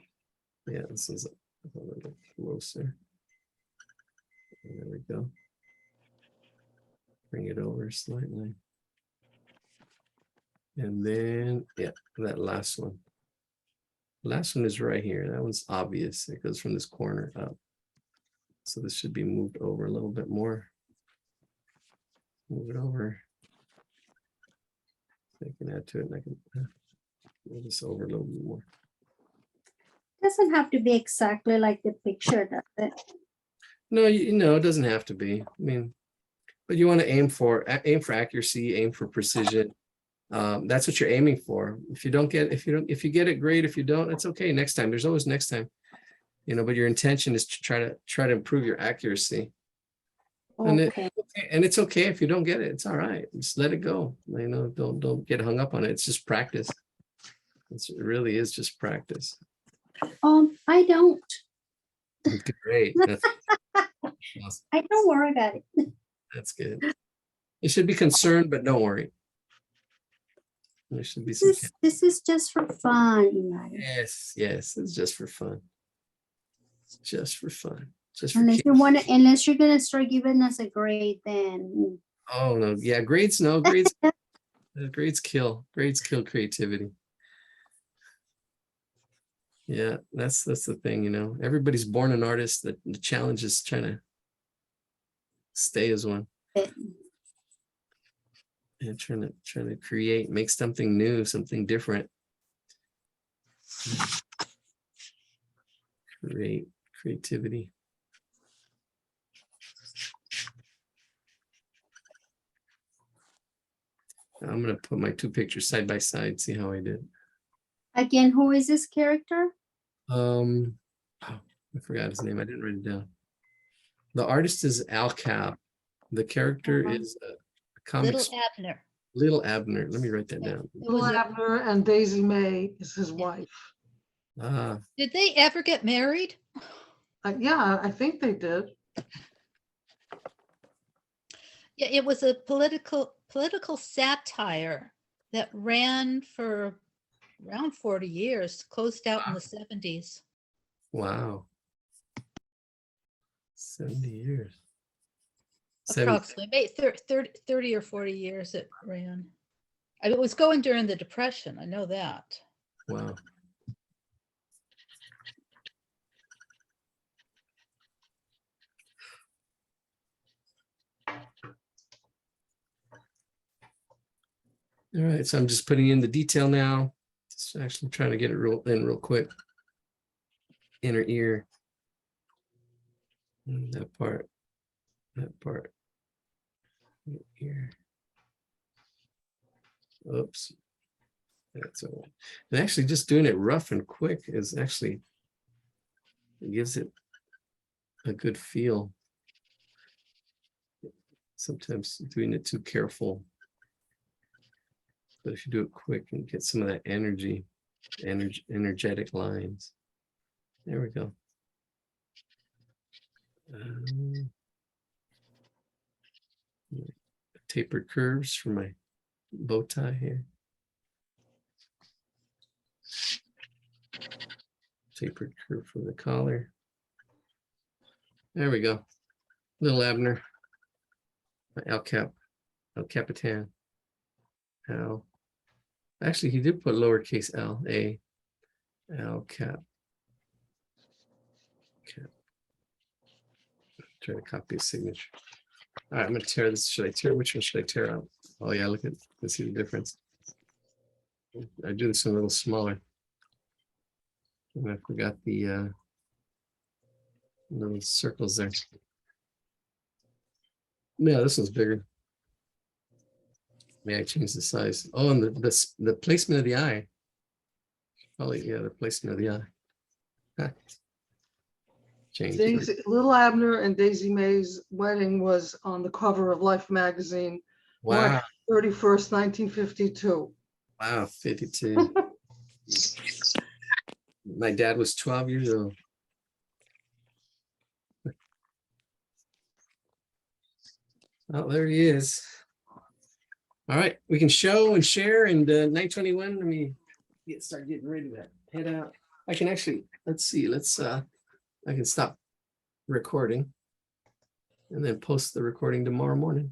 Yeah, this is a little closer. There we go. Bring it over slightly. And then, yeah, that last one. Last one is right here. That one's obvious. It goes from this corner up. So this should be moved over a little bit more. Move it over. I can add to it and I can move this over a little bit more. Doesn't have to be exactly like the picture, does it? No, you know, it doesn't have to be. I mean, but you want to aim for accuracy, aim for precision. That's what you're aiming for. If you get it, great. If you don't, it's okay. Next time, there's always next time, you know, but your intention is to try to improve your accuracy. Okay. And it's okay if you don't get it. It's all right. Just let it go. You know, don't get hung up on it. It's just practice. It really is just practice. I don't. Great. That's awesome. I don't worry about it. That's good. You should be concerned, but don't worry. There should be some. This is just for fun, you know. Yes, it's just for fun. Just for fun. Just for Unless kids. you want to, unless you're gonna start giving us a grade, then Oh no, yeah, grades grades kill creativity. Yeah, that's the thing, you know. Everybody's born an artist. The challenge is trying to stay as one. And trying to create, make something new, something different. Creativity. I'm gonna put my two pictures side by side, see how I did. again, who is this character? Oh, I forgot his name. I didn't write it down. The artist is Al Cap. The character is a comic. Little Abner. Little Abner. Let me write that down. Little Abner and Daisy May is his wife. Ah, Did they ever get married? Yeah, I think they did. Yeah, it was a political satire that ran for around 40 years, closed out in the 70s. wow. 70 years. Approximately, maybe 30 or 40 years it ran. I mean, it was going during the Depression, I know that. Wow. All right, so I'm just putting in the detail now. Just actually trying to get it real quick. Inner ear. That part. Here. Oops. That's all right. And actually just doing it rough and quick is actually, it gives it a good feel. Sometimes doing it too careful. But if you do it quick and get some of that energetic lines. There we go. Tapered curves for my bow tie here. Tapered curve for the collar. There we go. Little Abner. El Capitan. Al. Actually, he did put lowercase L, A. L cap. Cap. Try to copy a signature. All right, I'm gonna tear this. Should I tear? Which one should I tear out? Oh yeah, look at. Let's see the difference. I do this one a little smaller. And I forgot the little circles there. Yeah, this one's bigger. May I change the size? Oh, and the placement of the eye. Probably, yeah, the placement of the eye. Change. Daisy, Little Abner and Daisy Mae's wedding was on the cover of Life magazine, Wow, March 31st, 1952. wow, 52. My dad was 12 years old. Oh, there he is. All right, we can show and share, and 9:21. Let me start getting rid of that. Head out. I can actually, let's see, I can stop recording and then post the recording tomorrow morning.